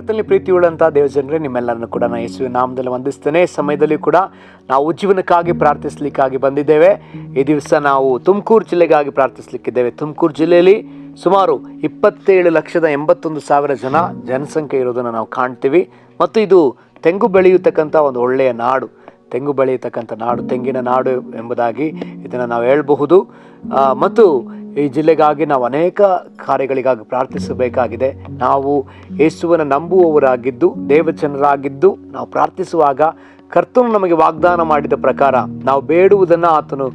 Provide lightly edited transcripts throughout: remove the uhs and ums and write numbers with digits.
ಕರ್ತನಲ್ಲಿ ಪ್ರೀತಿ ಉಳ್ಳಂಥ ದೇವಜನರೇ, ನಿಮ್ಮೆಲ್ಲರನ್ನು ಕೂಡ ನಾನು ಯೇಸುವಿನ ನಾಮದಲ್ಲಿ ವಂದಿಸ್ತೇನೆ. ಸಮಯದಲ್ಲಿ ಕೂಡ ನಾವು ಜೀವನಕ್ಕಾಗಿ ಪ್ರಾರ್ಥಿಸಲಿಕ್ಕಾಗಿ ಬಂದಿದ್ದೇವೆ. ಈ ದಿವಸ ನಾವು ತುಮಕೂರು ಜಿಲ್ಲೆಗಾಗಿ ಪ್ರಾರ್ಥಿಸಲಿಕ್ಕಿದ್ದೇವೆ. ತುಮಕೂರು ಜಿಲ್ಲೆಯಲ್ಲಿ ಸುಮಾರು 27,81,000 ಜನಸಂಖ್ಯೆ ಇರೋದನ್ನು ನಾವು ಕಾಣ್ತೀವಿ. ಮತ್ತು ಇದು ತೆಂಗು ಬೆಳೆಯತಕ್ಕಂಥ ಒಂದು ಒಳ್ಳೆಯ ನಾಡು, ತೆಂಗು ಬೆಳೆಯತಕ್ಕಂಥ ನಾಡು, ತೆಂಗಿನ ನಾಡು ಎಂಬುದಾಗಿ ಇದನ್ನು ನಾವು ಹೇಳಬಹುದು. ಮತ್ತು ಈ ಜಿಲ್ಲೆಗಾಗಿ ನಾವು ಅನೇಕ ಕಾರ್ಯಗಳಿಗಾಗಿ ಪ್ರಾರ್ಥಿಸಬೇಕಾಗಿದೆ. ನಾವು ಯೇಸುವನ್ನು ನಂಬುವವರಾಗಿದ್ದು, ದೇವಜನರಾಗಿದ್ದು ನಾವು ಪ್ರಾರ್ಥಿಸುವಾಗ ಕರ್ತನು ನಮಗೆ ವಾಗ್ದಾನ ಮಾಡಿದ ಪ್ರಕಾರ ನಾವು ಬೇಡುವುದನ್ನು ಆತನು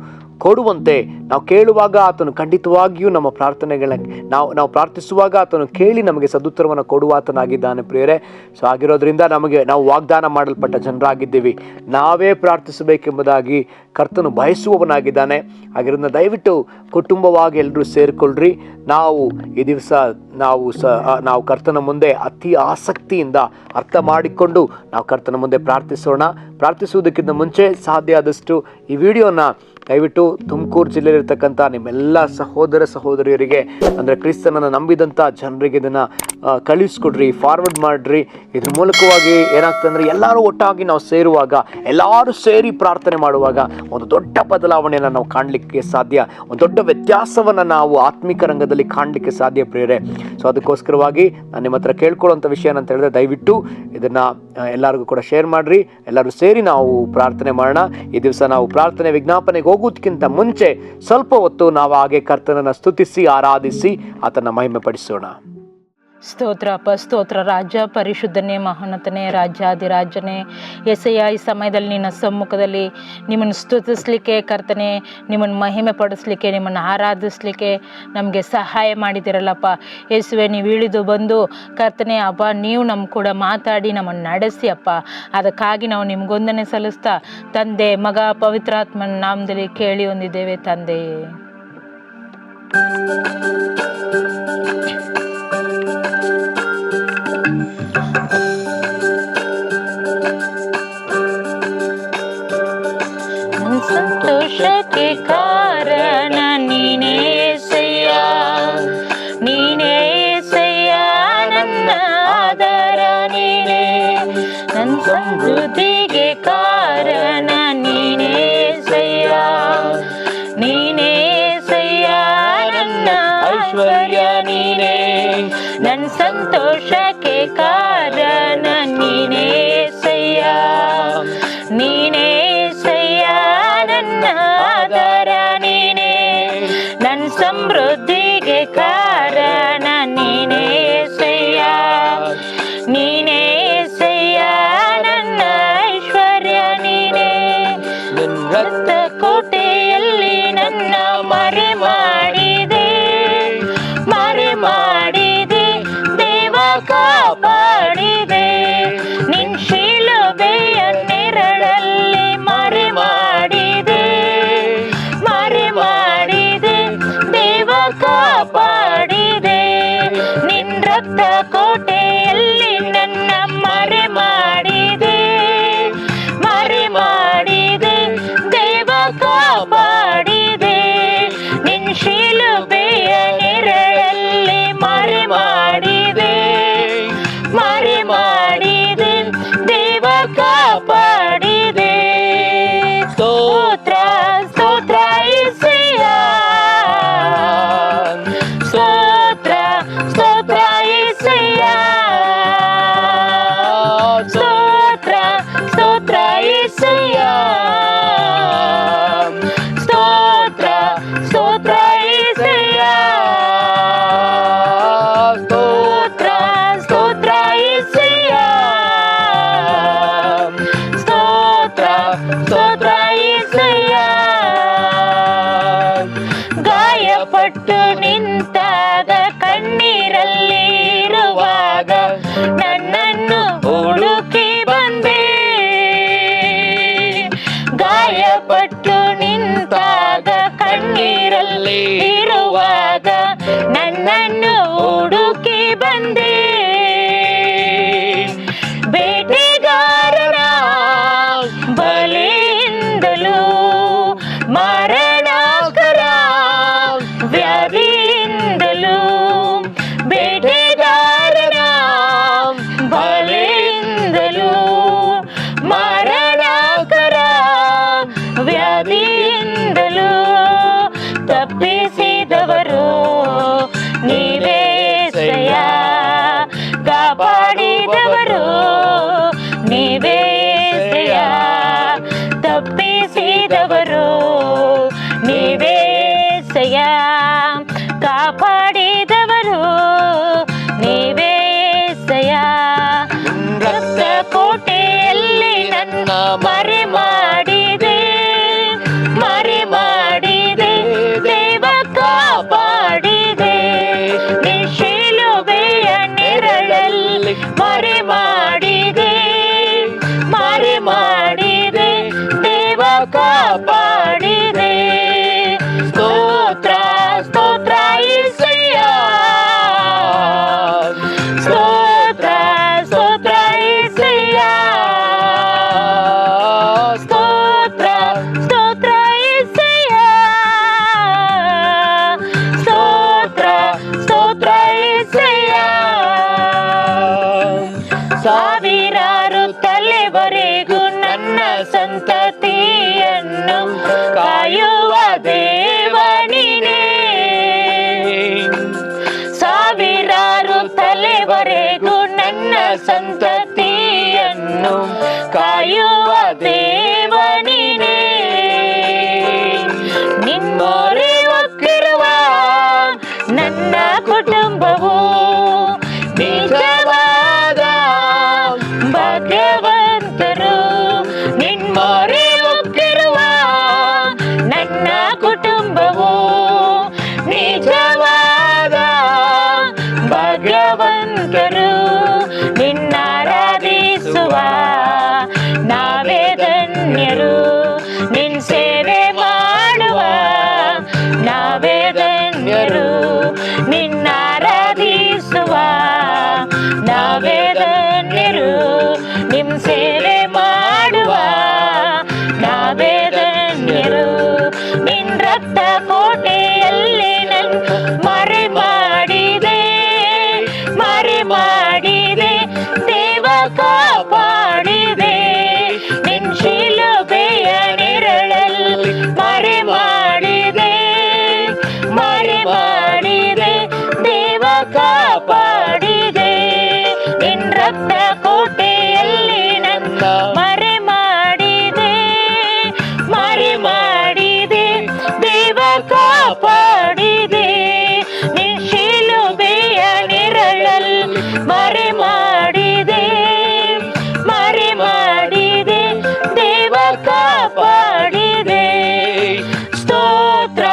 ಕೊಡುವಂತೆ, ನಾವು ಕೇಳುವಾಗ ಆತನು ಖಂಡಿತವಾಗಿಯೂ ನಮ್ಮ ಪ್ರಾರ್ಥನೆಗಳನ್ನ ನಾವು ಪ್ರಾರ್ಥಿಸುವಾಗ ಆತನು ಕೇಳಿ ನಮಗೆ ಸದುತ್ತರವನ್ನು ಕೊಡುವಾತನಾಗಿದ್ದಾನೆ ಪ್ರಿಯರೇ. ಸೊ ಆಗಿರೋದ್ರಿಂದ ನಾವು ವಾಗ್ದಾನ ಮಾಡಲ್ಪಟ್ಟ ಜನರಾಗಿದ್ದೀವಿ. ನಾವೇ ಪ್ರಾರ್ಥಿಸಬೇಕೆಂಬುದಾಗಿ ಕರ್ತನು ಬಯಸುವವನಾಗಿದ್ದಾನೆ. ಆಗಿರೋದ್ರಿಂದ ದಯವಿಟ್ಟು ಕುಟುಂಬವಾಗಿ ಎಲ್ಲರೂ ಸೇರಿಕೊಳ್ಳ್ರಿ. ನಾವು ಈ ದಿವಸ ನಾವು ಕರ್ತನ ಮುಂದೆ ಅತಿ ಆಸಕ್ತಿಯಿಂದ ಅರ್ಥ ಮಾಡಿಕೊಂಡು ನಾವು ಕರ್ತನ ಮುಂದೆ ಪ್ರಾರ್ಥಿಸೋಣ. ಪ್ರಾರ್ಥಿಸುವುದಕ್ಕಿಂತ ಮುಂಚೆ ಸಾಧ್ಯ ಆದಷ್ಟು ಈ ವಿಡಿಯೋನ ದಯವಿಟ್ಟು ತುಮಕೂರು ಜಿಲ್ಲೆಯಲ್ಲಿರ್ತಕ್ಕಂಥ ನಿಮ್ಮೆಲ್ಲ ಸಹೋದರ ಸಹೋದರಿಯರಿಗೆ, ಅಂದರೆ ಕ್ರಿಸ್ತನನ್ನು ನಂಬಿದಂಥ ಜನರಿಗೆ ಇದನ್ನು ಕಳಿಸ್ಕೊಡ್ರಿ, ಫಾರ್ವರ್ಡ್ ಮಾಡಿರಿ. ಇದ್ರ ಮೂಲಕವಾಗಿ ಏನಾಗ್ತಂದ್ರೆ ಎಲ್ಲರೂ ಒಟ್ಟಾಗಿ ನಾವು ಸೇರುವಾಗ, ಎಲ್ಲರೂ ಸೇರಿ ಪ್ರಾರ್ಥನೆ ಮಾಡುವಾಗ ಒಂದು ದೊಡ್ಡ ಬದಲಾವಣೆಯನ್ನು ನಾವು ಕಾಣಲಿಕ್ಕೆ ಸಾಧ್ಯ, ಒಂದು ದೊಡ್ಡ ವ್ಯತ್ಯಾಸವನ್ನು ನಾವು ಆತ್ಮಿಕ ರಂಗದಲ್ಲಿ ಕಾಣಲಿಕ್ಕೆ ಸಾಧ್ಯ ಪ್ರಿಯರೇ. ಸೊ ಅದಕ್ಕೋಸ್ಕರವಾಗಿ ನಾನು ನಿಮ್ಮ ಹತ್ರ ಕೇಳ್ಕೊಳ್ಳೋಂಥ ವಿಷಯ ಏನಂತ ಹೇಳಿದ್ರೆ, ದಯವಿಟ್ಟು ಇದನ್ನು ಎಲ್ಲರಿಗೂ ಕೂಡ ಶೇರ್ ಮಾಡಿರಿ. ಎಲ್ಲರೂ ಸೇರಿ ನಾವು ಪ್ರಾರ್ಥನೆ ಮಾಡೋಣ. ಈ ದಿವಸ ನಾವು ಪ್ರಾರ್ಥನೆ ವಿಜ್ಞಾಪನೆಗೆ ಹೋಗೋದಕ್ಕಿಂತ ಮುಂಚೆ ಸ್ವಲ್ಪ ಹೊತ್ತು ನಾವು ಹಾಗೆ ಕರ್ತನನ್ನು ಸ್ತುತಿಸಿ ಆರಾಧಿಸಿ ಆತನ ಮಹಿಮೆ ಪಡಿಸೋಣ. ಸ್ತೋತ್ರ ಸ್ತೋತ್ರ ರಾಜ, ಪರಿಶುದ್ಧನೇ, ಮಹೋನ್ನತನೇ, ರಾಜಾಧಿರಾಜನೇ, ಎಸೆಯ ಈ ಸಮಯದಲ್ಲಿ ನಿನ್ನ ಸಮ್ಮುಖದಲ್ಲಿ ನಿಮ್ಮನ್ನು ಸ್ತುತಿಸಲಿಕ್ಕೆ, ಕರ್ತನೆ ನಿಮ್ಮನ್ನು ಮಹಿಮೆ ಪಡಿಸ್ಲಿಕ್ಕೆ, ನಿಮ್ಮನ್ನು ಆರಾಧಿಸ್ಲಿಕ್ಕೆ ನಮಗೆ ಸಹಾಯ ಮಾಡಿದಿರಲ್ಲಪ್ಪ. ಯೇಸುವೆ, ನೀವು ಇಳಿದು ಬಂದು ಕರ್ತನೆ ಅಪ್ಪ, ನೀವು ನಮ್ಮ ಕೂಡ ಮಾತಾಡಿ ನಮ್ಮನ್ನು ನಡೆಸಿ ಅಪ್ಪ. ಅದಕ್ಕಾಗಿ ನಾವು ನಿಮ್ಗೊಂದನೆ ಸಲ್ಲಿಸ್ತಾ ತಂದೆ, ಮಗ, ಪವಿತ್ರಾತ್ಮನ ನಾಮದಲ್ಲಿ ಕೇಳಿ ಹೊಂದಿದ್ದೇವೆ ತಂದೆಯೇ. ಸಂತೋಷಕ್ಕೆ ಕಾರಣ ನೀನೇಸಯ್ಯ, ನೀನೇಸಯ್ಯ, ನನ್ನ ಆಧಾರ ನೀನೇ. ನನ್ನ ಸಮೃದ್ಧಿಗೆ ಕಾರಣ ನೀನೇಸಯ್ಯ, ನೀನೇಸಯ್ಯ, ನನ್ನ ಐಶ್ವರ್ಯ ನೀನೇ. ನನ್ನ ಸಂತೋಷಕ್ಕೆ ಕಾರಣ ನೀನೇಸಯ್ಯ, ನೀನೇ ಆಧಾರ ನೀನೇ. ನನ್ನ ಸಮೃದ್ಧಿಗೆ ಕಾರಣ ನೀನೇಸಯ್ಯ, ನೀನೇಸಯ್ಯ, ನನ್ನ ಐಶ್ವರ್ಯ ನೀನೇ. ರಕ್ತ ಕೋಟೆಯಲ್ಲಿ ನನ್ನ ಮರೆ ಮಾಡಿದೆ, ಮರೆ ಮಾಡಿದೆ ದೇವ, ಕಾಪಾಡಿದೆ. ನಿನ್ ಶಿಲುಬೆಯ ನೆರಳಲ್ಲಿ ಮರೆ ಮಾಡಿದೆ, ಮರೆ ಮಾಡಿದೆ ದೇವ, ಕಾಪಾಡಿದೆ. ನಿನ್ ರಕ್ತ ಕೋಟೆಯಲ್ಲಿ ನನ್ನ ಮರೆ ಮಾಡಿದೆ, ಮರೆ ಮಾಡಿದೆ ದೇವ, ಕಾಪಾಡಿದೆ. ನಿನ್ ಶಿಲುಬೆಯ ನೆರಳಲ್ಲಿ ಮರೆ ಮಾಡಿದೆ, ಮರೆ ಮಾಡಿದೆ ದೇವ, ಕಾಪಾಡಿದೆ. ಸ್ತೋತ್ರ ಸ್ತೋತ್ರ ಯೇಸಯ್ಯ, ಸ್ತೋತ್ರ ಸ್ತೋತ್ರ ಯೇಸಯ್ಯ, ಸ್ತೋತ್ರ ಸ್ತೋತ್ರ ಯೇಸಯ್ಯ, ಸ್ತೋತ್ರ ಸ್ತೋತ್ರ ಯೇಸಯ್ಯ, ಸ್ತೋತ್ರ ಸ್ತೋತ್ರ ಯೇಸಯ್ಯ, ಸ್ತೋತ್ರ ಸ್ತೋತ್ರ ಯೇಸಯ್ಯ. ಗಾಯಪಟ್ಟು ನಿಂತಾಗ, ಕಣ್ಣೀರಲ್ಲಿ ಇರುವಾಗ ನನ್ನನ್ನು ಹುಡುಕಿ ಬಂದೆ. ಗಾಯಪಟ್ಟು ನಿಂತಾಗ, ಕಣ್ಣೀರಲ್ಲಿ ಇರುವಾಗ ನನ್ನನ್ನು ಹುಡುಕಿ ಬಂದೆ. ಬೇಟೆಗಾರರ ಬಲೆಯಿಂದಲೂ, ಮರಣಕರ ವ್ಯಾಧಿಯಿಂದಲೂ, ಬೇಟೆಗಾರರ ತಪ್ಪಿಸಿದವರು ನೀವೇ ಏಸಯ್ಯ, ಕಾಪಾಡಿದವರು ನೀವೇ ಏಸಯ್ಯ, ತಪ್ಪಿಸಿದವರು ನೀವೇ ಏಸಯ್ಯ, ಕಾಪಾಡಿದವರು ನೀವೇ ಏಸಯ್ಯ. ರಕ್ತ ಕೋಟೆಯಲ್ಲಿ ನನ್ನ ಮರೆ ಮಾಡಿದೆ, ಮರೆ ಮಾಡಿದೆ, ದೇವ ಕಾಪಾಡಿದೆ, ಶಿಲುಬೆಯ ನೆರಳಲ್ಲಿ ಮರೆ ಮಾಡಿದೆ, ಮರೆ ಮಾಡಿದೆ, ದೇವ ಕಾಪಾಡಿದೆ. ಸ್ತೋತ್ರ ಸ್ತೋತ್ರ ಏಸಯ್ಯ, ಸ್ತೋತ್ರ ಸ್ತೋತ್ರ ಏಸಯ್ಯ, ಸ್ತೋತ್ರ ಸ್ತೋತ್ರ ಏಸಯ್ಯ, ಸ್ತೋತ್ರ ಸ್ತೋತ್ರ ಏಸಯ್ಯ. ಸಾವಿರಾರು ತಲೆವರೆಗೂ ನನ್ನ ಸಂತತಿಯನ್ನು ಕಾಯುವ ದೇವ ನೀನೇ, ಸಾವಿರಾರು ತಲೆವರೆಗೂ ನನ್ನ ಸಂತತಿಯನ್ನು ಕಾಯುವ ದೇವ ನೀನೇ. ನಿಮ್ಮೊರೆ ಒಕ್ಕಿರುವ ನನ್ನ ಕುಟುಂಬವು ನಿಜವಾದ ಭಾಗ್ಯವಂತರು, ನಿಮ್ಮೊರೆ ಒಕ್ಕಿರುವ ನನ್ನ ಕುಟುಂಬವು ನಿಜವಾದ ಭಾಗ್ಯವಂತರು. ನಿನ್ನಾರಾಧಿಸುವ ನಾವೇ ಧನ್ಯರು, ನಿನ್ ಸೇವೆ ಮಾಡುವ ನಾವೇ ಧನ್ಯರು, ನಿನ್ನಾರಾಧಿಸುವ ನಾವೇ ಧನ್ಯರು, ನಿಮ್ ಸೇವೆ ಮಾಡುವ ನಾವೇ ಧನ್ಯರು. ನಿನ್ ರಕ್ತ ಕೋಟೆಯಲ್ಲಿ ನನ್ನ ಮರೆ ಮಾಡಿದೆ, ಮರೆ ಮಾಡಿದೆ, ದೇವ ಕಾಪಾಡಿದೆ, ನಿನ್ ಶಿಲುಬೆಯ ನೆರಳಲ್ಲಿ ಮರೆ ಮಾಡಿದೆ, ಮರೆ ಮಾಡಿದೆ, ದೇವ ಕಾಪಾಡಿದೆ, ನಿನ್ ರಕ್ತ ಕೋಟೆಯಲ್ಲಿ ನನ್ನ ಮರೆ ಮಾಡಿದೆ, ಮರೆ ಮಾಡಿದೆ, ದೇವ ಕಾಪಾಡಿದೆ, ನಿನ್ ಶಿಲುಬೆಯ ನೆರಳಲ್ಲಿ ಮರೆ ಮಾಡಿದೆ, ಮರೆ ಮಾಡಿದೆ, ದೇವ ಕಾಪಾಡಿದೆ. ಸ್ತೋತ್ರ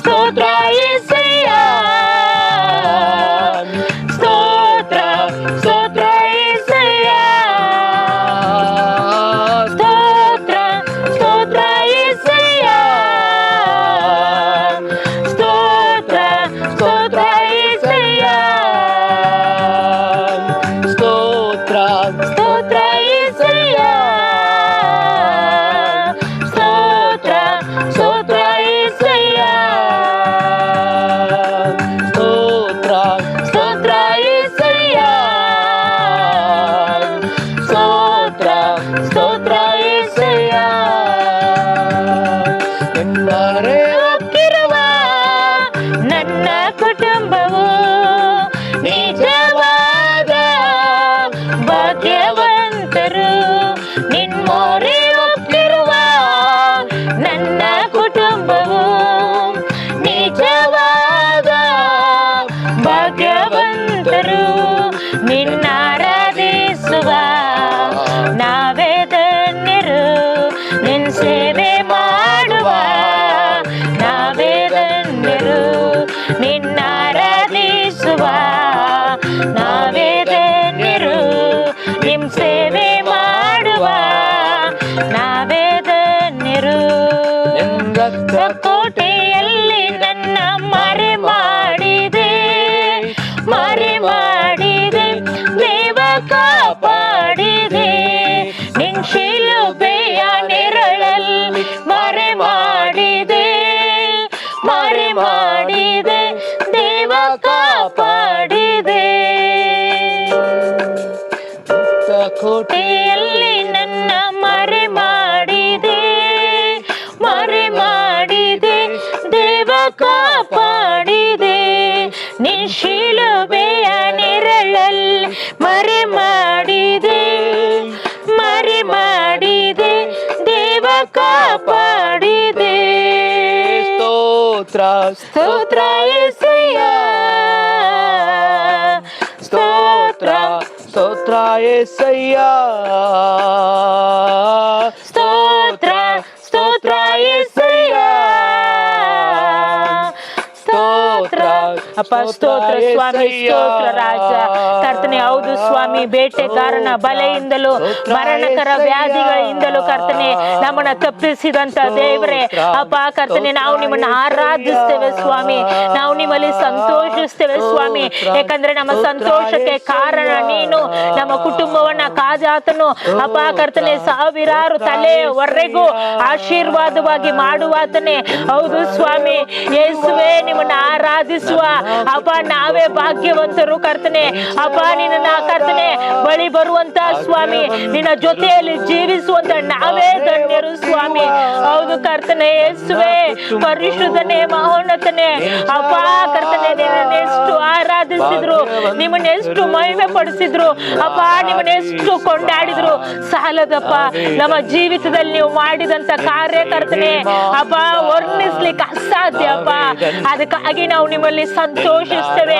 ಸ್ತೋತ್ರ ಏಸಯ್ಯ, ಸ್ತೋತ್ರ ಸ್ತೋತ್ರ ಏಸಯ್ಯ, ಸ್ತೋತ್ರ ಸ್ತೋತ್ರ ಏಸಯ್ಯ, ಸ್ತೋತ್ರ ಸ್ತೋತ್ರ ಏಸಯ್ಯ, ಸ್ತೋತ್ರ ಸ್ತೋತ್ರ ಏಸಯ್ಯ, ಸ್ತೋತ್ರ ಸ್ತೋತ್ರ ಏಸಯ್ಯ, ಸ್ತೋತ್ರ ಸ್ತೋತ್ರ ಏಸಯ್ಯ, ಸ್ತೋತ್ರ ಸ್ತೋತ್ರ ಏಸಯ್ಯ. ನಿಮ್ಮೊರೆ ಒಕ್ಕಿರುವ ನನ್ನ ಕುಟುಂಬವು ನಿಜವಾದ ಭಾಗ್ಯವಂತರು, ನಿಮ್ಮೊರೆ ಒಕ್ಕಿರುವ ನನ್ನ ಕುಟುಂಬವು ನಿಜವಾದ ಭಾಗ್ಯವಂತರು, ನಿನ್ನಾರಾಧಿಸುವ ನಾವೇ ಧನ್ಯರು, ನಿನ್ ಸೇವೆ ಮಾಡುವ ನಾವೇ ಧನ್ಯರು, ನಿನ್ನಾರಾಧಿಸುವ ನಾವೇ ಧನ್ಯರು, ನಿಮ್ ಸೇವೆ ಮಾಡುವ ನಾವೇ ಧನ್ಯರು. ರಕ್ತ ಕೋಟೆಯಲ್ಲಿ ನನ್ನ ಮರೆ ಮಾಡಿದೆ, ಮರೆ ಮಾಡಿದೆ, ದೇವ ಕಾಪಾಡಿದೆ, ನಿನ್ ಶಿಲುಬೆಯ ನೆರಳಲ್ಲಿ ಮರೆ ಮಾಡಿದೆ, ಮರೆ ಮಾಡಿದೆ, ದೇವ ಕಾಪಾಡಿದೆ. ಕೋಟೆಯಲ್ಲಿ ನನ್ನ ಮರೆ ಮಾಡಿದೆ, ಮರೆ ಮಾಡಿದೆ, ದೇವ ಸ್ತೋತ್ರ ಸ್ತೋತ್ರ యేసయ్య ಸ್ತೋತ್ರ ಸ್ತೋತ್ರ యేసయ్య ಸ್ತೋತ್ರ ಸ್ತೋತ್ರ యేసయ్య ಸ್ತೋತ್ರ ಅಪ್ಪ ಸ್ತೋತ್ರ ಸ್ವಾಮಿ ಸ್ತೋತ್ರ ರಾಜ ಕರ್ತನೆ. ಹೌದು ಸ್ವಾಮಿ, ಬೇಟೆಗಾರನ ಬಲೆಯಿಂದಲೂ ಮರಣಕರ ವ್ಯಾಧಿಗಳಿಂದಲೂ ಕರ್ತನೆ ನಮ್ಮನ್ನ ತಪ್ಪಿಸಿದಂತ ದೇವರೇ ಅಪ್ಪ ಕರ್ತನೆ, ನಾವು ನಿಮ್ಮನ್ನ ಆರಾಧಿಸ್ತೇವೆ ಸ್ವಾಮಿ, ನಾವು ನಿಮ್ಮಲ್ಲಿ ಸಂತೋಷಿಸ್ತೇವೆ ಸ್ವಾಮಿ. ಯಾಕಂದ್ರೆ ನಮ್ಮ ಸಂತೋಷಕ್ಕೆ ಕಾರಣ ನೀನು, ನಮ್ಮ ಕುಟುಂಬವನ್ನ ಕಾದಾತನು ಅಪ್ಪ ಕರ್ತನೆ, ಸಾವಿರಾರು ತಲೆವರೆಗೂ ಆಶೀರ್ವಾದವಾಗಿ ಮಾಡುವಾತನೇ. ಹೌದು ಸ್ವಾಮಿ ಯೇಸುವೆ, ನಿಮ್ಮನ್ನ ಆರಾಧಿಸುವ ಅಪ್ಪ ನಾವೇ ಭಾಗ್ಯವಂತರು ಕರ್ತನೆ. ಅಪ್ಪ ನಿನ್ನ ಕರ್ತನೆ ಬಳಿ ಬರುವಂತ ಸ್ವಾಮಿ, ನಿನ್ನ ಜೊತೆಯಲ್ಲಿ ಜೀವಿಸುವಂತ ನಾವೇ ಧನ್ಯರು ಸ್ವಾಮಿ. ಹೌದು ಕರ್ತನೆ ಯೇಸುವೆ, ಪರಿಶುದ್ಧನೇ ಮಹೋನ್ನತನೇ ಅಪ್ಪ ಕರ್ತನೆ, ನಿಮ್ಮನ್ನೆಷ್ಟು ಆರಾಧಿಸಿದ್ರು, ನಿಮ್ಮನ್ನೆಷ್ಟು ಮಹಿಮೆ ಪಡಿಸಿದ್ರು ಅಪ್ಪ, ನಿಮ್ಮನ್ನೆಷ್ಟು ಕೊಂಡಾಡಿದ್ರು ಸಾಲದಪ್ಪ. ನಮ್ಮ ಜೀವಿತದಲ್ಲಿ ನೀವು ಮಾಡಿದಂತ ಕಾರ್ಯಕರ್ತನೆ ಅಪ್ಪ ವರ್ಣಿಸ್ಲಿಕ್ಕೆ ಅಸಾಧ್ಯ ಅಪ್ಪ. ಅದಕ್ಕಾಗಿ ನಾವು ನಿಮ್ಮಲ್ಲಿ ಸಂತೋಷಿಸ್ತೇವೆ,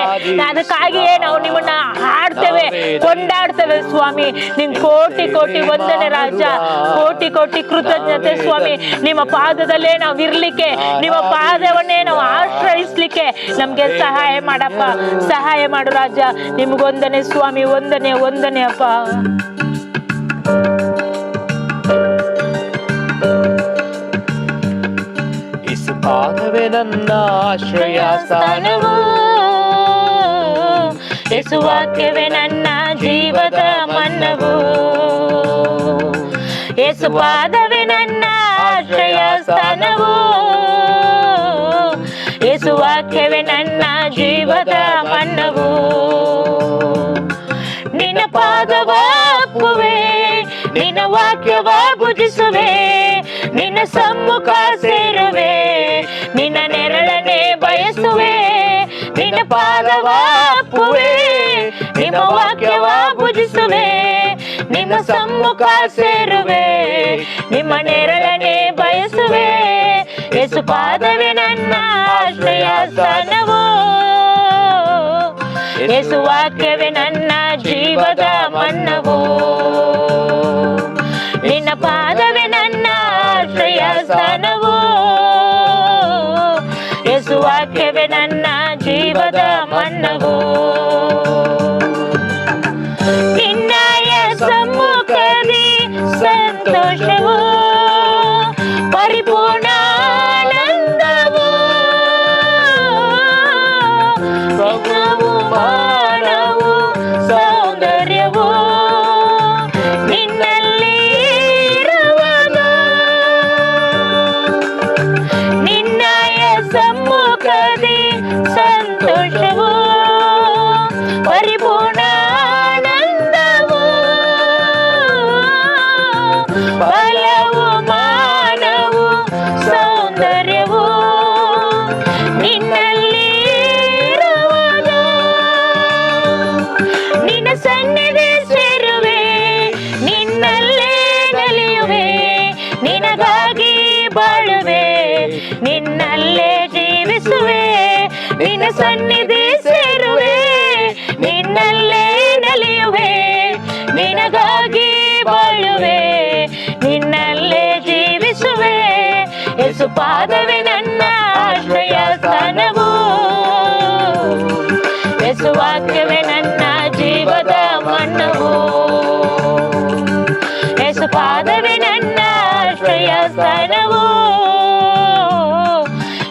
ಅದಕ್ಕಾಗಿಯೇ ನಾವು ನಿಮ್ಮನ್ನ ಹಾಡ್ತೇವೆ, ಕೊಂಡಾಡ್ತೇವೆ ಸ್ವಾಮಿ. ನಿಮ್ ಕೋಟಿ ಕೋಟಿ ವಂದನೆ ರಾಜ, ಕೋಟಿ ಕೋಟಿ ಕೃತಜ್ಞತೆ ಸ್ವಾಮಿ. ನಿಮ್ಮ ಪಾದದಲ್ಲೇ ನಾವು ಇರ್ಲಿಕ್ಕೆ, ನಿಮ್ಮ ಪಾದವನ್ನೇ ನಾವು ಆಶ್ರಯಿಸ್ಲಿಕ್ಕೆ ನಮ್ಗೆ ಸಹಾಯ ಮಾಡಪ್ಪ, ಸಹಾಯ ಮಾಡು ರಾಜ. ನಿಮ್ಗೊಂದನೆ ಸ್ವಾಮಿ, ವಂದನೆ ವಂದನೆ ಅಪ್ಪ. ಪಾದವೇ ನನ್ನ ಆಶ್ರಯ ಸ್ಥಾನವು, ಯೇಸು ವಾಕ್ಯವೇ ನನ್ನ ಜೀವದ ಮನ್ನವು. ಯೇಸು ಪಾದವೇ ನನ್ನ ಆಶ್ರಯ ಸ್ಥಾನವು, ಯೇಸು ವಾಕ್ಯವೇ ನನ್ನ ಜೀವದ ಮನ್ನವು. ನಿನ್ನ ಪಾದವ ಅಪ್ಪುವೆ, ನಿನ್ನ ವಾಕ್ಯವ ಭುಜಿಸುವೆ, ನಿನ್ನ ಸಮ್ಮುಖ ಸೇರುವೆ, ನಿನ್ನ ನೆರಳನೆ ಬಯಸುವೆ. ನಿನ್ನ ಪಾದವ ಅಪ್ಪುವೆ, ನಿಮ್ಮ ವಾಕ್ಯವ ಭುಜಿಸುವೆ, ನಿಮ್ಮ ಸಮ್ಮುಖ ಸೇರುವೆ, ನಿಮ್ಮ ನೆರಳನೆ ಬಯಸುವೆ. ಯೇಸು ಪಾದವೇ ನನ್ನ ಆಶ್ರಯ ಸ್ಥಾನವು, ಯೇಸು ವಾಕ್ಯವೇ ನನ್ನ ಜೀವದ ಮನ್ನವು. ನಿನ್ನ ಪಾದವೇ ನನ್ನ ಆಶ್ರಯ ಸ್ಥಾನವು, ಯೇಸು ವಾಕ್ಯವೇ ನನ್ನ ಜೀವದ ಮನ್ನವು. ನಿನ್ನಯ ಸಮ್ಮುಖದಿ ಸಂತೋಷವು, ಪರಿಪೂರ್ಣ ಆನಂದವು, ಪ್ರಭುವು ಮಾನವು ಸೌಂದರ್ಯವು ನಿನ್ನಲ್ಲಿ ಇರುವುದು. ನಿನ್ನಯ ಸಮ್ಮುಖದಿ ಸಂತೋಷವು, ಪರಿಪೂರ್ಣ ಆನಂದವು, ಬಲವು ಮಾನವು ಸೌಂದರ್ಯವು ನಿನ್ನಲ್ಲಿ ಇರುವುದು. ನಿನ್ನ ಸನ್ನಿಧಿ ಸೇರುವೆ, ನಿನ್ನಲ್ಲೇ ನಲಿಯುವೆ, ನಿನಗಾಗಿ ಬಾಳುವೆ, ನಿನ್ನಲ್ಲೇ ಜೀವಿಸುವೆ. ನಿನ್ನ ಸನ್ನಿಧಿ ಸೇರುವೆ, ನಿನ್ನಲ್ಲೇ ನಲಿಯುವೆ, ನಿನಗಾಗಿ ಬಾಳುವೆ, ನಿನ್ನಲ್ಲೇ ಜೀವಿಸುವೆ. ಯೇಸು ಪಾದವೇ ನನ್ನ ಆಶ್ರಯ ಸ್ಥಾನವು, ಯೇಸು ವಾಕ್ಯವೇ ನನ್ನ ಜೀವದ ಮನ್ನವು. ಯೇಸು ಪಾದವೇ ನನ್ನ ಆಶ್ರಯ ಸ್ಥಾನವು,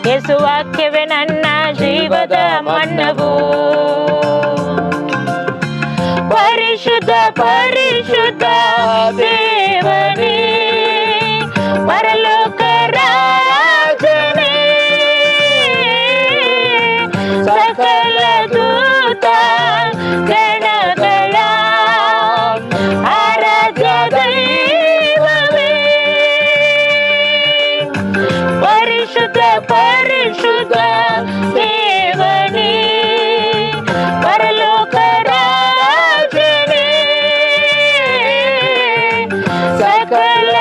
ಯೇಸು ವಾಕ್ಯವೇ ನನ್ನ ಜೀವದ ಮನ್ನವು. ಪರಿಶುದ್ಧ ಪರಿಶುದ್ಧ ದೇವನೇ, ಪರಲೋಕ ರಾಜನೇ, ಸಕಲ ದೂತ ಗಣಗಳ ಆರಾಧ್ಯ ದೈವವೇ. ಪರಿಶುದ್ಧ ಪರಿಶುದ್ಧ ದೇವನೇ, ಪರಲೋಕ ರಾಜನೇ, ಸಕಲ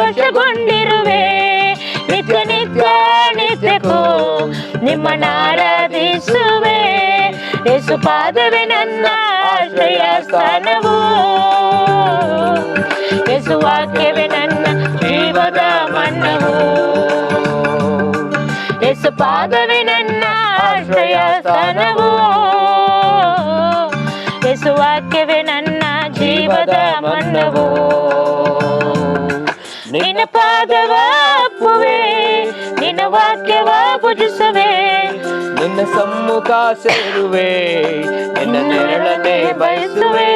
ಸಂತೋಷಗೊಂಡಿರುವೆ. ನಿತ್ಯ ನಿತ್ಯ ನಿತ್ಯಕ್ಕೂ ನಿಮ್ಮನ್ನ ಆರಾಧಿಸುವೆ. ಯೇಸು ಪಾದವೇ ನನ್ನ ಆಶ್ರಯ ಸ್ಥಾನವು. ಯೇಸು ವಾಕ್ಯವೇ ನನ್ನ ಜೀವದ ಮನ್ನವು. ಯೇಸು ಪಾದವೇ ನನ್ನ ಆಶ್ರಯ ಸ್ಥಾನವು. ಯೇಸು ವಾಕ್ಯವೇ ನನ್ನ ಜೀವದ ಮನ್ನವು. ನಿನ್ನ ಪಾದವ ಅಪ್ಪುವೆ, ನಿನ್ನ ವಾಕ್ಯವ ಭುಜಿಸುವೆ. ನಿನ್ನ ಸಮ್ಮುಖ ಸೇರುವೆ, ನಿನ್ನ ನೆರಳನ್ನೇ ಬಯಸುವೆ.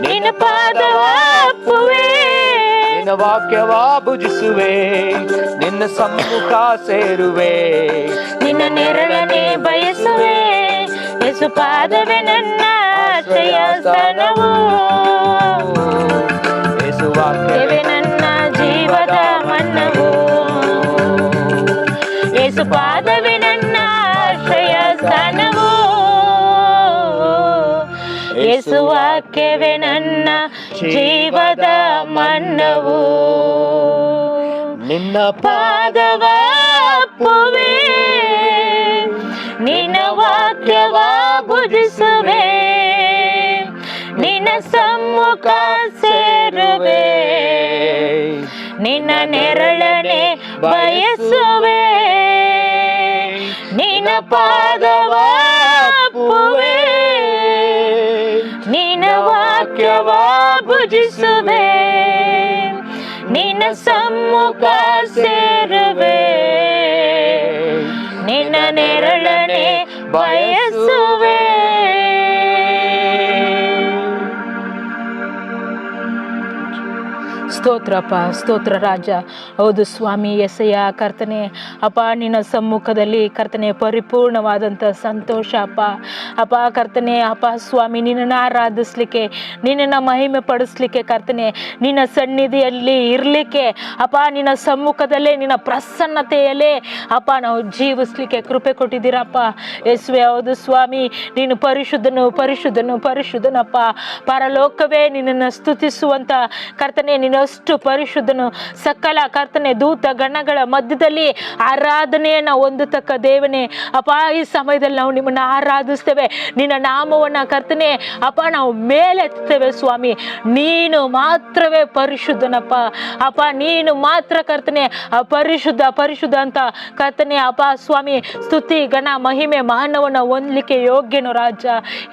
ನಿನ್ನ ಪಾದವ ಅಪ್ಪುವೆ, ನಿನ್ನ ವಾಕ್ಯವ ಭುಜಿಸುವೆ. ನಿನ್ನ ಸಮ್ಮುಖ ಸೇರುವೆ, ನಿನ್ನ ನೆರಳನ್ನೇ ಬಯಸುವೆ. ಯೇಸು ಪಾದವೇ ನನ್ನ ಆಶ್ರಯ ಸ್ಥಾನವು. ಯೇಸು ವಾಕ್ಯವೇ ನನ್ನ ಜೀವದ ಮನ್ನವು. ಯೇಸು ಪಾದವೇ ನನ್ನ ಆಶ್ರಯ ಸ್ಥಾನವು. ಯೇಸು ವಾಕ್ಯವೇ ನನ್ನ ಜೀವದ ಮನ್ನವು. ನಿನ್ನ ಪಾದವ ಅಪ್ಪುವೆ, ನಿನ್ನ ವಾಕ್ಯವ ಭುಜಿಸುವೆ. ನಿನ್ನ ಸಮ್ಮುಖ ಸೇರುವೆ, ನಿನ್ನ ನೆರಳನೆ ಬಯಸುವೆ. ನಿನ್ನ ಪಾದವ ಅಪ್ಪುವೆ, ನಿನ್ನ ವಾಕ್ಯವ ಭುಜಿಸುವೆ. ನಿನ್ನ ಸಮ್ಮುಖ ಸೇರುವೆ, ನಿನ್ನ ನೆರಳನೆ ಬಯಸುವೆ. ಸ್ತೋತ್ರಪ್ಪ, ಸ್ತೋತ್ರ ರಾಜ. ಹೌದು ಸ್ವಾಮಿ ಯೆಸಯ್ಯ ಕರ್ತನೆ, ಅಪ್ಪ ನಿನ್ನ ಸಮ್ಮುಖದಲ್ಲಿ ಕರ್ತನೆ ಪರಿಪೂರ್ಣವಾದಂಥ ಸಂತೋಷ ಅಪ್ಪ. ಅಪ್ಪ ಕರ್ತನೆ, ಅಪ್ಪ ಸ್ವಾಮಿ ನಿನ್ನನ್ನು ಆರಾಧಿಸ್ಲಿಕ್ಕೆ, ನಿನ್ನನ್ನು ಮಹಿಮೆ ಪಡಿಸ್ಲಿಕ್ಕೆ ಕರ್ತನೆ, ನಿನ್ನ ಸನ್ನಿಧಿಯಲ್ಲಿ ಇರಲಿಕ್ಕೆ ಅಪ್ಪ, ನಿನ್ನ ಸಮ್ಮುಖದಲ್ಲೇ ನಿನ್ನ ಪ್ರಸನ್ನತೆಯಲ್ಲೇ ಅಪ್ಪ ನಾವು ಜೀವಿಸ್ಲಿಕ್ಕೆ ಕೃಪೆ ಕೊಟ್ಟಿದ್ದೀರಪ್ಪ ಯೇಸುವೆ. ಹೌದು ಸ್ವಾಮಿ, ನೀನು ಪರಿಶುದ್ಧನು ಪರಿಶುದ್ಧನು ಪರಿಶುದ್ಧನಪ್ಪ. ಪರಲೋಕವೇ ನಿನ್ನನ್ನು ಸ್ತುತಿಸುವಂಥ ಕರ್ತನೆ, ನೀನಷ್ಟು ಪರಿಶುದ್ಧನು. ಸಕಲ ಕರ್ತನೆ ದೂತ ಗಣಗಳ ಮಧ್ಯದಲ್ಲಿ ಆರಾಧನೆಯನ್ನು ಹೊಂದತಕ್ಕ ದೇವನೇ ಅಪ್ಪ, ಈ ಸಮಯದಲ್ಲಿ ನಾವು ನಿಮ್ಮನ್ನು ಆರಾಧಿಸ್ತೇವೆ. ನಿನ್ನ ನಾಮವನ್ನು ಕರ್ತನೆ ಅಪ್ಪ ನಾವು ಮೇಲೆತ್ತೇವೆ ಸ್ವಾಮಿ. ನೀನು ಮಾತ್ರವೇ ಪರಿಶುದ್ಧನಪ್ಪ ಅಪ್ಪ, ನೀನು ಮಾತ್ರ ಕರ್ತನೆ ಪರಿಶುದ್ಧ ಪರಿಶುದ್ಧ ಅಂತ ಕರ್ತನೆ ಅಪ್ಪ ಸ್ವಾಮಿ ಸ್ತುತಿ ಗಣ ಮಹಿಮೆ ಮಾನವನ ಹೊಂದಲಿಕ್ಕೆ ಯೋಗ್ಯನು ರಾಜ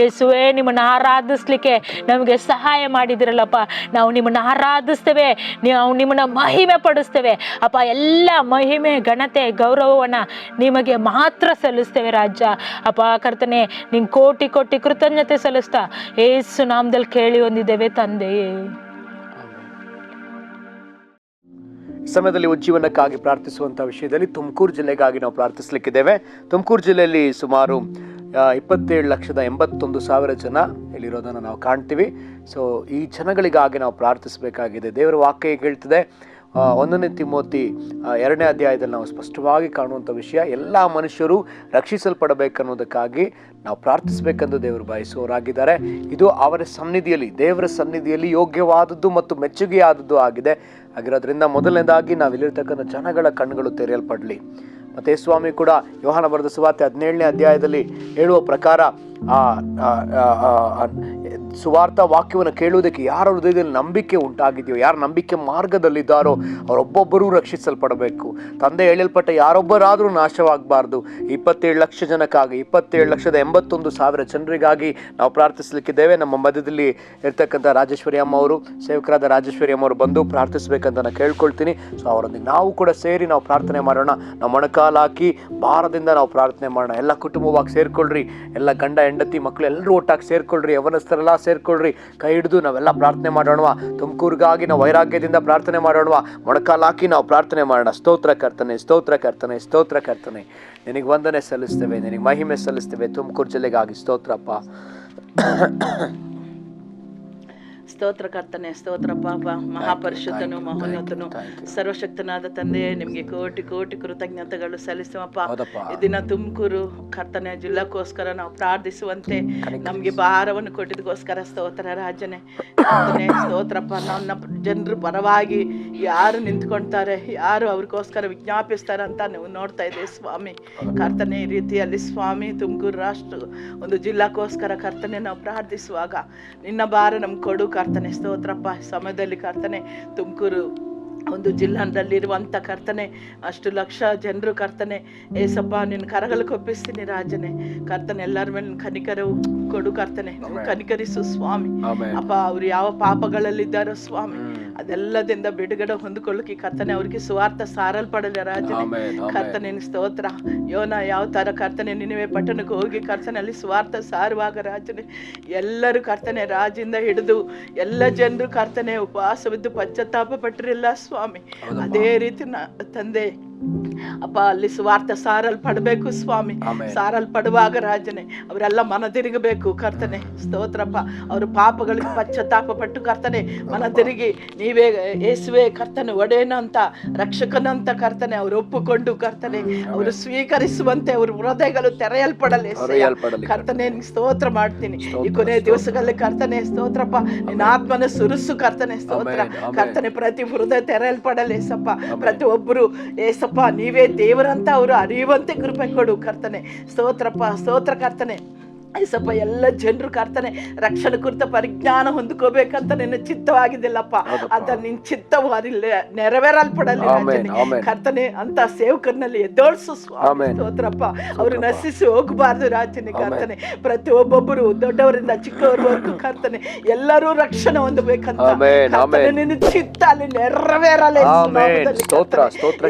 ಯೇಸುವೆ. ನಿಮ್ಮನ್ನು ಆರಾಧಿಸ್ಲಿಕ್ಕೆ ನಮಗೆ ಸಹಾಯ ಮಾಡಿದಿರಲ್ಲಪ್ಪ. ನಾವು ನಿಮ್ಮನ್ನು ಆರಾಧಿಸ್ತೇವೆ, ನಾವು ನಿಮ್ಮನ್ನು ಮಹಿಮೆ ಪಡಿಸ್ತೇವೆ ಅಪ್ಪ. ಎಲ್ಲ ಮಹಿಮೆ ಘನತೆ ಗೌರವವನ್ನು ನಿಮಗೆ ಮಾತ್ರ ಸಲ್ಲಿಸ್ತೇವೆ ರಾಜ ಅಪ್ಪ ಕರ್ತನೆ. ನಿಂಗೆ ಕೋಟಿ ಕೋಟಿ ಕೃತಜ್ಞತೆ ಸಲ್ಲಿಸ್ತಾ ಯೇಸು ನಾಮದಲ್ಲಿ ಕೇಳಿ ಹೊಂದಿದ್ದೇವೆ ತಂದೆಯೇ. ಸಮಯದಲ್ಲಿ ಉಜ್ಜೀವನಕ್ಕಾಗಿ ಪ್ರಾರ್ಥಿಸುವಂಥ ವಿಷಯದಲ್ಲಿ ತುಮಕೂರು ಜಿಲ್ಲೆಗಾಗಿ ನಾವು ಪ್ರಾರ್ಥಿಸಲಿಕ್ಕಿದ್ದೇವೆ. ತುಮಕೂರು ಜಿಲ್ಲೆಯಲ್ಲಿ ಸುಮಾರು 27,81,000 ಜನ ಇಲ್ಲಿರೋದನ್ನು ನಾವು ಕಾಣ್ತೀವಿ. ಸೊ ಈ ಜನಗಳಿಗಾಗಿ ನಾವು ಪ್ರಾರ್ಥಿಸಬೇಕಾಗಿದೆ. ದೇವರ ವಾಕ್ಯ ಹೇಳ್ತದೆ, 1 ತಿಮೋತಿ 2ನೇ ಅಧ್ಯಾಯದಲ್ಲಿ ನಾವು ಸ್ಪಷ್ಟವಾಗಿ ಕಾಣುವಂಥ ವಿಷಯ, ಎಲ್ಲ ಮನುಷ್ಯರು ರಕ್ಷಿಸಲ್ಪಡಬೇಕನ್ನೋದಕ್ಕಾಗಿ ನಾವು ಪ್ರಾರ್ಥಿಸಬೇಕೆಂದು ದೇವರು ಬಯಸುವವರಾಗಿದ್ದಾರೆ. ಇದು ಅವರ ಸನ್ನಿಧಿಯಲ್ಲಿ, ದೇವರ ಸನ್ನಿಧಿಯಲ್ಲಿ ಯೋಗ್ಯವಾದದ್ದು ಮತ್ತು ಮೆಚ್ಚುಗೆಯಾದದ್ದು ಆಗಿರೋದ್ರಿಂದ ಮೊದಲನೇದಾಗಿ ನಾವಿಲ್ಲಿರ್ತಕ್ಕಂಥ ಜನಗಳ ಕಣ್ಣುಗಳು ತೆರೆಯಲ್ಪಡಲಿ. ಮತ್ತು ಸ್ವಾಮಿ ಕೂಡ ಯೋಹಾನ ಬರೆದ ಸುವಾರ್ತೆ 17ನೇ ಅಧ್ಯಾಯದಲ್ಲಿ ಹೇಳುವ ಪ್ರಕಾರ ಸುವಾರ್ಥ ವಾಕ್ಯವನ್ನು ಕೇಳುವುದಕ್ಕೆ ಯಾರ ಹೃದಯದಲ್ಲಿ ನಂಬಿಕೆ ಉಂಟಾಗಿದೆಯೋ, ಯಾರ ನಂಬಿಕೆ ಮಾರ್ಗದಲ್ಲಿದ್ದಾರೋ ಅವರೊಬ್ಬೊಬ್ಬರೂ ರಕ್ಷಿಸಲ್ಪಡಬೇಕು. ತಂದೆ ಹೇಳಲ್ಪಟ್ಟ ಯಾರೊಬ್ಬರಾದರೂ ನಾಶವಾಗಬಾರ್ದು. 27 ಲಕ್ಷ ಜನಕ್ಕಾಗಿ, 27,81,000 ಜನರಿಗಾಗಿ ನಾವು ಪ್ರಾರ್ಥಿಸಲಿಕ್ಕಿದ್ದೇವೆ. ನಮ್ಮ ಮಧ್ಯದಲ್ಲಿ ಇರ್ತಕ್ಕಂಥ ರಾಜೇಶ್ವರಿ ಅಮ್ಮ ಅವರು, ಸೇವಕರಾದ ರಾಜೇಶ್ವರಿ ಅಮ್ಮ ಅವರು ಬಂದು ಪ್ರಾರ್ಥಿಸಬೇಕಂತ ನಾನು ಕೇಳ್ಕೊಳ್ತೀನಿ. ಸೊ ಅವರೊಂದಿಗೆ ನಾವು ಕೂಡ ಸೇರಿ ನಾವು ಪ್ರಾರ್ಥನೆ ಮಾಡೋಣ. ನಾವು ಮೊಣಕಾಲು ಹಾಕಿ ಭಾರದಿಂದ ನಾವು ಪ್ರಾರ್ಥನೆ ಮಾಡೋಣ. ಎಲ್ಲ ಕುಟುಂಬವಾಗಿ ಸೇರ್ಕೊಳ್ರಿ, ಎಲ್ಲ ಗಂಡ ಹೆಂಡತಿ ಮಕ್ಕಳು ಎಲ್ಲರೂ ಒಟ್ಟಾಗಿ ಸೇರ್ಕೊಳ್ರಿ, ಯವನಸ್ಥರೆಲ್ಲ ಸೇರ್ಕೊಳ್ರಿ, ಕೈ ಹಿಡಿದು ನಾವೆಲ್ಲ ಪ್ರಾರ್ಥನೆ ಮಾಡೋಣ. ತುಮಕೂರಿಗಾಗಿ ನಾವು ವೈರಾಗ್ಯದಿಂದ ಪ್ರಾರ್ಥನೆ ಮಾಡೋಣ. ಮೊಣಕಾಲು ಹಾಕಿ ನಾವು ಪ್ರಾರ್ಥನೆ ಮಾಡೋಣ. ಸ್ತೋತ್ರ ಕರ್ತನೆ, ಸ್ತೋತ್ರ ಕರ್ತನೆ, ಸ್ತೋತ್ರ ಕರ್ತನೆ, ನಿನಗೆ ವಂದನೆ ಸಲ್ಲಿಸ್ತೇವೆ, ನಿನಗೆ ಮಹಿಮೆ ಸಲ್ಲಿಸ್ತೇವೆ. ತುಮಕೂರು ಜಿಲ್ಲೆಗಾಗಿ ಸ್ತೋತ್ರಪ್ಪ. ಸ್ತೋತ್ರ ಕರ್ತನೆ, ಸ್ತೋತ್ರ ಪಾಪ. ಮಹಾಪರಿಶುದ್ಧನು, ಮಹೋನ್ನತನು, ಸರ್ವಶಕ್ತನಾದ ತಂದೆ, ನಿಮ್ಗೆ ಕೋಟಿ ಕೋಟಿ ಕೃತಜ್ಞತೆಗಳು ಸಲ್ಲಿಸುವಪ್ಪ. ಈ ದಿನ ತುಮಕೂರು ಕರ್ತನೆ ಜಿಲ್ಲಾಕ್ಕೋಸ್ಕರ ನಾವು ಪ್ರಾರ್ಥಿಸುವಂತೆ ನಮ್ಗೆ ಭಾರವನ್ನು ಕೊಟ್ಟಿದ್ದಕ್ಕೋಸ್ಕರ ಸ್ತೋತ್ರ ರಾಜನೇ. ಕರ್ತನೆ ಸ್ತೋತ್ರಪ್ಪ. ನನ್ನ ಜನರು ಪರವಾಗಿ ಯಾರು ನಿಂತ್ಕೊಳ್ತಾರೆ, ಯಾರು ಅವ್ರಿಗೋಸ್ಕರ ವಿಜ್ಞಾಪಿಸ್ತಾರೆ ಅಂತ ನೀವು ನೋಡ್ತಾ ಇದ್ದೀವಿ ಸ್ವಾಮಿ. ಕರ್ತನೆ ಈ ರೀತಿಯಲ್ಲಿ ಸ್ವಾಮಿ ತುಮಕೂರು ರಾಷ್ಟ್ರ ಒಂದು ಜಿಲ್ಲಾಕ್ಕೋಸ್ಕರ ಕರ್ತನೆ ನಾವು ಪ್ರಾರ್ಥಿಸುವಾಗ ನಿನ್ನ ಭಾರ ನಮ್ಗೆ ಕೊಡು ಕರ್ತನೆ. ಸ್ತೋತ್ರಪ್ಪ. ಸಮಯದಲ್ಲಿ ಕರ್ತನೆ ತುಮಕೂರು ಒಂದು ಜಿಲ್ಲಾದಲ್ಲಿರುವಂಥ ಕರ್ತನೆ ಅಷ್ಟು ಲಕ್ಷ ಜನರು ಕರ್ತನೆ ಏಸಪ್ಪ ನಿನ್ನ ಕರಗಳಿಗೆ ಒಪ್ಪಿಸ್ತೀನಿ ರಾಜನೇ. ಕರ್ತನೆ ಎಲ್ಲರ ಮೇಲೆ ಕನಿಕರ ಕೊಡು ಕರ್ತನೆ, ಕನಿಕರಿಸು ಸ್ವಾಮಿ. ಅಪ್ಪ ಅವ್ರು ಯಾವ ಪಾಪಗಳಲ್ಲಿದ್ದಾರೋ ಸ್ವಾಮಿ ಅದೆಲ್ಲದಿಂದ ಬಿಡುಗಡೆ ಹೊಂದಿಕೊಳ್ಳಕ್ಕೆ ಕರ್ತನೆ ಅವ್ರಿಗೆ ಸುವಾರ್ಥ ಸಾರಲ್ಪಡಲಿ ರಾಜನೇ. ಕರ್ತನೆ ಸ್ತೋತ್ರ. ಯೋನ ಯಾವ ತರ ಕರ್ತನೆ ನಿನವೆ ಪಟ್ಟಣಕ್ಕೆ ಹೋಗಿ ಕರ್ತನೆ ಅಲ್ಲಿ ಸುವಾರ್ಥ ಸಾರುವಾಗ ರಾಜನೇ ಎಲ್ಲರೂ ಕರ್ತನೆ ರಾಜಿಂದ ಹಿಡಿದು ಎಲ್ಲ ಜನರು ಕರ್ತನೆ ಉಪವಾಸವಿದ್ದು ಪಶ್ಚಾತ್ತಾಪ ಪಟ್ಟಿರಲಿಲ್ಲ ಸ್ವಾಮಿ. ಅದೇ ರೀತಿ ತಂದೆ ಅಪ್ಪ ಅಲ್ಲಿ ಸುವಾರ್ಥ ಸಾರಲ್ಪಡಬೇಕು ಸ್ವಾಮಿ. ಸಾರಲ್ಪಡುವಾಗ ರಾಜನೇ ಅವರೆಲ್ಲ ಮನ ತಿರುಗಬೇಕು ಕರ್ತನೆ. ಸ್ತೋತ್ರಪ್ಪ. ಅವರು ಪಾಪಗಳಿಗೆ ಪಶ್ಚಾತ್ತಾಪ ಪಟ್ಟು ಕರ್ತನೆ ಮನ ತಿರುಗಿ ನೀವೇ ಯೇಸುವೆ ಕರ್ತನೆ ಒಡೆಯನಂತ ರಕ್ಷಕನಂತ ಕರ್ತನೆ ಅವರು ಒಪ್ಪುಕೊಂಡು ಕರ್ತನೆ ಅವರು ಸ್ವೀಕರಿಸುವಂತೆ ಅವ್ರ ಹೃದಯಗಳು ತೆರೆಯಲ್ಪಡಲಿ ಕರ್ತನೆ. ಸ್ತೋತ್ರ ಮಾಡ್ತೀನಿ ಈ ಕೊನೆ ದಿವಸಗಳಲ್ಲಿ ಕರ್ತನೆ. ಸ್ತೋತ್ರಪ್ಪ. ನಿನ್ನ ಆತ್ಮನ ಸುರಿಸು ಕರ್ತನೆ. ಸ್ತೋತ್ರ ಕರ್ತನೆ. ಪ್ರತಿ ಹೃದಯ ತೆರೆಯಲ್ಪಡಲಿ ಸಪ್ಪ. ಪ್ರತಿ ಒಬ್ಬರು ಏಸಪ್ಪ ನೀವೇ ದೇವರಂತ ಅವರು ಅರಿಯುವಂತೆ ಕೃಪೆ ಕೊಡು ಕರ್ತನೆ. ಸ್ತೋತ್ರಪ್ಪ. ಸ್ತೋತ್ರ ಕರ್ತನೆ. ಐಸಪ್ಪ ಎಲ್ಲ ಜನರು ಕರ್ತನೆ ರಕ್ಷಣೆ ಕುರಿತ ಪರಿಜ್ಞಾನ ಹೊಂದ್ಕೋಬೇಕಂತ ನಿನ್ನ ಚಿತ್ತವಾಗಿದ್ದಿಲ್ಲಪ್ಪ. ಅದ ನಿನ್ ಚಿತ್ತವು ಅರಿಲ್ಲ ನೆರವೇರಲ್ಪಡಲಿ ಕರ್ತನೆ. ಅಂತ ಸೇವಕರ್ನಲ್ಲಿ ಎದ್ದೋಳ್ಸು ಸ್ವಾಮಿ. ಸ್ತೋತ್ರಪ್ಪ. ಅವರು ನಶಿಸಿ ಹೋಗಬಾರ್ದು ರಾಜನೇ ಕರ್ತನೆ. ಪ್ರತಿ ಒಬ್ಬೊಬ್ಬರು ದೊಡ್ಡವರಿಂದ ಚಿಕ್ಕವರವರೆಗೂ ಕರ್ತನೆ ಎಲ್ಲರೂ ರಕ್ಷಣೆ ಹೊಂದಬೇಕಂತ ನಿನ್ನ ಚಿತ್ತ ಅಲ್ಲಿ ನೆರವೇರಲಿ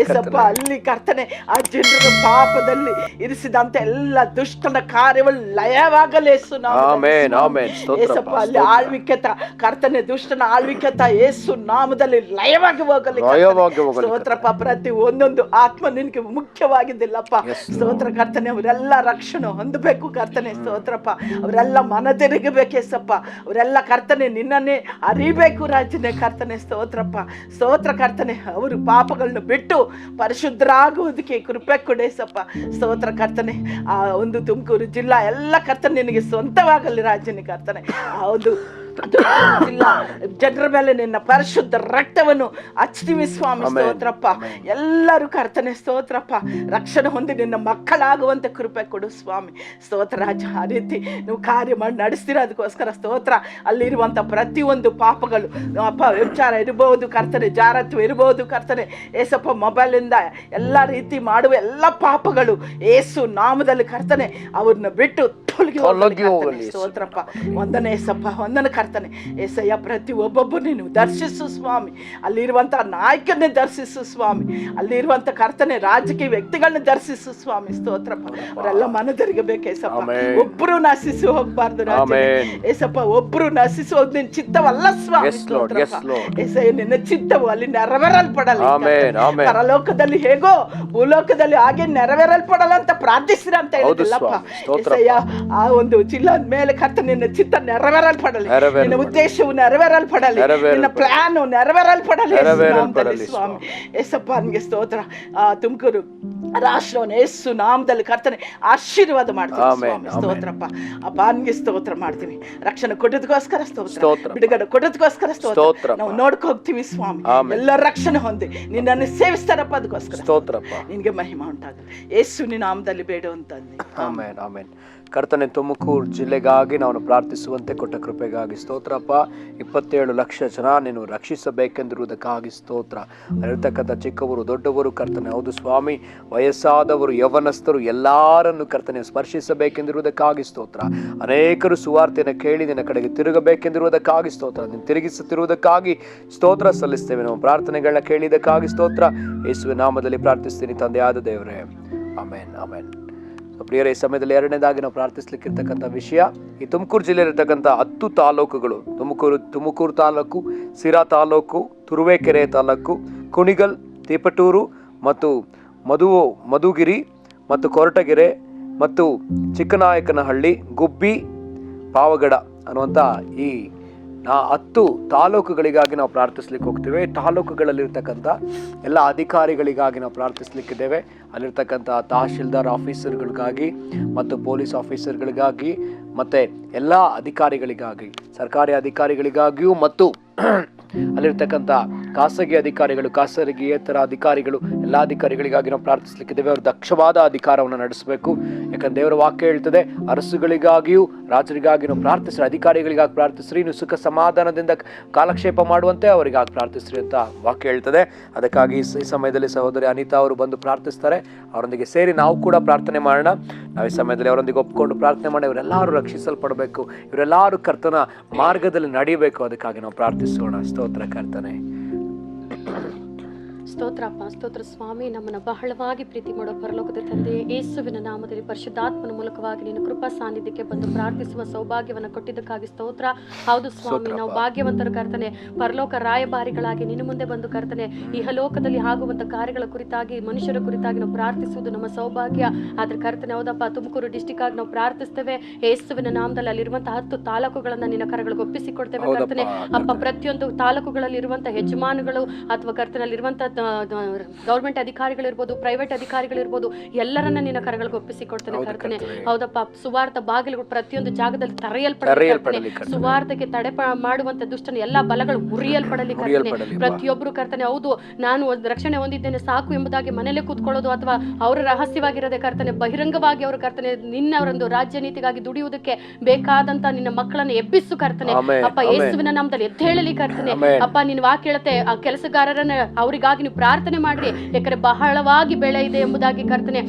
ಏಸಪ್ಪ. ಅಲ್ಲಿ ಕರ್ತನೆ ಆ ಜನರ ಪಾಪದಲ್ಲಿ ಇರಿಸಿದಂತ ಎಲ್ಲ ದುಷ್ಟನ ಕಾರ್ಯಗಳು ಲಯ ಅಲ್ಲಿ ಆಳ್ವಿಕೆ ಕರ್ತನೆ ದುಷ್ಟನ ಆಳ್ವಿಕೆ ಯೇಸು ನಾಮದಲ್ಲಿ ಲಯವಾಗಿ ಹೋಗಲಿ ಸ್ತೋತ್ರಪ್ಪ. ಪ್ರತಿ ಒಂದೊಂದು ಆತ್ಮ ನಿನಗೆ ಮುಖ್ಯವಾಗಿದ್ದಿಲ್ಲಪ್ಪ. ಸ್ತೋತ್ರ ಕರ್ತನೆ. ಅವರೆಲ್ಲ ರಕ್ಷಣೆ ಹೊಂದಬೇಕು ಕರ್ತನೆ. ಸ್ತೋತ್ರಪ್ಪ. ಅವರೆಲ್ಲ ಮನ ತಿರುಗಬೇಕೇಸಪ್ಪ. ಅವರೆಲ್ಲ ಕರ್ತನೆ ನಿನ್ನನ್ನೇ ಅರಿಬೇಕು ರಾಜನೇ ಕರ್ತನೆ. ಸ್ತೋತ್ರಪ್ಪ. ಸ್ತೋತ್ರ ಕರ್ತನೆ. ಅವರು ಪಾಪಗಳನ್ನ ಬಿಟ್ಟು ಪರಿಶುದ್ಧರಾಗುವುದಕ್ಕೆ ಕೃಪೆ ಕೊಡೇಸಪ್ಪ. ಸ್ತೋತ್ರ ಕರ್ತನೆ. ಆ ಒಂದು ತುಮಕೂರು ಜಿಲ್ಲಾ ಎಲ್ಲ ಕರ್ತನೆ ನಿನಗೆ ಸ್ವಂತವಾಗಲಿ ರಾಜನೇ ಕರ್ತನೆ. ಹೌದು ಇಲ್ಲ ಜನರ ಮೇಲೆ ನಿನ್ನ ಪರಿಶುದ್ಧ ರಕ್ತವನ್ನು ಹಚ್ತೀವಿ ಸ್ವಾಮಿ. ಸ್ತೋತ್ರಪ್ಪ. ಎಲ್ಲರೂ ಕರ್ತನೆ ಸ್ತೋತ್ರಪ್ಪ ರಕ್ಷಣೆ ಹೊಂದಿ ನಿನ್ನ ಮಕ್ಕಳಾಗುವಂತೆ ಕೃಪೆ ಕೊಡು ಸ್ವಾಮಿ. ಸ್ತೋತ್ರ ರಾಜ. ಆ ರೀತಿ ನೀವು ಕಾರ್ಯ ಮಾಡಿ ನಡೆಸ್ತೀರ ಅದಕ್ಕೋಸ್ಕರ ಸ್ತೋತ್ರ. ಅಲ್ಲಿರುವಂಥ ಪ್ರತಿಯೊಂದು ಪಾಪಗಳು ಅಪ್ಪ ವ್ಯಭಿಚಾರ ಇರಬಹುದು ಕರ್ತನೆ, ಜಾರತ್ವ ಇರಬಹುದು ಕರ್ತನೆ ಏಸಪ್ಪ, ಮೊಬೈಲಿಂದ ಎಲ್ಲ ರೀತಿ ಮಾಡುವ ಎಲ್ಲ ಪಾಪಗಳು ಏಸು ನಾಮದಲ್ಲಿ ಕರ್ತನೆ ಅವ್ರನ್ನ ಬಿಟ್ಟು ತೊಲಗಿ ಸ್ತೋತ್ರಪ್ಪ. ವಂದನೆ ಏಸಪ್ಪ. ವಂದನೆ ಕರ್ತನೆ. ಏಸಯ್ಯ ಪ್ರತಿ ಒಬ್ಬೊಬ್ಬರು ನೀನು ದರ್ಶಿಸು ಸ್ವಾಮಿ. ಅಲ್ಲಿರುವಂಥ ನಾಯಕನ್ನೇ ದರ್ಶಿಸು ಸ್ವಾಮಿ. ಅಲ್ಲಿರುವಂಥ ಕರ್ತನೆ ರಾಜಕೀಯ ವ್ಯಕ್ತಿಗಳನ್ನ ದರ್ಶಿಸು ಸ್ವಾಮಿ. ಸ್ತೋತ್ರಪ್ಪ. ಅವರೆಲ್ಲ ಮನದರಿಗಬೇಕು ಏಸಪ್ಪ. ಒಬ್ರು ನಶಿಸಿ ಹೋಗ್ಬಾರ್ದು ರಾಜ ಏಸಪ್ಪ. ಒಬ್ರು ನಶಿಸಿ ಹೋದ್ ನಿನ್ ಚಿತ್ತವಲ್ಲ ಸ್ವಾಮಿ. ಏಸಯ್ಯ ನಿನ್ನ ಚಿತ್ತವು ಅಲ್ಲಿ ನೆರವೇರಲ್ಪಡಲ್ಲ. ಪರಲೋಕದಲ್ಲಿ ಹೇಗೋ ಭೂಲೋಕದಲ್ಲಿ ಹಾಗೆ ನೆರವೇರಲ್ಪಡಲ್ಲ ಅಂತ ಪ್ರಾರ್ಥಿಸಿರ ಅಂತ ಹೇಳಿದಿಲ್ಲಪ್ಪ ಏಸಯ್ಯ. ಆ ಒಂದು ಜಿಲ್ಲಾದ ಮೇಲೆ ಕರ್ತನೆ ನಿನ್ನ ಚಿತ್ತ ನೆರವೇರಲ್ಪಡಲಿ. ನಿನ್ನ ಉದ್ದೇಶವು ನೆರವೇರಲ್ಪಡಲಿ. ನಿನ್ನ ಪ್ಲಾನ್ ನೆರವೇರಲ್ಪಡಲಿ ಸ್ವಾಮಿ. ಏಸಪ್ಪ ನಿಮಗೆ ಸ್ತೋತ್ರ. ತುಮಕೂರು ರಾಷ್ಟ್ರವನ್ನು ಯೇಸು ನಾಮದಲ್ಲಿ ಕರ್ತನೆ ಆಶೀರ್ವಾದ ಮಾಡ್ತೀವಿ ಸ್ವಾಮಿ. ಸ್ತೋತ್ರಪ್ಪ. ಅಪ್ಪ ನಿಮಗೆ ಸ್ತೋತ್ರ ಮಾಡ್ತೀವಿ. ರಕ್ಷಣೆ ಕೊಟ್ಟದಕ್ಕೋಸ್ಕರ ಸ್ತೋತ್ರ. ಬಿಡುಗಡೆ ಕೊಟ್ಟದಕ್ಕೋಸ್ಕರ ಸ್ತೋತ್ರ. ನಾವು ನೋಡ್ಕೊ ಹೋಗ್ತೀವಿ ಸ್ವಾಮಿ. ಎಲ್ಲ ರಕ್ಷಣೆ ಹೊಂದಿ ನಿನ್ನನ್ನು ಸೇವಿಸ್ತಾರಪ್ಪ. ಅದಕ್ಕೋಸ್ಕರ ಸ್ತೋತ್ರಪ್ಪ. ನಿನ್ಗೆ ಮಹಿಮಾ ಉಂಟಾಗಲಿ ಯೇಸುವಿನ ನಾಮದಲ್ಲಿ ಬೇಡುವಂತಂದೆ. ಆಮೆನ್. ಆಮೆನ್. ಕರ್ತನೆ ತುಮಕೂರು ಜಿಲ್ಲೆಗಾಗಿ ನಾವು ಪ್ರಾರ್ಥಿಸುವಂತೆ ಕೊಟ್ಟ ಕೃಪೆಗಾಗಿ ಸ್ತೋತ್ರಪ್ಪ. 27 ಲಕ್ಷ ಜನ ನೀನು ರಕ್ಷಿಸಬೇಕೆಂದಿರುವುದಕ್ಕಾಗಿ ಸ್ತೋತ್ರ. ಇರತಕ್ಕಂಥ ಚಿಕ್ಕವರು ದೊಡ್ಡವರು ಕರ್ತನೆ ಹೌದು ಸ್ವಾಮಿ, ವಯಸ್ಸಾದವರು ಯವನಸ್ಥರು ಎಲ್ಲರನ್ನು ಕರ್ತನೆ ಸ್ಪರ್ಶಿಸಬೇಕೆಂದಿರುವುದಕ್ಕಾಗಿ ಸ್ತೋತ್ರ. ಅನೇಕರು ಸುವಾರ್ತೆಯನ್ನು ಕೇಳಿ ನಿನ್ನ ಕಡೆಗೆ ತಿರುಗಬೇಕೆಂದಿರುವುದಕ್ಕಾಗಿ ಸ್ತೋತ್ರ. ನೀನು ತಿರುಗಿಸುತ್ತಿರುವುದಕ್ಕಾಗಿ ಸ್ತೋತ್ರ ಸಲ್ಲಿಸ್ತೇವೆ. ನಾವು ಪ್ರಾರ್ಥನೆಗಳನ್ನ ಕೇಳಿದಕ್ಕಾಗಿ ಸ್ತೋತ್ರ. ಯೇಸುವಿನ ನಾಮದಲ್ಲಿ ಪ್ರಾರ್ಥಿಸ್ತೀನಿ ತಂದೆಯಾದ ದೇವರೇ. ಆಮೆನ್. ಆಮೆನ್. ಪ್ರಿಯರೇ, ಈ ಸಮಯದಲ್ಲಿ ಎರಡನೇದಾಗಿ ನಾವು ಪ್ರಾರ್ಥಿಸ್ಲಿಕ್ಕಿರ್ತಕ್ಕಂಥ ವಿಷಯ, ಈ ತುಮಕೂರು ಜಿಲ್ಲೆಯಲ್ಲಿರ್ತಕ್ಕಂಥ 10 ತಾಲೂಕುಗಳು, ತುಮಕೂರು ತಾಲೂಕು, ಸಿರಾ ತಾಲೂಕು, ತುರುವೇಕೆರೆ ತಾಲೂಕು, ಕುಣಿಗಲ್, ತೀಪಟೂರು ಮತ್ತು ಮಧುಗಿರಿ ಮತ್ತು ಕೊರಟಗೆರೆ ಮತ್ತು ಚಿಕ್ಕನಾಯಕನಹಳ್ಳಿ, ಗುಬ್ಬಿ, ಪಾವಗಡ ಅನ್ನುವಂಥ ಈ 10 ತಾಲೂಕುಗಳಿಗಾಗಿ ನಾವು ಪ್ರಾರ್ಥಿಸ್ಲಿಕ್ಕೆ ಹೋಗ್ತೇವೆ. ತಾಲೂಕುಗಳಲ್ಲಿರ್ತಕ್ಕಂಥ ಎಲ್ಲ ಅಧಿಕಾರಿಗಳಿಗಾಗಿ ನಾವು ಪ್ರಾರ್ಥಿಸ್ಲಿಕ್ಕಿದ್ದೇವೆ. ಅಲ್ಲಿರ್ತಕ್ಕಂಥ ತಹಶೀಲ್ದಾರ್ ಆಫೀಸರ್ಗಳಿಗಾಗಿ ಮತ್ತು ಪೊಲೀಸ್ ಆಫೀಸರ್ಗಳಿಗಾಗಿ ಮತ್ತು ಎಲ್ಲ ಅಧಿಕಾರಿಗಳಿಗಾಗಿ, ಸರ್ಕಾರಿ ಅಧಿಕಾರಿಗಳಿಗಾಗಿಯೂ ಮತ್ತು ಅಲ್ಲಿರ್ತಕ್ಕಂಥ ಖಾಸಗಿ ಅಧಿಕಾರಿಗಳು, ಖಾಸಗಿಯೇತರ ಅಧಿಕಾರಿಗಳು, ಎಲ್ಲ ಅಧಿಕಾರಿಗಳಿಗಾಗಿ ನಾವು ಪ್ರಾರ್ಥಿಸ್ಲಿಕ್ಕಿದ್ದೇವೆ. ಅವರು ದಕ್ಷವಾದ ಅಧಿಕಾರವನ್ನು ನಡೆಸಬೇಕು. ಯಾಕಂದ್ರೆ ದೇವರ ವಾಕ್ಯ ಹೇಳ್ತದೆ, ಅರಸುಗಳಿಗಾಗಿಯೂ ರಾಜರಿಗಾಗಿ ನಾವು ಪ್ರಾರ್ಥಿಸ್ರಿ, ಅಧಿಕಾರಿಗಳಿಗಾಗಿ ಪ್ರಾರ್ಥಿಸ್ರಿ, ನೀವು ಸುಖ ಸಮಾಧಾನದಿಂದ ಕಾಲಕ್ಷೇಪ ಮಾಡುವಂತೆ ಅವರಿಗಾಗಿ ಪ್ರಾರ್ಥಿಸ್ರಿ ಅಂತ ವಾಕ್ಯ ಹೇಳ್ತದೆ. ಅದಕ್ಕಾಗಿ ಈ ಸಮಯದಲ್ಲಿ ಸಹೋದರಿ ಅನಿತಾ ಅವರು ಬಂದು ಪ್ರಾರ್ಥಿಸ್ತಾರೆ. ಅವರೊಂದಿಗೆ ಸೇರಿ ನಾವು ಕೂಡ ಪ್ರಾರ್ಥನೆ ಮಾಡೋಣ. ನಾವು ಈ ಸಮಯದಲ್ಲಿ ಅವರೊಂದಿಗೆ ಒಪ್ಪಿಕೊಂಡು ಪ್ರಾರ್ಥನೆ ಮಾಡಿ ಇವರೆಲ್ಲರೂ ರಕ್ಷಿಸಲ್ಪಡಬೇಕು, ಇವರೆಲ್ಲರೂ ಕರ್ತನ ಮಾರ್ಗದಲ್ಲಿ ನಡೆಯಬೇಕು. ಅದಕ್ಕಾಗಿ ನಾವು ಪ್ರಾರ್ಥಿಸೋಣ. ಸ್ತೋತ್ರ ಕರ್ತನೆ. ಸ್ತೋತ್ರಪ್ಪ, ಸ್ತೋತ್ರ ಸ್ವಾಮಿ. ನಮ್ಮನ್ನು ಬಹಳವಾಗಿ ಪ್ರೀತಿ ಮಾಡೋ ಪರಲೋಕದ ತಂದೆ, ಯೇಸುವಿನ ನಾಮದಲ್ಲಿ ಪರಿಶುದ್ಧಾತ್ಮನ ಮೂಲಕವಾಗಿ ನೀನು ಕೃಪಾ ಸಾನ್ನಿಧ್ಯಕ್ಕೆ ಬಂದು ಪ್ರಾರ್ಥಿಸುವ ಸೌಭಾಗ್ಯವನ್ನು ಕೊಟ್ಟಿದ್ದಕ್ಕಾಗಿ ಸ್ತೋತ್ರ. ಹೌದು ಸ್ವಾಮಿ, ನಾವು ಭಾಗ್ಯವಂತರು ಕರ್ತನೆ, ಪರಲೋಕ ರಾಯಭಾರಿಗಳಾಗಿ ನಿನ್ನ ಮುಂದೆ ಬಂದು ಕರ್ತನೆ, ಇಹಲೋಕದಲ್ಲಿ ಆಗುವಂತ ಕಾರ್ಯಗಳ ಕುರಿತಾಗಿ, ಮನುಷ್ಯರ ಕುರಿತಾಗಿ ನಾವು ಪ್ರಾರ್ಥಿಸುವುದು ನಮ್ಮ ಸೌಭಾಗ್ಯ. ಆದ್ರೆ ಕರ್ತನೆ ಹೌದಪ್ಪ, ತುಮಕೂರು ಡಿಸ್ಟಿಕ್ ಆಗಿ ನಾವು ಪ್ರಾರ್ಥಿಸ್ತೇವೆ. ಯೇಸುವಿನ ನಾಮದಲ್ಲಿ ಅಲ್ಲಿರುವಂತಹ 10 ತಾಲೂಕುಗಳನ್ನ ನಿನ್ನ ಕರಗಳಿಗೆ ಒಪ್ಪಿಸಿಕೊಡ್ತೇವೆ ಕರ್ತನೆ. ಅಪ್ಪ, ಪ್ರತಿಯೊಂದು ತಾಲೂಕುಗಳಲ್ಲಿ ಇರುವಂತಹ ಯಜಮಾನುಗಳು ಅಥವಾ ಕರ್ತನಲ್ಲಿರುವಂತಹ ಗೌರ್ಮೆಂಟ್ ಅಧಿಕಾರಿಗಳಿರ್ಬೋದು, ಪ್ರೈವೇಟ್ ಅಧಿಕಾರಿಗಳಿರ್ಬೋದು, ಎಲ್ಲರನ್ನ ನಿನ್ನ ಕರಗಳಿಗೆ ಒಪ್ಪಿಸಿಕೊಡ್ತೇನೆ ಕರ್ತನೆ. ಹೌದಪ್ಪ, ಸುವಾರ್ಥ ಬಾಗಿಲುಗಳು ಪ್ರತಿಯೊಂದು ಜಾಗದಲ್ಲಿ ತೆರೆಯಲ್ಪಡಲಿ. ಸುವಾರ್ಥಕ್ಕೆ ತಡೆ ಮಾಡುವಂತ ದುಷ್ಟನ ಎಲ್ಲಾ ಬಲಗಳು ಮುರಿಯಲ್ಪಡಲಿ ಕರ್ತನೆ. ಪ್ರತಿಯೊಬ್ರು ಕರ್ತನೆ, ಹೌದು ನಾನು ರಕ್ಷಣೆ ಹೊಂದಿದ್ದೇನೆ ಸಾಕು ಎಂಬುದಾಗಿ ಮನೇಲೆ ಕೂತ್ಕೊಳ್ಳೋದು ಅಥವಾ ಅವರ ರಹಸ್ಯವಾಗಿರದೆ ಕರ್ತನೆ, ಬಹಿರಂಗವಾಗಿ ಅವರು ಕರ್ತನೆ ನಿನ್ನವರೊಂದು ರಾಜ್ಯ ನೀತಿಗಾಗಿ ದುಡಿಯುವುದಕ್ಕೆ ಬೇಕಾದಂತ ನಿನ್ನ ಮಕ್ಕಳನ್ನು ಎಬ್ಬಿಸು ಕರ್ತನೆ. ಅಪ್ಪ, ಯೇಸುವಿನ ನಾಮದಲ್ಲಿ ಎದ್ದೇಳಲಿ ಕರ್ತನೆ. ಅಪ್ಪ, ನಿನ್ನ ವಾಕ್ಯ ಹೇಳುತ್ತೆ, ಆ ಕೆಲಸಗಾರರನ್ನ ಅವರಿಗಾಗಿ ನೀವು ಪ್ರಾರ್ಥನೆ ಮಾಡ್ರಿ, ಯಾಕಂದ್ರೆ ಬಹಳವಾಗಿ ಬೆಳೆ ಇದೆ ಎಂಬುದಾಗಿ ಕರ್ತನೆ.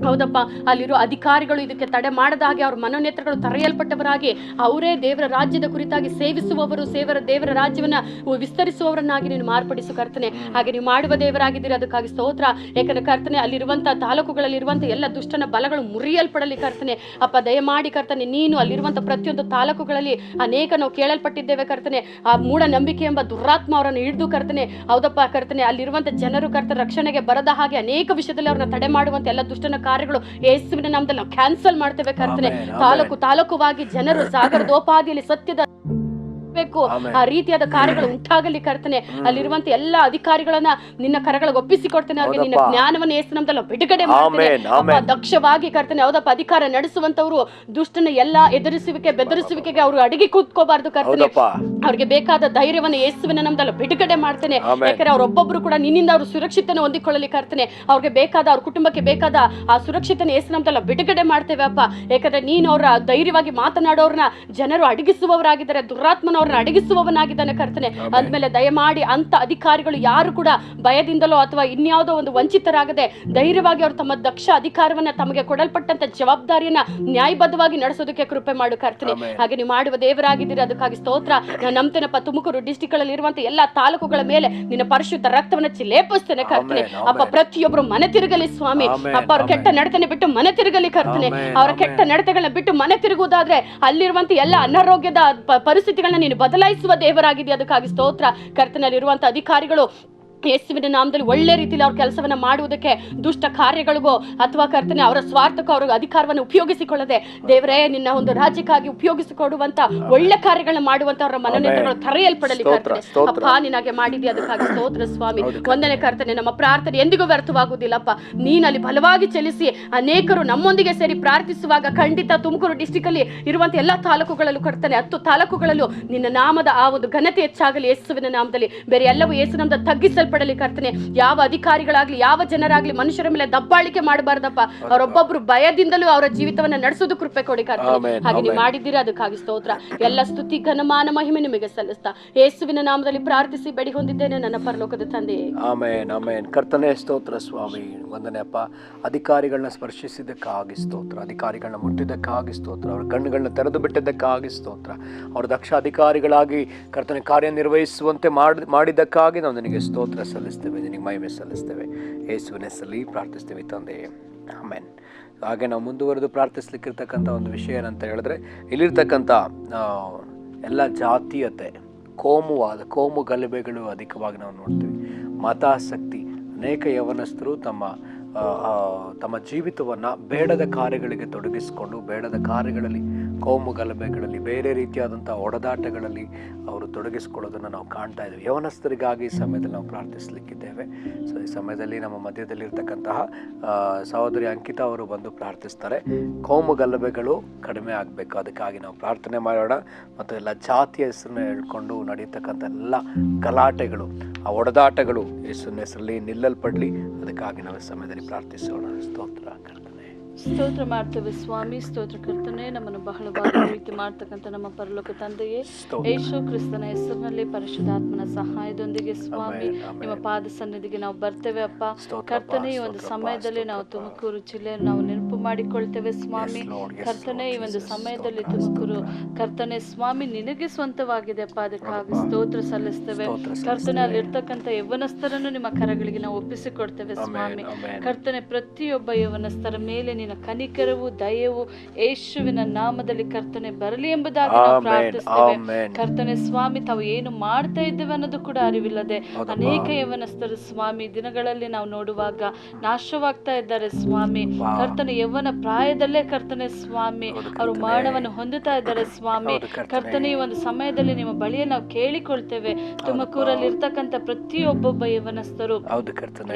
ಹೌದಪ್ಪ, ಅಲ್ಲಿರೋ ಅಧಿಕಾರಿಗಳು ಇದಕ್ಕೆ ತಡೆ ಮಾಡದ ಹಾಗೆ ಅವ್ರ ಮನೋನೇತ್ರಗಳು ತೆರೆಯಲ್ಪಟ್ಟವರಾಗಿ ಅವರೇ ದೇವರ ರಾಜ್ಯದ ಕುರಿತಾಗಿ ಸೇವಿಸುವವರು, ದೇವರ ರಾಜ್ಯವನ್ನ ವಿಸ್ತರಿಸುವವರನ್ನಾಗಿ ನೀನು ಮಾರ್ಪಡಿಸು ಕರ್ತನೆ. ಹಾಗೆ ನೀವು ಮಾಡುವ ದೇವರಾಗಿದ್ದೀರಿ, ಅದಕ್ಕಾಗಿ ಸ್ತೋತ್ರ. ಯಾಕಂದ್ರೆ ಕರ್ತನೆ, ಅಲ್ಲಿರುವಂತಹ ತಾಲೂಕುಗಳಲ್ಲಿ ಇರುವಂತಹ ಎಲ್ಲ ದುಷ್ಟನ ಬಲಗಳು ಮುರಿಯಲ್ಪಡಲಿ ಕರ್ತನೆ. ಅಪ್ಪ, ದಯಮಾಡಿ ಕರ್ತನೆ, ನೀನು ಅಲ್ಲಿರುವಂತಹ ಪ್ರತಿಯೊಂದು ತಾಲೂಕುಗಳಲ್ಲಿ ಅನೇಕ ನಾವು ಕೇಳಲ್ಪಟ್ಟಿದ್ದೇವೆ ಕರ್ತನೆ, ಆ ಮೂಢನಂಬಿಕೆ ಎಂಬ ದುರಾತ್ಮ ಅವರನ್ನು ಹಿಡಿದು ಕರ್ತನೆ. ಹೌದಪ್ಪ ಕರ್ತನೆ, ಅಲ್ಲಿರುವಂತಹ ಜನರು ಕರ್ತನೆ ರಕ್ಷಣೆಗೆ ಬರದ ಹಾಗೆ ಅನೇಕ ವಿಷಯದಲ್ಲಿ ಅವ್ರನ್ನ ತಡೆ ಮಾಡುವಂತ ಎಲ್ಲ ದುಷ್ಟನ ಕಾರ್ಯಗಳು ಯೇಸುವಿನ ನಾಮದಲ್ಲಿ ನಾವು ಕ್ಯಾನ್ಸಲ್ ಮಾಡ್ತೇವೆ ಕರ್ತನೆ. ತಾಲೂಕುವಾಗಿ ಜನರು ಸಾಗರದೋಪಾದಿಯಲ್ಲಿ ಸತ್ಯದ ಬೇಕು ಆ ರೀತಿಯಾದ ಕಾರ್ಯಗಳು ಉಂಟಾಗಲಿ ಕರ್ತನೆ. ಅಲ್ಲಿರುವಂತ ಎಲ್ಲ ಅಧಿಕಾರಿಗಳನ್ನ ನಿನ್ನ ಕರಗಳಿಗೆ ಒಪ್ಪಿಸಿಕೊಡ್ತೇನೆ. ಅವ್ರಿಗೆ ನಿನ್ನ ಜ್ಞಾನವನ್ನು ಯೇಸು ನಾಮದಲ್ಲಿ ಬಿಡುಗಡೆ ಮಾಡ್ತೇನೆ. ದಕ್ಷವಾಗಿ ಕರ್ತನೆ, ಹೌದಪ್ಪ, ಅಧಿಕಾರ ನಡೆಸುವಂತವ್ರು ದುಷ್ಟನ ಎಲ್ಲ ಎದುರಿಸುವಿಕೆ ಬೆದರಿಸುವಿಕೆಗೆ ಅವರು ಅಡಿಗೆ ಕೂತ್ಕೋಬಾರ್ದು ಕರ್ತನೆ. ಅವ್ರಿಗೆ ಬೇಕಾದ ಧೈರ್ಯವನ್ನು ಯೇಸುವಿನ ನಾಮದಲ್ಲಿ ಬಿಡುಗಡೆ ಮಾಡ್ತೇನೆ. ಯಾಕಂದ್ರೆ ಅವ್ರೊಬ್ಬೊಬ್ರು ಕೂಡ ನಿನ್ನಿಂದ ಅವರು ಸುರಕ್ಷಿತನ ಹೊಂದಿಕೊಳ್ಳಲಿ ಕರ್ತನೆ. ಅವ್ರಿಗೆ ಬೇಕಾದ, ಅವ್ರ ಕುಟುಂಬಕ್ಕೆ ಬೇಕಾದ ಆ ಸುರಕ್ಷಿತನ ಯೇಸು ನಾಮದಲ್ಲಿ ಬಿಡುಗಡೆ ಮಾಡ್ತೇವೆ ಅಪ್ಪ. ಯಾಕಂದ್ರೆ ನೀನು ಅವರ ಧೈರ್ಯವಾಗಿ ಮಾತನಾಡೋರ್ನ ಜನರು ಅಡಗಿಸುವವರಾಗಿದ್ದಾರೆ, ದುರಾತ್ಮನ ಅಡಗಿಸುವವನಾಗಿದ್ದಾನೆ ಕರ್ತನೆ. ಅಂದ್ಮೇಲೆ ದಯಮಾಡಿ ಅಂತ ಅಧಿಕಾರಿಗಳು ಯಾರು ಕೂಡ ಭಯದಿಂದಲೋ ಅಥವಾ ಇನ್ಯಾವುದೋ ಒಂದು ವಂಚಿತರಾಗದೆ ಧೈರ್ಯವಾಗಿ ಅವರು ತಮ್ಮ ದಕ್ಷ ಅಧಿಕಾರವನ್ನ ತಮಗೆ ಕೊಡಲ್ಪಟ್ಟಂತ ಜವಾಬ್ದಾರಿಯನ್ನ ನ್ಯಾಯಬದ್ಧವಾಗಿ ನಡೆಸೋದಕ್ಕೆ ಕೃಪೆ ಮಾಡು ಕರ್ತನೆ. ಹಾಗೆ ನೀವು ಮಾಡುವ ದೇವರಾಗಿದ್ದೀರಿ, ಅದಕ್ಕಾಗಿ ಸ್ತೋತ್ರ. ನಾನು ನಂಬ್ತೇನಪ್ಪ, ತುಮಕೂರು ಡಿಸ್ಟಿಕ್ ಗಳಲ್ಲಿ ಇರುವಂತಹ ಎಲ್ಲಾ ತಾಲೂಕುಗಳ ಮೇಲೆ ನಿನ್ನ ಪರಿಶುದ್ಧ ರಕ್ತವನ್ನ ಲೇಪಿಸ್ತೇನೆ ಕರ್ತನೆ. ಅಪ್ಪ, ಪ್ರತಿಯೊಬ್ಬರು ಮನೆ ತಿರುಗಲಿ ಸ್ವಾಮಿ. ಅಪ್ಪ, ಅವ್ರ ಕೆಟ್ಟ ನಡತೆನೆ ಬಿಟ್ಟು ಮನೆ ತಿರುಗಲಿ ಕರ್ತನೆ. ಅವರ ಕೆಟ್ಟ ನಡತೆಗಳನ್ನ ಬಿಟ್ಟು ಮನೆ ತಿರುಗುವುದಾದ್ರೆ ಅಲ್ಲಿರುವಂತ ಎಲ್ಲ ಅನಾರೋಗ್ಯದ ಪರಿಸ್ಥಿತಿಗಳನ್ನ ನೀನು ಬದಲಾಯಿಸುವ ದೇವರಾಗಿದೆ, ಅದಕ್ಕಾಗಿ ಸ್ತೋತ್ರ. ಕರ್ತನಲ್ಲಿರುವಂತಹ ಅಧಿಕಾರಿಗಳು ಯೇಸುವಿನ ನಾಮದಲ್ಲಿ ಒಳ್ಳೆ ರೀತಿಯಲ್ಲಿ ಅವ್ರ ಕೆಲಸವನ್ನ ಮಾಡುವುದಕ್ಕೆ ದುಷ್ಟ ಕಾರ್ಯಗಳಿಗೋ ಅಥವಾ ಕರ್ತನೆ ಅವರ ಸ್ವಾರ್ಥಕ್ಕೂ ಅವ್ರ ಅಧಿಕಾರವನ್ನು ಉಪಯೋಗಿಸಿಕೊಳ್ಳದೆ ದೇವರೇ ನಿನ್ನ ಒಂದು ರಾಜ್ಯಕ್ಕಾಗಿ ಉಪಯೋಗಿಸಿಕೊಡುವಂತ ಒಳ್ಳೆ ಕಾರ್ಯಗಳನ್ನ ಮಾಡುವಂತ ಅವರ ಮನೋನೇತ್ರಗಳು ತೆರೆಯಲ್ಪಡಲಿ ಕರ್ತನೆ. ಅಪ್ಪ, ನಿನಗೆ ಮಾಡಿದ್ಯಾ, ಅದಕ್ಕಾಗಿ ಸ್ತೋತ್ರ ಸ್ವಾಮಿ. ಒಂದನೇ ಕರ್ತನೆ, ನಮ್ಮ ಪ್ರಾರ್ಥನೆ ಎಂದಿಗೂ ವ್ಯರ್ಥವಾಗುವುದಿಲ್ಲಪ್ಪ. ನೀನಲ್ಲಿ ಬಲವಾಗಿ ಚಲಿಸಿ ಅನೇಕರು ನಮ್ಮೊಂದಿಗೆ ಸೇರಿ ಪ್ರಾರ್ಥಿಸುವಾಗ ಖಂಡಿತ ತುಮಕೂರು ಡಿಸ್ಟಿಕ್ ಅಲ್ಲಿ ಇರುವಂತ ಎಲ್ಲಾ ತಾಲೂಕುಗಳಲ್ಲೂ ಕರ್ತನೆ 10 ತಾಲೂಕುಗಳಲ್ಲೂ ನಿನ್ನ ನಾಮದ ಆ ಒಂದು ಘನತೆ ಹೆಚ್ಚಾಗಲಿ ಯೇಸುವಿನ ನಾಮದಲ್ಲಿ. ಬೇರೆ ಎಲ್ಲವೂ ಯೇಸು ನಾಮದ ತಗ್ಗಿಸಲ್ಪಡಲಿ ಕರ್ತನೆ. ಯಾವ ಅಧಿಕಾರಿಗಳಾಗ್ಲಿ ಯಾವ ಜನರಾಗ್ಲಿ ಮನುಷ್ಯರ ಮೇಲೆ ದಬ್ಬಾಳಿಕೆ ಮಾಡಬಾರ್ದಪ್ಪ. ಅವರೊಬ್ಬೊಬ್ರು ಭಯದಿಂದಲೂ ಅವರ ಜೀವಿತವನ್ನ ನಡೆಸೋದು ಕೃಪೆ ಕೊಡಿ ಕರ್ತನೆ. ಹಾಗೆ ನೀವು ಮಾಡಿದ್ದೀರಾ, ಅದಕ್ಕಾಗಿ ಸ್ತೋತ್ರ. ಎಲ್ಲ ಸ್ತುತಿ ಘನಮಾನ ಮಹಿಮೆ ನಿಮಗೆ ಸಲ್ಲಿಸ್ತಾ ಯೇಸುವಿನ ನಾಮದಲ್ಲಿ ಪ್ರಾರ್ಥಿಸಿ ಬೇಡಿ ಹೊಂದಿದ್ದೇನೆ ನನ್ನ ಪರಲೋಕದ ತಂದೆಯೇ. Amen, amen. ಕರ್ತನೇ ಸ್ತೋತ್ರ ಸ್ವಾಮಿ. ವಂದನೆ ಅಪ್ಪ. ಅಧಿಕಾರಿಗಳನ್ನ ಸ್ಪರ್ಶಿಸಿದ್ದಕ್ಕಾಗಿ ಸ್ತೋತ್ರ, ಅಧಿಕಾರಿಗಳನ್ನ ಮುಟ್ಟಿದ್ದಕ್ಕಾಗಿ ಸ್ತೋತ್ರ, ಅವರ ಕಣ್ಣುಗಳನ್ನ ತೆರೆದು ಬಿಟ್ಟಿದ್ದಕ್ಕಾಗಿ ಸ್ತೋತ್ರ, ಅವರ ದಕ್ಷ ಅಧಿಕಾರಿಗಳಾಗಿ ಕರ್ತನೆ ಕಾರ್ಯನಿರ್ವಹಿಸುವಂತೆ ಮಾಡಿದ್ದಕ್ಕಾಗಿ ನಾವು ನಿನಗೆ ಸ್ತೋತ್ರ ಸಲ್ಲಿಸ್ತೇವೆ, ನಿನಗೆ ಮಹಿಮೆ ಸಲ್ಲಿಸ್ತೇವೆ. ಯೇಸುವಿನ ಹೆಸರಲ್ಲಿ ಪ್ರಾರ್ಥಿಸ್ತೇವೆ ತಂದೆ, ಆಮೆನ್. ಹಾಗೆ ನಾವು ಮುಂದುವರೆದು ಪ್ರಾರ್ಥಿಸ್ಲಿಕ್ಕಿರ್ತಕ್ಕಂಥ ಒಂದು ವಿಷಯ ಏನಂತ ಹೇಳಿದ್ರೆ, ಇಲ್ಲಿರ್ತಕ್ಕಂಥ ಎಲ್ಲ ಜಾತೀಯತೆ, ಕೋಮು ಗಲಭೆಗಳು ಅಧಿಕವಾಗಿ ನಾವು ನೋಡ್ತೀವಿ. ಮತಾಸಕ್ತಿ, ಅನೇಕ ಯವನಸ್ಥರು ತಮ್ಮ ಜೀವಿತವನ್ನು ಬೇಡದ ಕಾರ್ಯಗಳಿಗೆ ತೊಡಗಿಸಿಕೊಂಡು ಬೇಡದ ಕಾರ್ಯಗಳಲ್ಲಿ ಕೋಮು ಗಲಭೆಗಳಲ್ಲಿ, ಬೇರೆ ರೀತಿಯಾದಂಥ ಹೊಡೆದಾಟಗಳಲ್ಲಿ ಅವರು ತೊಡಗಿಸ್ಕೊಳ್ಳೋದನ್ನು ನಾವು ಕಾಣ್ತಾ ಇದ್ದೀವಿ. ಯವನಸ್ಥರಿಗಾಗಿ ಈ ಸಮಯದಲ್ಲಿ ನಾವು ಪ್ರಾರ್ಥಿಸಲಿಕ್ಕಿದ್ದೇವೆ. ಸೊ ಈ ಸಮಯದಲ್ಲಿ ನಮ್ಮ ಮಧ್ಯದಲ್ಲಿರ್ತಕ್ಕಂತಹ ಸಹೋದರಿ ಅಂಕಿತಾ ಅವರು ಬಂದು ಪ್ರಾರ್ಥಿಸ್ತಾರೆ. ಕೋಮು ಗಲಭೆಗಳು ಕಡಿಮೆ ಆಗಬೇಕು, ಅದಕ್ಕಾಗಿ ನಾವು ಪ್ರಾರ್ಥನೆ ಮಾಡೋಣ. ಮತ್ತು ಎಲ್ಲ ಜಾತಿಯ ಹೆಸರನ್ನ ಹೇಳ್ಕೊಂಡು ನಡೀತಕ್ಕಂಥ ಎಲ್ಲ ಗಲಾಟೆಗಳು, ಆ ಹೊಡೆದಾಟಗಳು ಯೇಸುವಿನ ಹೆಸರಲ್ಲಿ ನಿಲ್ಲಲ್ಪಡಲಿ. ಅದಕ್ಕಾಗಿ ನಾವು ಈ ಸಮಯದಲ್ಲಿ ಪ್ರಾರ್ಥಿಸೋಣ. ಸ್ತೋತ್ರ ಕರ್ತನೇ. ಸ್ತೋತ್ರ ಮಾಡ್ತೇವೆ ಸ್ವಾಮಿ. ಸ್ತೋತ್ರ ಕರ್ತನೆ, ನಮ್ಮನ್ನು ಬಹಳವಾಗಿ ಪ್ರೀತಿ ಮಾಡ್ತಕ್ಕಂಥ ನಮ್ಮ ಪರಲೋಕ ತಂದೆಯೇ, ಯೇಸು ಕ್ರಿಸ್ತನ ಹೆಸರಿನಲ್ಲಿ ಪರಿಶುದ್ಧಾತ್ಮನ ಸಹಾಯದೊಂದಿಗೆ ಸ್ವಾಮಿ ನಿಮ್ಮ ಪಾದ ಸನ್ನಿಧಿಗೆ ನಾವು ಬರ್ತೇವೆ ಅಪ್ಪ. ಕರ್ತನೆ, ಈ ಒಂದು ಸಮಯದಲ್ಲಿ ನಾವು ತುಮಕೂರು ಜಿಲ್ಲೆಯನ್ನು ನಾವು ನೆನಪು ಮಾಡಿಕೊಳ್ತೇವೆ ಸ್ವಾಮಿ. ಕರ್ತನೆ, ಈ ಒಂದು ಸಮಯದಲ್ಲಿ ತುಮಕೂರು ಕರ್ತನೆ ಸ್ವಾಮಿ ನಿನಗೆ ಸ್ವಂತವಾಗಿದೆ ಅಪ್ಪ. ಅದಕ್ಕಾಗಿ ಸ್ತೋತ್ರ ಸಲ್ಲಿಸ್ತೇವೆ ಕರ್ತನೆ. ಅಲ್ಲಿರ್ತಕ್ಕಂಥ ಯೌವನಸ್ಥರನ್ನು ನಿಮ್ಮ ಕರಗಳಿಗೆ ನಾವು ಒಪ್ಪಿಸಿಕೊಡ್ತೇವೆ ಸ್ವಾಮಿ. ಕರ್ತನೆ, ಪ್ರತಿಯೊಬ್ಬ ಯೌವನಸ್ಥರ ಮೇಲೆ ನಿನ್ನ ಕನಿಕರವು ದಯವು ಯೇಸುವಿನ ನಾಮದಲ್ಲಿ ಕರ್ತನೆ ಬರಲಿ ಎಂಬುದಾಗಿ ನಾವು ಪ್ರಾರ್ಥಿಸ್ತೇವೆ ಕರ್ತನೆ ಸ್ವಾಮಿ. ತಾವು ಏನು ಮಾಡ್ತಾ ಇದ್ದೇವೆ ಅನ್ನೋದು ಕೂಡ ಅರಿವಿಲ್ಲದೆ ಅನೇಕ ಯೌವನಸ್ಥರು ಸ್ವಾಮಿ ದಿನಗಳಲ್ಲಿ ನಾವು ನೋಡುವಾಗ ನಾಶವಾಗ್ತಾ ಇದ್ದಾರೆ ಸ್ವಾಮಿ. ಕರ್ತನೆ, ಯೌವನ ಪ್ರಾಯದಲ್ಲೇ ಕರ್ತನೆ ಸ್ವಾಮಿ ಅವರು ಮರಣವನ್ನು ಹೊಂದುತ್ತಾ ಇದ್ದಾರೆ ಸ್ವಾಮಿ. ಕರ್ತನೆ, ಈ ಒಂದು ಸಮಯದಲ್ಲಿ ನಿಮ್ಮ ಬಳಿಯಲ್ಲಿ ನಾವು ಕೇಳಿಕೊಳ್ತೇವೆ, ತುಮಕೂರಲ್ಲಿ ಇರ್ತಕ್ಕಂಥ ಪ್ರತಿಯೊಬ್ಬೊಬ್ಬ ಯೌವನಸ್ಥರು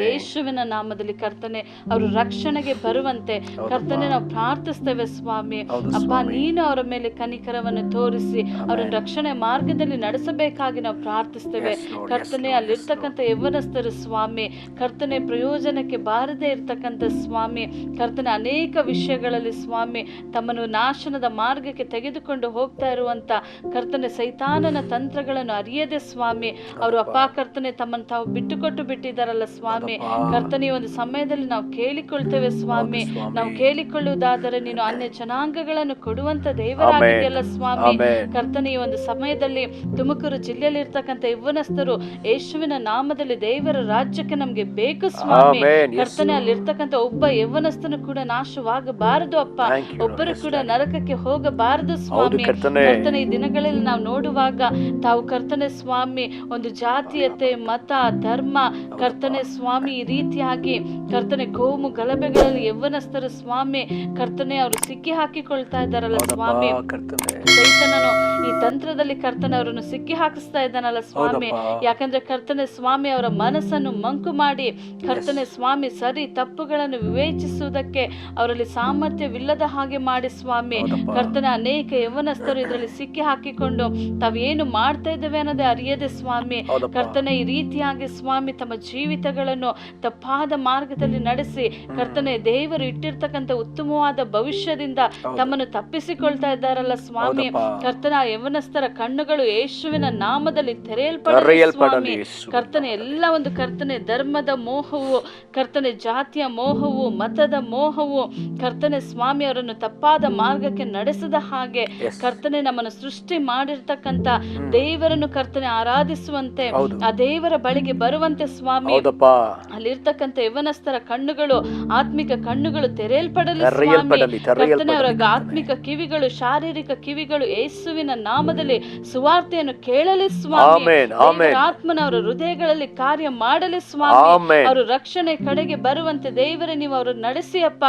ಯೇಸುವಿನ ನಾಮದಲ್ಲಿ ಕರ್ತನೆ ಅವರು ರಕ್ಷಣೆಗೆ ಬರುವಂತೆ ಕರ್ತನೆ ನಾವು ಪ್ರಾರ್ಥಿಸ್ತೇವೆ ಸ್ವಾಮಿ. ಅಪ್ಪ, ನೀನು ಅವರ ಮೇಲೆ ಕನಿಕರವನ್ನು ತೋರಿಸಿ ಅವರನ್ನು ರಕ್ಷಣೆ ಮಾರ್ಗದಲ್ಲಿ ನಡೆಸಬೇಕಾಗಿ ನಾವು ಪ್ರಾರ್ಥಿಸ್ತೇವೆ ಕರ್ತನೆ. ಅಲ್ಲಿರ್ತಕ್ಕಂಥ ಯೌವನಸ್ಥರು ಸ್ವಾಮಿ ಕರ್ತನೆ ಪ್ರಯೋಜನಕ್ಕೆ ಬಾರದೇ ಇರ್ತಕ್ಕಂಥ ಸ್ವಾಮಿ ಕರ್ತನೆ ಅನೇಕ ವಿಷಯಗಳಲ್ಲಿ ಸ್ವಾಮಿ ತಮ್ಮನ್ನು ನಾಶನದ ಮಾರ್ಗಕ್ಕೆ ತೆಗೆದುಕೊಂಡು ಹೋಗ್ತಾ ಇರುವಂತ ಕರ್ತನೆ ಸೈತಾನನ ತಂತ್ರಗಳನ್ನು ಅರಿಯದೆ ಸ್ವಾಮಿ ಅವರು ಅಪ್ಪ ಕರ್ತನೆ ತಮ್ಮನ್ನು ತಾವು ಬಿಟ್ಟುಕೊಟ್ಟು ಬಿಟ್ಟಿದ್ದಾರಲ್ಲ ಸ್ವಾಮಿ. ಕರ್ತನೆ, ಒಂದು ಸಮಯದಲ್ಲಿ ನಾವು ಕೇಳಿಕೊಳ್ತೇವೆ ಸ್ವಾಮಿ, ನಾವು ಕೇಳಿಕೊಳ್ಳುವುದಾದರೆ ನೀನು ಅನ್ಯ ಜನಾಂಗಗಳನ್ನು ಕೊಡುವಂತ ದೇವರಾಗಿದೆಯಲ್ಲ ಸ್ವಾಮಿ. ಕರ್ತನೆ, ಈ ಒಂದು ಸಮಯದಲ್ಲಿ ತುಮಕೂರು ಜಿಲ್ಲೆಯಲ್ಲಿ ಇರ್ತಕ್ಕಂಥ ಯೌವನಸ್ಥರು ಯೇಸುವಿನ ನಾಮದಲ್ಲಿ ದೇವರ ರಾಜ್ಯಕ್ಕೆ ನಮ್ಗೆ ಬೇಕು ಸ್ವಾಮಿ. ಕರ್ತನೆ, ಅಲ್ಲಿರ್ತಕ್ಕಂಥ ಒಬ್ಬ ಯೌವನಸ್ಥನು ಕೂಡ ನಾಶವಾಗಬಾರದು ಅಪ್ಪ, ಒಬ್ಬರು ಕೂಡ ನರಕಕ್ಕೆ ಹೋಗಬಾರದು ಸ್ವಾಮಿ. ಕರ್ತನೆ, ಈ ದಿನಗಳಲ್ಲಿ ನಾವು ನೋಡುವಾಗ ತಾವು ಕರ್ತನೆ ಸ್ವಾಮಿ ಒಂದು ಜಾತೀಯತೆ, ಮತ, ಧರ್ಮ ಕರ್ತನೆ ಸ್ವಾಮಿ ಈ ರೀತಿಯಾಗಿ ಕರ್ತನೆ ಕೋಮು ಗಲಭೆಗಳಲ್ಲಿ ಯೌವನಸ್ಥರು ಸ್ವಾಮಿ ಕರ್ತನೆ ಅವರು ಸಿಕ್ಕಿ ಹಾಕಿಕೊಳ್ತಾ ಇದ್ದಾರಲ್ಲ ಸ್ವಾಮಿ. ಸೈತನನು ಈ ತಂತ್ರದಲ್ಲಿ ಕರ್ತನೆ ಅವರನ್ನು ಸಿಕ್ಕಿ ಹಾಕಿಸ್ತಾ ಇದ್ದಾನಲ್ಲ ಸ್ವಾಮಿ. ಯಾಕಂದ್ರೆ ಕರ್ತನೆ ಸ್ವಾಮಿ ಅವರ ಮನಸ್ಸನ್ನು ಮಂಕು ಮಾಡಿ ಕರ್ತನೆ ಸ್ವಾಮಿ ಸರಿ ತಪ್ಪುಗಳನ್ನು ವಿವೇಚಿಸುವುದಕ್ಕೆ ಅವರಲ್ಲಿ ಸಾಮರ್ಥ್ಯವಿಲ್ಲದ ಹಾಗೆ ಮಾಡಿ ಸ್ವಾಮಿ. ಕರ್ತನೆ, ಅನೇಕ ಯೌವನಸ್ಥರು ಇದರಲ್ಲಿ ಸಿಕ್ಕಿ ಹಾಕಿಕೊಂಡು ತಾವೇನು ಮಾಡ್ತಾ ಇದ್ದೇವೆ ಅನ್ನೋದೇ ಅರಿಯದೆ ಸ್ವಾಮಿ ಕರ್ತನೆ ಈ ರೀತಿಯಾಗಿ ಸ್ವಾಮಿ ತಮ್ಮ ಜೀವಿತಗಳನ್ನು ತಪ್ಪಾದ ಮಾರ್ಗದಲ್ಲಿ ನಡೆಸಿ ಕರ್ತನೆ ದೇವರು ಇಟ್ಟಿರ್ತಕ್ಕಂಥ ಉತ್ತಮವಾದ ಭವಿಷ್ಯದಿಂದ ತಮ್ಮನ್ನು ತಪ್ಪಿಸಿಕೊಳ್ತಾ ಇದ್ದಾರಲ್ಲ ಸ್ವಾಮಿ. ಕರ್ತನ, ಯೌವನಸ್ಥರ ಕಣ್ಣುಗಳು ಯೇಸುವಿನ ನಾಮದಲ್ಲಿ ತೆರೆಯಲ್ಪಡಲಿ ಕರ್ತನೆ. ಎಲ್ಲ ಒಂದು ಕರ್ತನೆ ಧರ್ಮದ ಮೋಹವು ಕರ್ತನೆ ಜಾತಿಯ ಮೋಹವು ಮತದ ಮೋಹವು ಕರ್ತನೆ ಸ್ವಾಮಿ ಅವರನ್ನು ತಪ್ಪಾದ ಮಾರ್ಗಕ್ಕೆ ನಡೆಸದ ಹಾಗೆ ಕರ್ತನೆ ನಮ್ಮನ್ನು ಸೃಷ್ಟಿ ಮಾಡಿರ್ತಕ್ಕಂಥ ದೇವರನ್ನು ಕರ್ತನೆ ಆರಾಧಿಸುವಂತೆ ಆ ದೇವರ ಬಳಿಗೆ ಬರುವಂತೆ ಸ್ವಾಮಿ ಅಲ್ಲಿರ್ತಕ್ಕಂಥ ಯೌವನಸ್ಥರ ಕಣ್ಣುಗಳು ಆತ್ಮಿಕ ಕಣ್ಣುಗಳು ತೆರೆಯಲ್ಪಡಲಿ ಸ್ವಾಮಿ. ಕರ್ತನೆ, ಅವರ ಆತ್ಮಿಕ ಕಿವಿಗಳು ಶಾರೀರಿಕ ಕಿವಿಗಳು ಯೇಸುವಿನ ನಾಮದಲ್ಲಿ ಸುವಾರ್ತೆಯನ್ನು ಕೇಳಲಿ ಸ್ವಾಮಿ. ಆತ್ಮನ ಅವರ ಹೃದಯಗಳಲ್ಲಿ ಕಾರ್ಯ ಮಾಡಲಿ ಸ್ವಾಮಿ. ಅವರು ರಕ್ಷಣೆ ಕಡೆಗೆ ಬರುವಂತೆ ದೇವರೇ ನೀವು ಅವರು ನಡೆಸಿ ಅಪ್ಪ.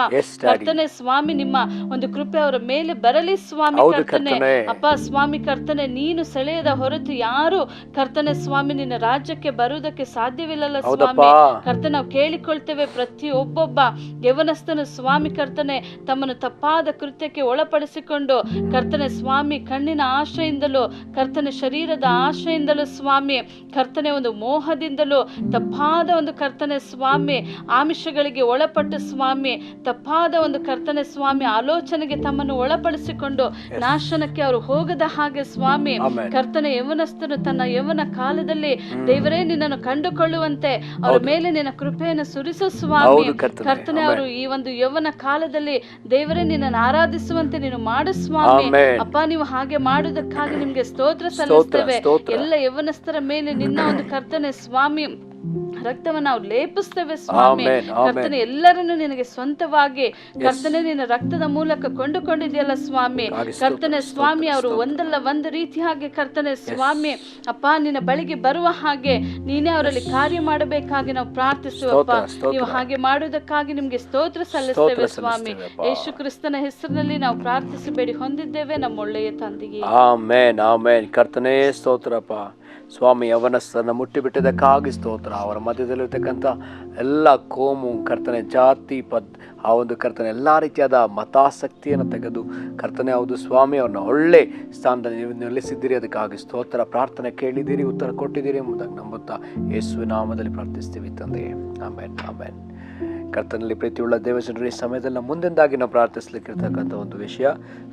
ಕರ್ತನೆ ಸ್ವಾಮಿ ನಿಮ್ಮ ಒಂದು ಕೃಪೆ ಅವರ ಮೇಲೆ ಬರಲಿ ಸ್ವಾಮಿ. ಕರ್ತನೆ ಅಪ್ಪ ಸ್ವಾಮಿ ಕರ್ತನೆ ನೀನು ಸೆಳೆಯದ ಹೊರತು ಯಾರು ಕರ್ತನೆ ಸ್ವಾಮಿ ನಿನ್ನ ರಾಜ್ಯಕ್ಕೆ ಬರುವುದಕ್ಕೆ ಸಾಧ್ಯವಿಲ್ಲಲ್ಲ ಸ್ವಾಮಿ. ಕರ್ತನೆ, ನಾವು ಕೇಳಿಕೊಳ್ತೇವೆ ಪ್ರತಿಯೊಬ್ಬೊಬ್ಬ ಯೌವನಸ್ಥನು ಸ್ವಾಮಿ ಕರ್ತನೆ ತಮ್ಮನ್ನು ತಪ್ಪಾದ ಕೃತ್ಯಕ್ಕೆ ಒಳಪಡಿಸಿಕೊಂಡು ಕರ್ತನೆ ಸ್ವಾಮಿ ಕಣ್ಣಿನ ಆಶೆಯಿಂದಲೂ ಕರ್ತನೆ ಶರೀರದ ಆಶೆಯಿಂದಲೂ ಸ್ವಾಮಿ ಕರ್ತನೆ ಒಂದು ಮೋಹದಿಂದಲೂ ತಪ್ಪಾದ ಒಂದು ಕರ್ತನೆ ಸ್ವಾಮಿ ಆಮಿಷಗಳಿಗೆ ಒಳಪಟ್ಟು ಸ್ವಾಮಿ ತಪ್ಪಾದ ಒಂದು ಕರ್ತನೆ ಸ್ವಾಮಿ ಆಲೋಚನೆಗೆ ತಮ್ಮನ್ನು ಒಳಪಡಿಸಿಕೊಂಡು ನಾಶನಕ್ಕೆ ಅವರು ಹೋಗದ ಹಾಗೆ ಸ್ವಾಮಿ ಕರ್ತನೆ ಯೌವನಸ್ಥನು ತನ್ನ ಯೌವನ ಕಾಲದಲ್ಲಿ ದೇವರೇ ನಿನ್ನನ್ನು ಕಂಡುಕೊಳ್ಳುವಂತೆ ಅವರ ಮೇಲೆ ನಿನ್ನ ಕೃಪೆಯನ್ನು ಸುರಿಸು ಸ್ವಾಮಿ. ಕರ್ತನೆ, ಅವರು ಈ ಒಂದು ಯೌವನ ಕಾಲದಲ್ಲಿ ದೇವರೇ ನಿನ್ನನ್ನು ಆರಾಧಿಸುವಂತೆ ನೀನು ಮಾಡು ಸ್ವಾಮಿ. ಅಪ್ಪ, ನೀವು ಹಾಗೆ ಮಾಡುವುದಕ್ಕಾಗಿ ನಿಮ್ಗೆ ಸ್ತೋತ್ರ ಸಲ್ಲಿಸ್ತೇವೆ. ಎಲ್ಲ ಯೌವನಸ್ಥರ ಮೇಲೆ ನಿನ್ನ ಒಂದು ಕರ್ತನೆ ಸ್ವಾಮಿ ರಕ್ತವನ್ನು ನಾವು ಲೇಪಿಸ್ತೇವೆ ಸ್ವಾಮಿ. ಕರ್ತನೆ ಎಲ್ಲರನ್ನು ನಿನಗೆ ಸ್ವಂತವಾಗಿ ಕರ್ತನೆ ನಿನ್ನ ರಕ್ತದ ಮೂಲಕ ಕೊಂಡುಕೊಂಡಿದೆಯಲ್ಲ ಸ್ವಾಮಿ. ಕರ್ತನೆ ಸ್ವಾಮಿ ಅವರು ಒಂದಲ್ಲ ಒಂದು ರೀತಿಯಾಗಿ ಕರ್ತನೆ ಸ್ವಾಮಿ ಅಪ್ಪ ನಿನ್ನ ಬಳಿಗೆ ಬರುವ ಹಾಗೆ ನೀನೇ ಅವರಲ್ಲಿ ಕಾರ್ಯ ಮಾಡಬೇಕಾಗಿ ನಾವು ಪ್ರಾರ್ಥಿಸುವಪ್ಪ. ನೀವು ಹಾಗೆ ಮಾಡುವುದಕ್ಕಾಗಿ ನಿಮ್ಗೆ ಸ್ತೋತ್ರ ಸಲ್ಲಿಸ್ತೇವೆ ಸ್ವಾಮಿ. ಯೇಸು ಕ್ರಿಸ್ತನ ಹೆಸರಿನಲ್ಲಿ ನಾವು ಪ್ರಾರ್ಥಿಸಿ ಬೇಡಿ ಹೊಂದಿದ್ದೇವೆ ನಮ್ಮ ಒಳ್ಳೆಯ ತಂದೆಗೆ. Amen amen. ಕರ್ತನೇ ಸ್ತೋತ್ರಪ್ಪ ಸ್ವಾಮಿ. ಯವನಸ್ಥರನ್ನ ಮುಟ್ಟಿಬಿಟ್ಟಿದ್ದಕ್ಕಾಗಿ ಸ್ತೋತ್ರ. ಅವರ ಮಧ್ಯದಲ್ಲಿರ್ತಕ್ಕಂಥ ಎಲ್ಲ ಕೋಮು ಕರ್ತನೆ ಜಾತಿ ಆ ಒಂದು ಕರ್ತನೆ ಎಲ್ಲ ರೀತಿಯಾದ ಮತಾಸಕ್ತಿಯನ್ನು ತೆಗೆದು ಕರ್ತನೆ ಹೌದು ಸ್ವಾಮಿ ಅವ್ರನ್ನ ಒಳ್ಳೆ ಸ್ಥಾನದಲ್ಲಿ ನೀವು ನಿಲ್ಲಿಸಿದ್ದೀರಿ. ಅದಕ್ಕಾಗಿ ಸ್ತೋತ್ರ. ಪ್ರಾರ್ಥನೆ ಕೇಳಿದ್ದೀರಿ, ಉತ್ತರ ಕೊಟ್ಟಿದ್ದೀರಿ ಎಂಬುದಾಗಿ ನಂಬುತ್ತಾ ಯೇಸುವಿನ ನಾಮದಲ್ಲಿ ಪ್ರಾರ್ಥಿಸ್ತೀವಿ ತಂದೆಯೇ. Amen amen. ಕರ್ತನಲ್ಲಿ ಪ್ರೀತಿಯುಳ್ಳ ದೇವಜನರು, ಈ ಸಮಯದಲ್ಲಿ ಮುಂದಿಂದಾಗಿ ನಾವು ಪ್ರಾರ್ಥಿಸ್ಲಿಕ್ಕಿರ್ತಕ್ಕಂಥ ಒಂದು ವಿಷಯ.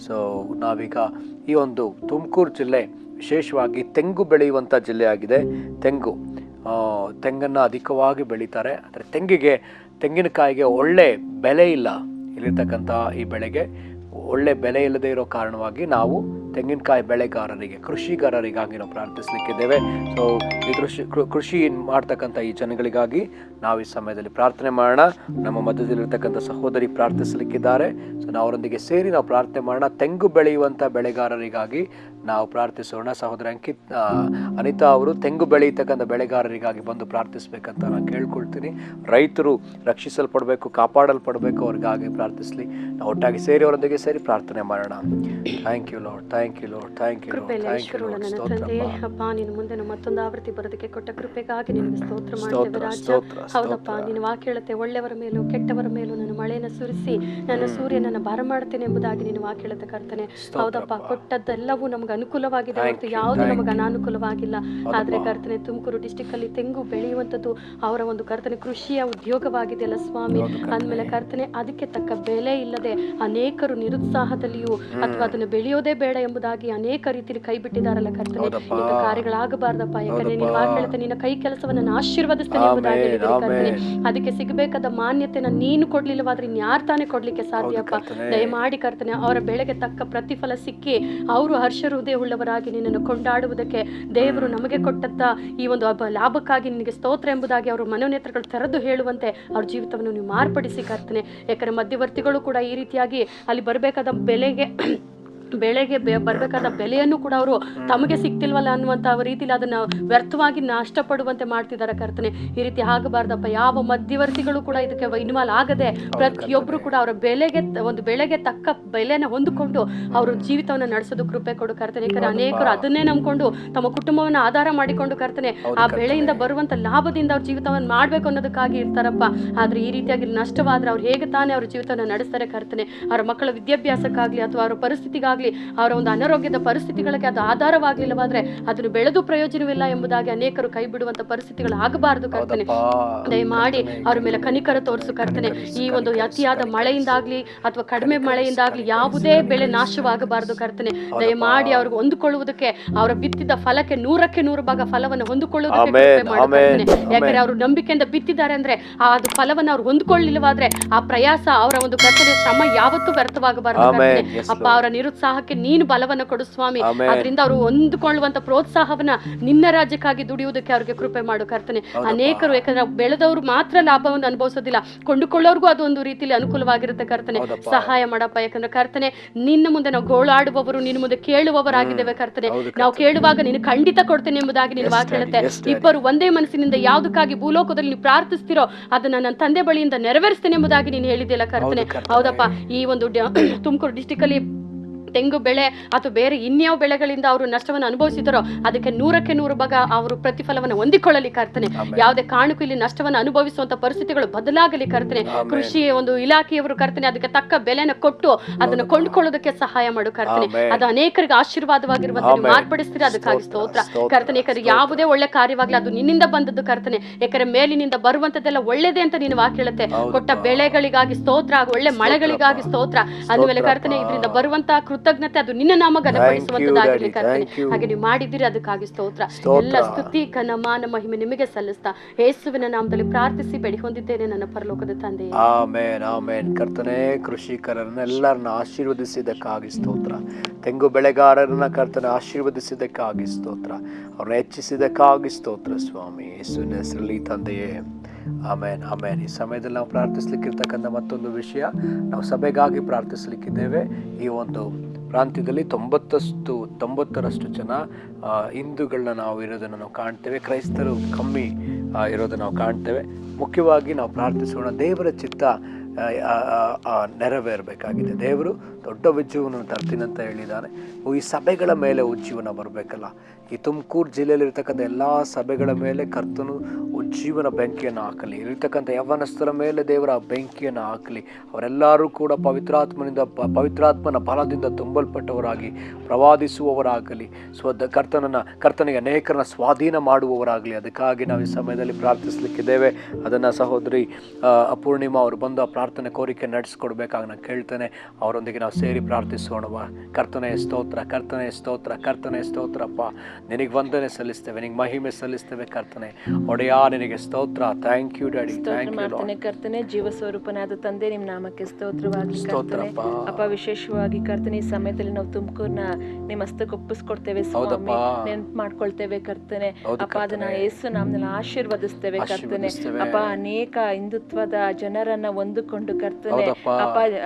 ಸೊ ನಾವೀಗ ಈ ಒಂದು ತುಮಕೂರು ಜಿಲ್ಲೆ ವಿಶೇಷವಾಗಿ ತೆಂಗು ಬೆಳೆಯುವಂಥ ಜಿಲ್ಲೆಯಾಗಿದೆ. ತೆಂಗನ್ನು ಅಧಿಕವಾಗಿ ಬೆಳೀತಾರೆ. ಆದರೆ ತೆಂಗಿನಕಾಯಿಗೆ ಒಳ್ಳೆ ಬೆಲೆ ಇಲ್ಲ. ಇಲ್ಲಿರ್ತಕ್ಕಂಥ ಈ ಬೆಳೆಗೆ ಒಳ್ಳೆ ಬೆಲೆ ಇಲ್ಲದೆ ಇರೋ ಕಾರಣವಾಗಿ ನಾವು ತೆಂಗಿನಕಾಯಿ ಬೆಳೆಗಾರರಿಗೆ, ಕೃಷಿಗಾರರಿಗಾಗಿ ನಾವು ಪ್ರಾರ್ಥಿಸಲಿಕ್ಕಿದ್ದೇವೆ. ಸೊ ಈ ಕೃಷಿ ಮಾಡ್ತಕ್ಕಂಥ ಈ ಜನಗಳಿಗಾಗಿ ನಾವು ಈ ಸಮಯದಲ್ಲಿ ಪ್ರಾರ್ಥನೆ ಮಾಡೋಣ. ನಮ್ಮ ಮಧ್ಯದಲ್ಲಿರ್ತಕ್ಕಂಥ ಸಹೋದರಿ ಪ್ರಾರ್ಥಿಸಲಿಕ್ಕಿದ್ದಾರೆ. ಸೊ ನಾವು ಅವರೊಂದಿಗೆ ಸೇರಿ ನಾವು ಪ್ರಾರ್ಥನೆ ಮಾಡೋಣ. ತೆಂಗು ಬೆಳೆಯುವಂಥ ಬೆಳೆಗಾರರಿಗಾಗಿ ನಾವು ಪ್ರಾರ್ಥಿಸೋಣ. ಸಹೋದರ ಅನಿತಾ ಅವರು ತೆಂಗು ಬೆಳೆಯತಕ್ಕಂಥ ಬೆಳೆಗಾರರಿಗಾಗಿ ಬಂದು ಪ್ರಾರ್ಥಿಸ್ಬೇಕಂತ ನಾನು ಕೇಳ್ಕೊಳ್ತೀನಿ. ರೈತರು ರಕ್ಷಿಸಲ್ಪಡಬೇಕು, ಕಾಪಾಡಲ್ಪಡಬೇಕು, ಅವ್ರಿಗಾಗಿ ಪ್ರಾರ್ಥಿಸಲಿ. ನಾವು ಒಟ್ಟಾಗಿ ಸೇರಿ ಅವರೊಂದಿಗೆ ಸೇರಿ ಪ್ರಾರ್ಥನೆ ಮಾಡೋಣ. Thank you lord, thank you lord, thank you lord, thank you lord. ಸ್ತೋತ್ರ ಅಪ್ಪ, ನಿನ್ನ ಮುಂದೆ ಮತ್ತೊಂದು ಆವೃತ್ತಿ ಬರೋದಕ್ಕೆ ಕೊಟ್ಟ ಕೃಪೆಗಾಗಿ ನಿನಗೆ ಸ್ತೋತ್ರ ಮಾಡ್ತೇವೆ ರಾಜ. ಹೌದಪ್ಪ, ನಿನ್ನ ವಾಕ್ಯ ಹೇಳುತ್ತೆ, ಒಳ್ಳೆಯವರ ಮೇಲೂ ಕೆಟ್ಟವರ ಮೇಲೂ ನನ್ನ ಮಳೆಯನ್ನು ಸುರಿಸಿ ನನ್ನ ಸೂರ್ಯನನ್ನು ಬರ ಮಾಡ್ತೇನೆ ಎಂಬುದಾಗಿ ನಿನ್ನ ವಾಕ್ಯ ಹೇಳುತ್ತೆ ಕರ್ತನೆ. ಹೌದಪ್ಪ, ಕೊಟ್ಟದ್ದೆಲ್ಲವೂ ನಮಗೆ ಅನುಕೂಲವಾಗಿದೆ ಹೊರತು ಯಾವುದು ನಮಗೆ ಅನಾನುಕೂಲವಾಗಿಲ್ಲ. ಆದ್ರೆ ಕರ್ತನೆ, ತುಮಕೂರು ಡಿಸ್ಟಿಕ್ ಅಲ್ಲಿ ತೆಂಗು ಬೆಳೆಯುವಂಥದ್ದು ಅವರ ಒಂದು ಕರ್ತನೆ ಕೃಷಿಯ ಉದ್ಯೋಗವಾಗಿದೆಯಲ್ಲ ಸ್ವಾಮಿ. ಅಂದ್ಮೇಲೆ ಕರ್ತನೆ, ಅದಕ್ಕೆ ತಕ್ಕ ಬೆಲೆ ಇಲ್ಲದೆ ಅನೇಕರು ನಿರುತ್ಸಾಹದಲ್ಲಿಯೂ ಅಥವಾ ಅದನ್ನು ಬೆಳೆಯೋದೇ ಬೇಡ ಎಂಬುದಾಗಿ ಅನೇಕ ರೀತಿಯಲ್ಲಿ ಕೈ ಬಿಟ್ಟಿದಾರಲ್ಲ ಕರ್ತನೆ. ಇಂಥ ಕಾರ್ಯಗಳಾಗಬಾರ್ದಪ್ಪ. ಯಾಕಂದ್ರೆ ನೀನು ಹೇಳ್ತೇನೆ, ನಿನ್ನ ಕೈ ಕೆಲಸವನ್ನು ಆಶೀರ್ವದಿಸ್ತೇನೆ ಎಂಬುದಾಗಿ ಹೇಳಿದ್ರೆ ಕರ್ತನೆ, ಅದಕ್ಕೆ ಸಿಗಬೇಕಾದ ಮಾನ್ಯತೆನ ನೀನು ಕೊಡ್ಲಿಲ್ಲವಾದ್ರೆ ಇನ್ಯಾರು ತಾನೇ ಕೊಡ್ಲಿಕ್ಕೆ ಸಾಧ್ಯಪ್ಪ. ದಯಮಾಡಿ ಕರ್ತನೆ, ಅವರ ಬೆಳೆಗೆ ತಕ್ಕ ಪ್ರತಿಫಲ ಸಿಕ್ಕಿ ಅವರು ಹರ್ಷ ಹೃದಯ ಉಳ್ಳವರಾಗಿ ನಿನ್ನನ್ನು ಕೊಂಡಾಡುವುದಕ್ಕೆ ದೇವರು ನಮಗೆ ಕೊಟ್ಟಂತ ಈ ಒಂದು ಲಾಭಕ್ಕಾಗಿ ನಿನಗೆ ಸ್ತೋತ್ರ ಎಂಬುದಾಗಿ ಅವರು ಮನೋನೇತ್ರಗಳು ತೆರೆದು ಹೇಳುವಂತೆ ಅವ್ರ ಜೀವಿತವನ್ನು ನೀವು ಮಾರ್ಪಡಿಸಿ ಕರ್ತನೆ. ಯಾಕಂದ್ರೆ ಮಧ್ಯವರ್ತಿಗಳು ಕೂಡ ಈ ರೀತಿಯಾಗಿ ಅಲ್ಲಿ ಬರಬೇಕಾದ ಬೆಳೆಗೆ ಬರಬೇಕಾದ ಬೆಲೆಯನ್ನು ಕೂಡ ಅವರು ತಮಗೆ ಸಿಗ್ತಿಲ್ವಲ್ಲ ಅನ್ನುವಂಥ ರೀತಿಯಲ್ಲಿ ಅದನ್ನು ವ್ಯರ್ಥವಾಗಿ ನಷ್ಟಪಡುವಂತೆ ಮಾಡ್ತಿದ್ದಾರೆ ಕರ್ತನೆ. ಈ ರೀತಿ ಆಗಬಾರ್ದಪ್ಪ. ಯಾವ ಮಧ್ಯವರ್ತಿಗಳು ಕೂಡ ಇದಕ್ಕೆ ಇನ್ವಾಲ್ವ್ ಆಗದೆ ಪ್ರತಿಯೊಬ್ಬರು ಕೂಡ ಅವರ ಬೆಳೆಗೆ ತಕ್ಕ ಬೆಲೆನ ಹೊಂದಿಕೊಂಡು ಅವರು ಜೀವಿತವನ್ನು ನಡೆಸೋದು ಕೃಪೆ ಕೊಡು ಕರ್ತನೆ. ಯಾಕಂದ್ರೆ ಅನೇಕರು ಅದನ್ನೇ ನಂಬ್ಕೊಂಡು ತಮ್ಮ ಕುಟುಂಬವನ್ನು ಆಧಾರ ಮಾಡಿಕೊಂಡು ಕರ್ತನೆ ಆ ಬೆಳೆಯಿಂದ ಬರುವಂತ ಲಾಭದಿಂದ ಅವ್ರ ಜೀವಿತವನ್ನು ಮಾಡ್ಬೇಕು ಅನ್ನೋದಕ್ಕಾಗಿ ಇರ್ತಾರಪ್ಪ. ಆದ್ರೆ ಈ ರೀತಿಯಾಗಿ ನಷ್ಟವಾದ್ರೆ ಅವ್ರು ಹೇಗೆ ತಾನೇ ಅವ್ರ ಜೀವಿತವನ್ನು ನಡೆಸ್ತಾರೆ ಕರ್ತನೆ. ಅವರ ಮಕ್ಕಳ ವಿದ್ಯಾಭ್ಯಾಸಕ್ಕಾಗ್ಲಿ ಅಥವಾ ಅವರ ಪರಿಸ್ಥಿತಿಗಾಗ್ಲಿ, ಅವರ ಒಂದು ಅನಾರೋಗ್ಯದ ಪರಿಸ್ಥಿತಿಗಳಿಗೆ ಅದು ಆಧಾರವಾಗ್ಲಿಲ್ಲವಾದ್ರೆ ಅದನ್ನು ಬೆಳೆದು ಪ್ರಯೋಜನವಿಲ್ಲ ಎಂಬುದಾಗಿ ಅನೇಕರು ಕೈ ಬಿಡುವಂತ ಪರಿಸ್ಥಿತಿಗಳು ಆಗಬಾರದು ಕರ್ತನೆ. ದಯಮಾಡಿ ಅವ್ರ ಮೇಲೆ ಕನಿಕರ ತೋರಿಸು ಕರ್ತನೆ. ಈ ಒಂದು ಅತಿಯಾದ ಮಳೆಯಿಂದಾಗ್ಲಿ ಅಥವಾ ಕಡಿಮೆ ಮಳೆಯಿಂದಾಗ್ಲಿ ಯಾವುದೇ ಬೆಳೆ ನಾಶವಾಗಬಾರದು ಕರ್ತನೆ. ದಯಮಾಡಿ ಅವ್ರಿಗೆ ಹೊಂದಿಕೊಳ್ಳುವುದಕ್ಕೆ, ಅವರ ಬಿತ್ತಿದ ಫಲಕ್ಕೆ 100ಕ್ಕೆ 100 ಭಾಗ ಫಲವನ್ನು ಹೊಂದಿಕೊಳ್ಳುವುದಕ್ಕೆ ಯಾಕಂದ್ರೆ ಅವರು ನಂಬಿಕೆಯಿಂದ ಬಿತ್ತಿದ್ದಾರೆ ಅಂದ್ರೆ ಆ ಅದು ಫಲವನ್ನು ಅವ್ರು ಹೊಂದಿಕೊಳ್ಳಿಲ್ಲವಾದ್ರೆ ಆ ಪ್ರಯಾಸ, ಅವರ ಒಂದು ಕರ್ತನೆ ಶ್ರಮ ಯಾವತ್ತೂ ವ್ಯರ್ಥವಾಗಬಾರದು ಕರ್ತನೆ. ಅಪ್ಪ, ಅವರ ನಿರುತ್ಸಾಹಕ್ಕೆ ನೀನು ಬಲವನ್ನು ಕೊಡು ಸ್ವಾಮಿ. ಅದರಿಂದ ಅವರು ಹೊಂದಿಕೊಳ್ಳುವಂತ ಪ್ರೋತ್ಸಾಹವನ್ನ ನಿನ್ನ ರಾಜ್ಯಕ್ಕಾಗಿ ದುಡಿಯುವುದಕ್ಕೆ ಅವ್ರಿಗೆ ಕೃಪೆ ಮಾಡು ಕರ್ತನೆ. ಅನೇಕರು ಯಾಕಂದ್ರೆ ಬೆಳೆದವರು ಮಾತ್ರ ಲಾಭವನ್ನು ಅನುಭವಿಸೋದಿಲ್ಲ, ಕೊಂಡುಕೊಳ್ಳೋರ್ಗೂ ಅದು ಒಂದು ರೀತಿಯಲ್ಲಿ ಅನುಕೂಲವಾಗಿರುತ್ತೆ ಕರ್ತನೆ. ಸಹಾಯ ಮಾಡಪ್ಪ. ಯಾಕಂದ್ರೆ ಕರ್ತನೆ, ನಿನ್ನ ಮುಂದೆ ನಾವು ಗೋಳಾಡುವವರು, ನಿನ್ನ ಮುಂದೆ ಕೇಳುವವರಾಗಿದ್ದೇವೆ ಕರ್ತನೆ. ನಾವು ಕೇಳುವಾಗ ನೀನು ಖಂಡಿತ ಕೊಡ್ತೇನೆ ಎಂಬುದಾಗಿ ನೀನು ವಾಕ್ಯ ಹೇಳುತ್ತೆ. ಇಬ್ಬರು ಒಂದೇ ಮನಸ್ಸಿನಿಂದ ಯಾವುದಕ್ಕಾಗಿ ಭೂಲೋಕದಲ್ಲಿ ನೀವು ಪ್ರಾರ್ಥಿಸ್ತಿರೋ ಅದನ್ನ ನನ್ನ ತಂದೆ ಬಳಿಯಿಂದ ನೆರವೇರಿಸ್ತೇನೆ ಎಂಬುದಾಗಿ ನೀನು ಹೇಳಿದೆಯಲ್ಲ ಕರ್ತನೆ. ಹೌದಪ್ಪ, ಈ ಒಂದು ತುಮಕೂರು ಡಿಸ್ಟಿಕ್ ಅಲ್ಲಿ ತೆಂಗು ಬೆಳೆ ಅಥವಾ ಬೇರೆ ಇನ್ಯಾವ ಬೆಳೆಗಳಿಂದ ಅವರು ನಷ್ಟವನ್ನು ಅನುಭವಿಸಿದರೋ ಅದಕ್ಕೆ 100ಕ್ಕೆ 100 ಭಾಗ ಅವರು ಪ್ರತಿಫಲವನ್ನು ಹೊಂದಿಕೊಳ್ಳಲಿ ಕರ್ತನೆ. ಯಾವುದೇ ಕಾರಣಕ್ಕೂ ಇಲ್ಲಿ ನಷ್ಟವನ್ನು ಅನುಭವಿಸುವಂತ ಪರಿಸ್ಥಿತಿಗಳು ಬದಲಾಗಲಿ ಕರ್ತನೆ. ಕೃಷಿ ಒಂದು ಇಲಾಖೆಯವರು ಕರ್ತನೆ ಅದಕ್ಕೆ ತಕ್ಕ ಬೆಲೆನ ಕೊಟ್ಟು ಅದನ್ನು ಕೊಂಡುಕೊಳ್ಳೋದಕ್ಕೆ ಸಹಾಯ ಮಾಡು ಕರ್ತನೆ. ಅದು ಅನೇಕರಿಗೆ ಆಶೀರ್ವಾದವಾಗಿರುವಂತೆ ನೀವು ಮಾರ್ಪಡಿಸ್ತೀರಿ, ಅದಕ್ಕಾಗಿ ಸ್ತೋತ್ರ ಕರ್ತನೆ. ಯಾಕಂದ್ರೆ ಯಾವುದೇ ಒಳ್ಳೆ ಕಾರ್ಯವಾಗಲಿ ಅದು ನಿನ್ನಿಂದ ಬಂದದ್ದು ಕರ್ತನೆ. ಯಾಕಂದ್ರೆ ಮೇಲಿನಿಂದ ಬರುವಂತದ್ದೆಲ್ಲ ಒಳ್ಳೇದೇ ಅಂತ ನೀನು ವಾಕ್ಯ ಹೇಳುತ್ತೆ. ಕೊಟ್ಟ ಬೆಳೆಗಳಿಗಾಗಿ ಸ್ತೋತ್ರ, ಒಳ್ಳೆ ಮಳೆಗಳಿಗಾಗಿ ಸ್ತೋತ್ರ. ಅಂದಮೇಲೆ ಕರ್ತನೆ, ಇದರಿಂದ ಬರುವಂತ ಕೃತಜ್ಞತೆ ಅದು ನಿನ್ನ ನಾಮ ಘನಪಡಿಸುವಂತದ್ದಾಗಲಿ ಕರ್ತನೆ. Thank you. ಹಾಗೆ ನೀವು ಮಾಡಿದ್ದೀರಿ, ಅದಕ್ಕಾಗಿ ಸ್ತೋತ್ರ. ಎಲ್ಲ ಸ್ತುತಿ ಘನಮಾನ ಮಹಿಮೆ ನಿಮಗೆ ಸಲ್ಲಿಸ್ತಾ ಯೇಸುವಿನ ನಾಮದಲ್ಲಿ ಪ್ರಾರ್ಥಿಸಿ ಬೇಡಿ ಹೊಂದಿದ್ದೇನೆ ನನ್ನ ಪರಲೋಕದ ತಂದೆ. ಆಮೇನ್ ಆಮೇನ್. ಕರ್ತನೆ ಕೃಷಿಕರನ್ನೆಲ್ಲರನ್ನ ಆಶೀರ್ವದಿಸಿದ್ದಕ್ಕಾಗಿ ಸ್ತೋತ್ರ. ತೆಂಗು ಬೆಳೆಗಾರರನ್ನ ಕರ್ತನೆ ಆಶೀರ್ವದಿಸಿದ್ದಕ್ಕಾಗಿ ಸ್ತೋತ್ರ. ಅವ್ರನ್ನ ಹೆಚ್ಚಿಸಿದ್ದಕ್ಕಾಗಿ ಸ್ತೋತ್ರ ಸ್ವಾಮಿ, ಯೇಸುವಿನ ಹೆಸರಲ್ಲಿ ತಂದೆಯೇ, ಆಮೇನ್ ಆಮೇನ್. ಈ ಸಮಯದಲ್ಲಿ ನಾವು ಪ್ರಾರ್ಥಿಸ್ಲಿಕ್ಕಿರ್ತಕ್ಕಂಥ ಮತ್ತೊಂದು ವಿಷಯ, ನಾವು ಸಭೆಗಾಗಿ ಪ್ರಾರ್ಥಿಸ್ಲಿಕ್ಕಿದ್ದೇವೆ. ಈ ಒಂದು ಪ್ರಾಂತ್ಯದಲ್ಲಿ 90% ಜನ ಹಿಂದೂಗಳನ್ನ ನಾವು ಇರೋದನ್ನು ನಾವು ಕಾಣ್ತೇವೆ, ಕ್ರೈಸ್ತರು ಕಮ್ಮಿ ಇರೋದನ್ನು ನಾವು ಕಾಣ್ತೇವೆ. ಮುಖ್ಯವಾಗಿ ನಾವು ಪ್ರಾರ್ಥಿಸೋಣ, ದೇವರ ಚಿತ್ತ ನೆರವೇರಬೇಕಾಗಿದೆ. ದೇವರು ದೊಡ್ಡ ಉಜ್ಜೀವನವನ್ನು ತರ್ತೀನಂತ ಹೇಳಿದ್ದಾನೆ. ಈ ಸಭೆಗಳ ಮೇಲೆ ಉಜ್ಜೀವನ ಬರಬೇಕಲ್ಲ. ಈ ತುಮಕೂರು ಜಿಲ್ಲೆಯಲ್ಲಿರ್ತಕ್ಕಂಥ ಎಲ್ಲ ಸಭೆಗಳ ಮೇಲೆ ಕರ್ತನು ಉಜ್ಜೀವನ ಬೆಂಕಿಯನ್ನು ಹಾಕಲಿ. ಇರತಕ್ಕಂಥ ಯವ್ವನಸ್ಥರ ಮೇಲೆ ದೇವರ ಬೆಂಕಿಯನ್ನು ಹಾಕಲಿ. ಅವರೆಲ್ಲರೂ ಕೂಡ ಪವಿತ್ರಾತ್ಮನ ಬಲದಿಂದ ತುಂಬಲ್ಪಟ್ಟವರಾಗಿ ಪ್ರವಾದಿಸುವವರಾಗಲಿ, ಕರ್ತನಿಗೆ ಅನೇಕರನ್ನ ಸ್ವಾಧೀನ ಮಾಡುವವರಾಗಲಿ. ಅದಕ್ಕಾಗಿ ನಾವು ಈ ಸಮಯದಲ್ಲಿ ಪ್ರಾರ್ಥಿಸಲಿಕ್ಕಿದ್ದೇವೆ. ಅದನ್ನು ಸಹೋದರಿ ಅಪೂರ್ಣಿಮಾ ಅವರು ಬಂದು ಆ ಪ್ರಾರ್ಥನೆ ಕೋರಿಕೆ ನಡೆಸ್ಕೊಡ್ಬೇಕಾಗಿ ನಾನು ಕೇಳ್ತೇನೆ. ಅವರೊಂದಿಗೆ ನಾವು ಸೇರಿ ಪ್ರಾರ್ಥಿಸೋಣವಾ. ಕರ್ತನೆಯ ಸ್ತೋತ್ರ, ಕರ್ತನೆಯ ಸ್ತೋತ್ರ, ಕರ್ತನೆಯ ಸ್ತೋತ್ರಪ್ಪ. ನಿನಗೆ ವಂದನೆ ಸಲ್ಲಿಸ್ತೇವೆ, ನಿನಗೆ ಮಹಿಮೆ ಸಲ್ಲಿಸ್ತೇವೆ ಕರ್ತನೆ. ಒಡೆಯ ನಿನಗೆ ಸ್ತೋತ್ರ. Thank you daddy, thank you lord. ಕರ್ತನೆ ಜೀವ ಸ್ವರೂಪನಾದ ತಂದೆ, ನಿಮ್ಮ ನಾಮಕ್ಕೆ ಸ್ತೋತ್ರವಾಗಿ ಸ್ತೋತ್ರಪ್ಪ. ಅಪ್ಪ, ವಿಶೇಷವಾಗಿ ಕರ್ತನೆ ಈ ಸಮಯದಲ್ಲಿ ನಾವು ತುಮಕೂರ್ನ ನಿಮ್ಮ ಹಸ್ತಕ್ಕೆ ಒಪ್ಪಿಸ್ಕೊಡ್ತೇವೆ ಸ್ವಾಮಿ, ನೆನಪು ಮಾಡ್ಕೊಳ್ತೇವೆ ಕರ್ತನೆ. ಅಪ್ಪ, ಅದನ್ನ ಯೇಸು ನಾಮದಲ್ಲಿ ಆಶೀರ್ವದಿಸ್ತೇವೆ ಕರ್ತನೆ. ಅಪ್ಪ, ಅನೇಕ ಹಿಂದುತ್ವದ ಜನರನ್ನ ಹೊಂದಿಕೊಂಡು ಕರ್ತನೆ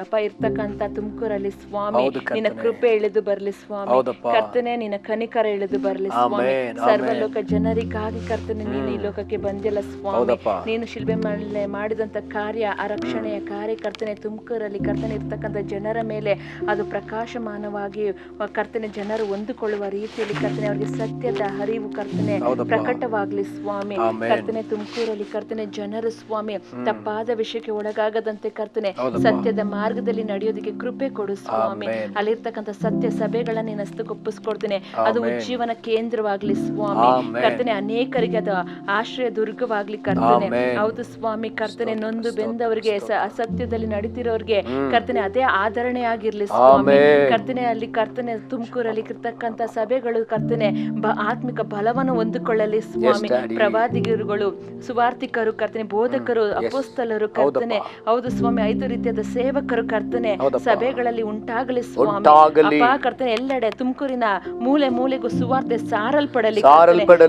ಅಪ್ಪ ಇರ್ತಕ್ಕಂತ ತುಮಕೂರಲ್ಲಿ ಸ್ವಾಮಿ ನಿನ್ನ ಕೃಪೆ ಇಳಿದು ಬರ್ಲಿ ಸ್ವಾಮಿ. ಕರ್ತನೆ ನಿನ್ನ ಕನಿಕರ ಇಳಿದು ಬರ್ಲಿ ಸ್ವಾಮಿ. ಸರ್ವಲೋಕ ಜನರಿಗಾಗಿ ಕರ್ತನೆ ನೀನು ಈ ಲೋಕಕ್ಕೆ ಬಂದಿಲ್ಲ ಸ್ವಾಮಿ. ನೀನು ಶಿಲ್ಬೆ ಮೇಲೆ ಮಾಡಿದಂತ ಕಾರ್ಯ, ಆ ರಕ್ಷಣೆಯ ಕಾರ್ಯ ಕರ್ತನೆ ತುಮಕೂರಲ್ಲಿ ಕರ್ತನೆ ಇರ್ತಕ್ಕಂಥ ಜನರ ಮೇಲೆ ಅದು ಪ್ರಕಾಶಮಾನವಾಗಿ ಕರ್ತನೆ ಜನರು ಹೊಂದಿಕೊಳ್ಳುವ ರೀತಿಯಲ್ಲಿ ಕರ್ತನೆ ಅವರಿಗೆ ಸತ್ಯದ ಹರಿವು ಕರ್ತನೆ ಪ್ರಕಟವಾಗ್ಲಿ ಸ್ವಾಮಿ. ಕರ್ತನೆ ತುಮಕೂರಲ್ಲಿ ಕರ್ತನೆ ಜನರು ಸ್ವಾಮಿ ತಪ್ಪಾದ ವಿಷಯಕ್ಕೆ ಒಳಗಾಗದಂತೆ ಕರ್ತನೆ ಸತ್ಯದ ಮಾರ್ಗದಲ್ಲಿ ನಡೆಯೋದಕ್ಕೆ ಕೃಪೆ ಕೊಡು ಸ್ವಾಮಿ. ಅಲ್ಲಿರ್ತಕ್ಕಂಥ ಸತ್ಯ ಸಭೆಗಳನ್ನ ನೀನು ಹಸ್ತಕ್ಕೊಪ್ಪಿಸ್ಕೊಡ್ತೇನೆ. ಅದು ಉಜ್ಜೀವನ ಕೇಂದ್ರವಾಗ್ಲಿ ಸ್ವಾಮಿ. ಕರ್ತನೆ ಅನೇಕರಿಗೆ ಅದು ಆಶ್ರಯ ದುರ್ಗವಾಗ್ಲಿ ಕರ್ತನೆ. ಹೌದು ಸ್ವಾಮಿ. ಕರ್ತನೆ ನೊಂದು ಬೆಂದವರಿಗೆ, ಅಸತ್ಯದಲ್ಲಿ ನಡೀತಿರೋರ್ಗೆ ಕರ್ತನೆ ಅದೇ ಆಧರಣೆ ಆಗಿರ್ಲಿ ಸ್ವಾಮಿ. ಕರ್ತನೆ ಅಲ್ಲಿ ಕರ್ತನೆ ತುಮಕೂರಲ್ಲಿ ಇರ್ತಕ್ಕಂಥ ಸಭೆಗಳು ಕರ್ತನೆ ಆತ್ಮಿಕ ಬಲವನ್ನು ಹೊಂದಿಕೊಳ್ಳಲಿ ಸ್ವಾಮಿ. ಪ್ರವಾದಿಗರುಗಳು, ಸುವಾರ್ತಿಕರು ಕರ್ತನೆ, ಬೋಧಕರು, ಅಪೋಸ್ತಲರು ಕರ್ತನೆ, ಹೌದು ಸ್ವಾಮಿ, 5 ರೀತಿಯಾದ ಸೇವಕರು ಕರ್ತನೆ ಸಭೆಗಳಲ್ಲಿ ಉಂಟಾಗಲಿ ಸ್ವಾಮಿ. ಅಪ್ಪ ಕರ್ತನೆ ಎಲ್ಲೆಡೆ ತುಮಕೂರಿನ ಮೂಲೆ ಮೂಲೆಗೂ ಸುವಾರ್ತೆ ಸಾರಲ್ಪಡಲಿ.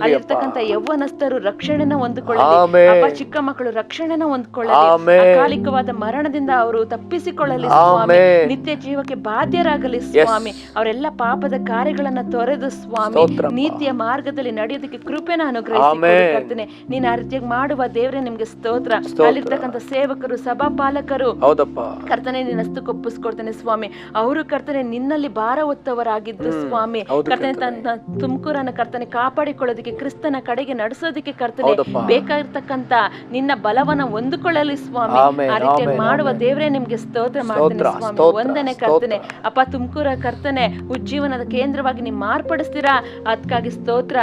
ಅಲ್ಲಿರ್ತಕ್ಕಂಥ ಯವ್ವನಸ್ಥರು ರಕ್ಷಣೆನ ಹೊಂದಿಕೊಳ್ಳಲಿ. ಅಪ್ಪ, ಚಿಕ್ಕ ಮಕ್ಕಳು ರಕ್ಷಣೆನ ಹೊಂದ್ಕೊಳ್ಳಲಿ. ಅಕಾಲಿಕವಾದ ಮರಣದಿಂದ ಅವರು ತಪ್ಪಿಸಿಕೊಳ್ಳಲಿ ಸ್ವಾಮಿ. ನಿತ್ಯ ಜೀವಕ್ಕೆ ಬಾಧ್ಯರಾಗಲಿ ಸ್ವಾಮಿ. ಅವರೆಲ್ಲ ಪಾಪದ ಕಾರ್ಯಗಳನ್ನ ತೊರೆದು ಸ್ವಾಮಿ ನೀತಿಯ ಮಾರ್ಗದಲ್ಲಿ ನಡೆಯೋದಕ್ಕೆ ಕೃಪೆನ ಅನುಗ್ರಹಿಸಿ ನೀನು ಆ ರೀತಿಯಾಗಿ ಮಾಡುವ ದೇವರೇ ನಿಮ್ಗೆ ಸ್ತೋತ್ರ. ಅಲ್ಲಿರ್ತಕ್ಕಂಥ ಸೇವಕರು, ಸಭಾಪಾಲಕರು ಕರ್ತನೆ ನಿನ್ನ ಹಸ್ತಕ್ಕೊಪ್ಪಿಸ್ಕೊಡ್ತೇನೆ ಸ್ವಾಮಿ. ಅವರು ಕರ್ತನೆ ನಿನ್ನಲ್ಲಿ ಭಾರ ಹೊತ್ತವರಾಗಿದ್ದು ಸ್ವಾಮಿ ಕರ್ತನೆ ತನ್ನ ತುಮಕೂರನ್ನ ಕರ್ತನೆ ಕಾಪಾಡಿಕೊಳ್ಳೋದಕ್ಕೆ, ಕ್ರಿಸ್ತನ ಕಡೆಗೆ ನಡೆಸೋದಕ್ಕೆ ಕರ್ತನೆ ಬೇಕಾಗಿರ್ತಕ್ಕಂಥ ನಿನ್ನ ಬಲವನ್ನ ಹೊಂದಿಕೊಳ್ಳಲಿ ಸ್ವಾಮಿ. ಆ ರೀತಿಯಾಗಿ ಮಾಡುವ ದೇವರೇ ನಿಮ್ಗೆ ಸ್ತೋತ್ರ ಮಾಡ್ತೇನೆ ಸ್ವಾಮಿ. ವಂದನೆ ಕರ್ತನೆ. ಅಪ್ಪ, ತುಮಕೂರ ಕರ್ತನೆ ಉಜ್ಜೀವನದ ಕೇಂದ್ರವಾಗಿ ನೀವು ಮಾರ್ಪಡಿಸ್ತೀರಾ, ಅದಕ್ಕಾಗಿ ಸ್ತೋತ್ರ.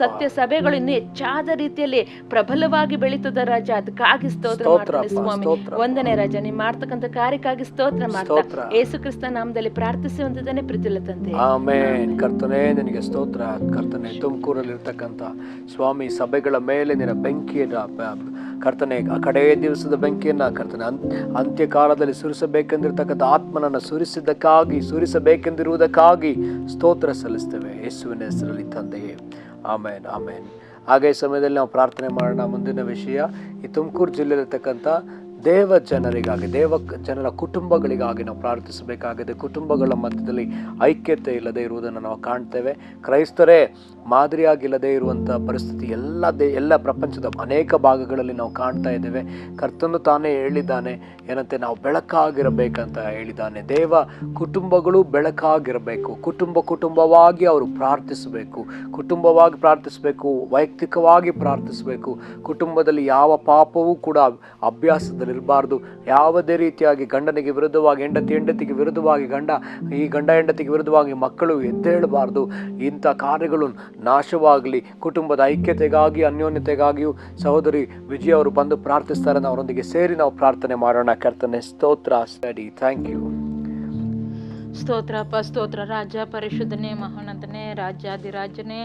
ಸತ್ಯ ಸಭೆಗಳು ಇನ್ನೂ ಹೆಚ್ಚಾದ ರೀತಿಯಲ್ಲಿ ಪ್ರಬಲವಾಗಿ ಬೆಳೀತದ ರಾಜ, ಅದಕ್ಕಾಗಿ ಸ್ತೋತ್ರ ಮಾಡ್ತೇನೆ ಸ್ವಾಮಿ. ವಂದನೆ ರಾಜ, ನೀವು ಮಾಡ್ತಕ್ಕಂಥ ಕಾರ್ಯಕ್ಕಾಗಿ ಸ್ತೋತ್ರ ಮಾಡ್ತಾ ಯೇಸು ಕ್ರಿಸ್ತ ನಾಮದಲ್ಲಿ ಪ್ರಾರ್ಥಿಸಿ ಹೊಂದಿದ್ದೇನೆ ಪ್ರೀತಿಲ ತಂದೆ. ಆಮೆನ್. ಕರ್ತನೇ ನಿನಗೆ ಸ್ತೋತ್ರ. ಕರ್ತನೆ ತುಮಕೂರಲ್ಲಿ ಇರ್ತಕ್ಕಂಥ ಸ್ವಾಮಿ ಸಭೆಗಳ ಮೇಲೆ ನಿನ್ನ ಬೆಂಕಿಯನ್ನು ಕರ್ತನೆ, ಆ ಕಡೇ ದಿವಸದ ಬೆಂಕಿಯನ್ನ ಕರ್ತನೆ ಅಂತ್ಯಕಾಲದಲ್ಲಿ ಸುರಿಸಬೇಕೆಂದಿರ್ತಕ್ಕಂಥ ಆತ್ಮನನ್ನು ಸುರಿಸಬೇಕೆಂದಿರುವುದಕ್ಕಾಗಿ ಸ್ತೋತ್ರ ಸಲ್ಲಿಸ್ತೇವೆ ಯೇಸುವಿನ ಹೆಸರಲ್ಲಿ ತಂದೆಯೇ. ಆಮೇನ್ ಆಮೇನ್. ಹಾಗೆ ಸಮಯದಲ್ಲಿ ನಾವು ಪ್ರಾರ್ಥನೆ ಮಾಡೋಣ. ಮುಂದಿನ ವಿಷಯ, ಈ ತುಮಕೂರು ಜಿಲ್ಲೆಯಲ್ಲಿರ್ತಕ್ಕಂಥ ದೇವ ಜನರ ಕುಟುಂಬಗಳಿಗಾಗಿ ನಾವು ಪ್ರಾರ್ಥಿಸಬೇಕಾಗಿದೆ. ಕುಟುಂಬಗಳ ಮಧ್ಯದಲ್ಲಿ ಐಕ್ಯತೆ ಇಲ್ಲದೆ ಇರುವುದನ್ನು ನಾವು ಕಾಣ್ತೇವೆ. ಕ್ರೈಸ್ತರೇ ಮಾದರಿಯಾಗಿಲ್ಲದೆ ಇರುವಂಥ ಪರಿಸ್ಥಿತಿ ಎಲ್ಲ ಪ್ರಪಂಚದ ಅನೇಕ ಭಾಗಗಳಲ್ಲಿ ನಾವು ಕಾಣ್ತಾ ಇದ್ದೇವೆ. ಕರ್ತನು ತಾನೇ ಹೇಳಿದ್ದಾನೆ, ಏನಂತೆ ನಾವು ಬೆಳಕಾಗಿರಬೇಕಂತ ಹೇಳಿದ್ದಾನೆ. ದೇವ ಕುಟುಂಬಗಳು ಬೆಳಕಾಗಿರಬೇಕು. ಕುಟುಂಬವಾಗಿ ಅವರು ಕುಟುಂಬವಾಗಿ ಪ್ರಾರ್ಥಿಸಬೇಕು, ವೈಯಕ್ತಿಕವಾಗಿ ಪ್ರಾರ್ಥಿಸಬೇಕು. ಕುಟುಂಬದಲ್ಲಿ ಯಾವ ಪಾಪವೂ ಕೂಡ ಅಭ್ಯಾಸದಲ್ಲಿರಬಾರ್ದು. ಯಾವುದೇ ರೀತಿಯಾಗಿ ಗಂಡನಿಗೆ ವಿರುದ್ಧವಾಗಿ ಹೆಂಡತಿಗೆ ವಿರುದ್ಧವಾಗಿ ಗಂಡ ಹೆಂಡತಿಗೆ ವಿರುದ್ಧವಾಗಿ ಮಕ್ಕಳು ಎದ್ದೇಳಬಾರ್ದು. ಇಂಥ ಕಾರ್ಯಗಳು ನಾಶವಾಗಲಿ. ಕುಟುಂಬದ ಐಕ್ಯತೆಗಾಗಿ, ಅನ್ಯೋನ್ಯತೆಗಾಗಿಯೂ ಸಹೋದರಿ ವಿಜಯ ಅವರು ಬಂದು ಪ್ರಾರ್ಥಿಸ್ತಾರೆ. ಅವರೊಂದಿಗೆ ಸೇರಿ ನಾವು ಪ್ರಾರ್ಥನೆ ಮಾಡೋಣ. ಕರ್ತನೆ ಸ್ತೋತ್ರ. ಸ್ಟಡಿ. Thank you. ಸ್ತೋತ್ರ ಅಪ್ಪ, ಸ್ತೋತ್ರ ರಾಜ, ಪರಿಶುದ್ಧನೇ, ಮಹೋನ್ನತನೇ, ರಾಜ್ಯಾಧಿರಾಜನೇ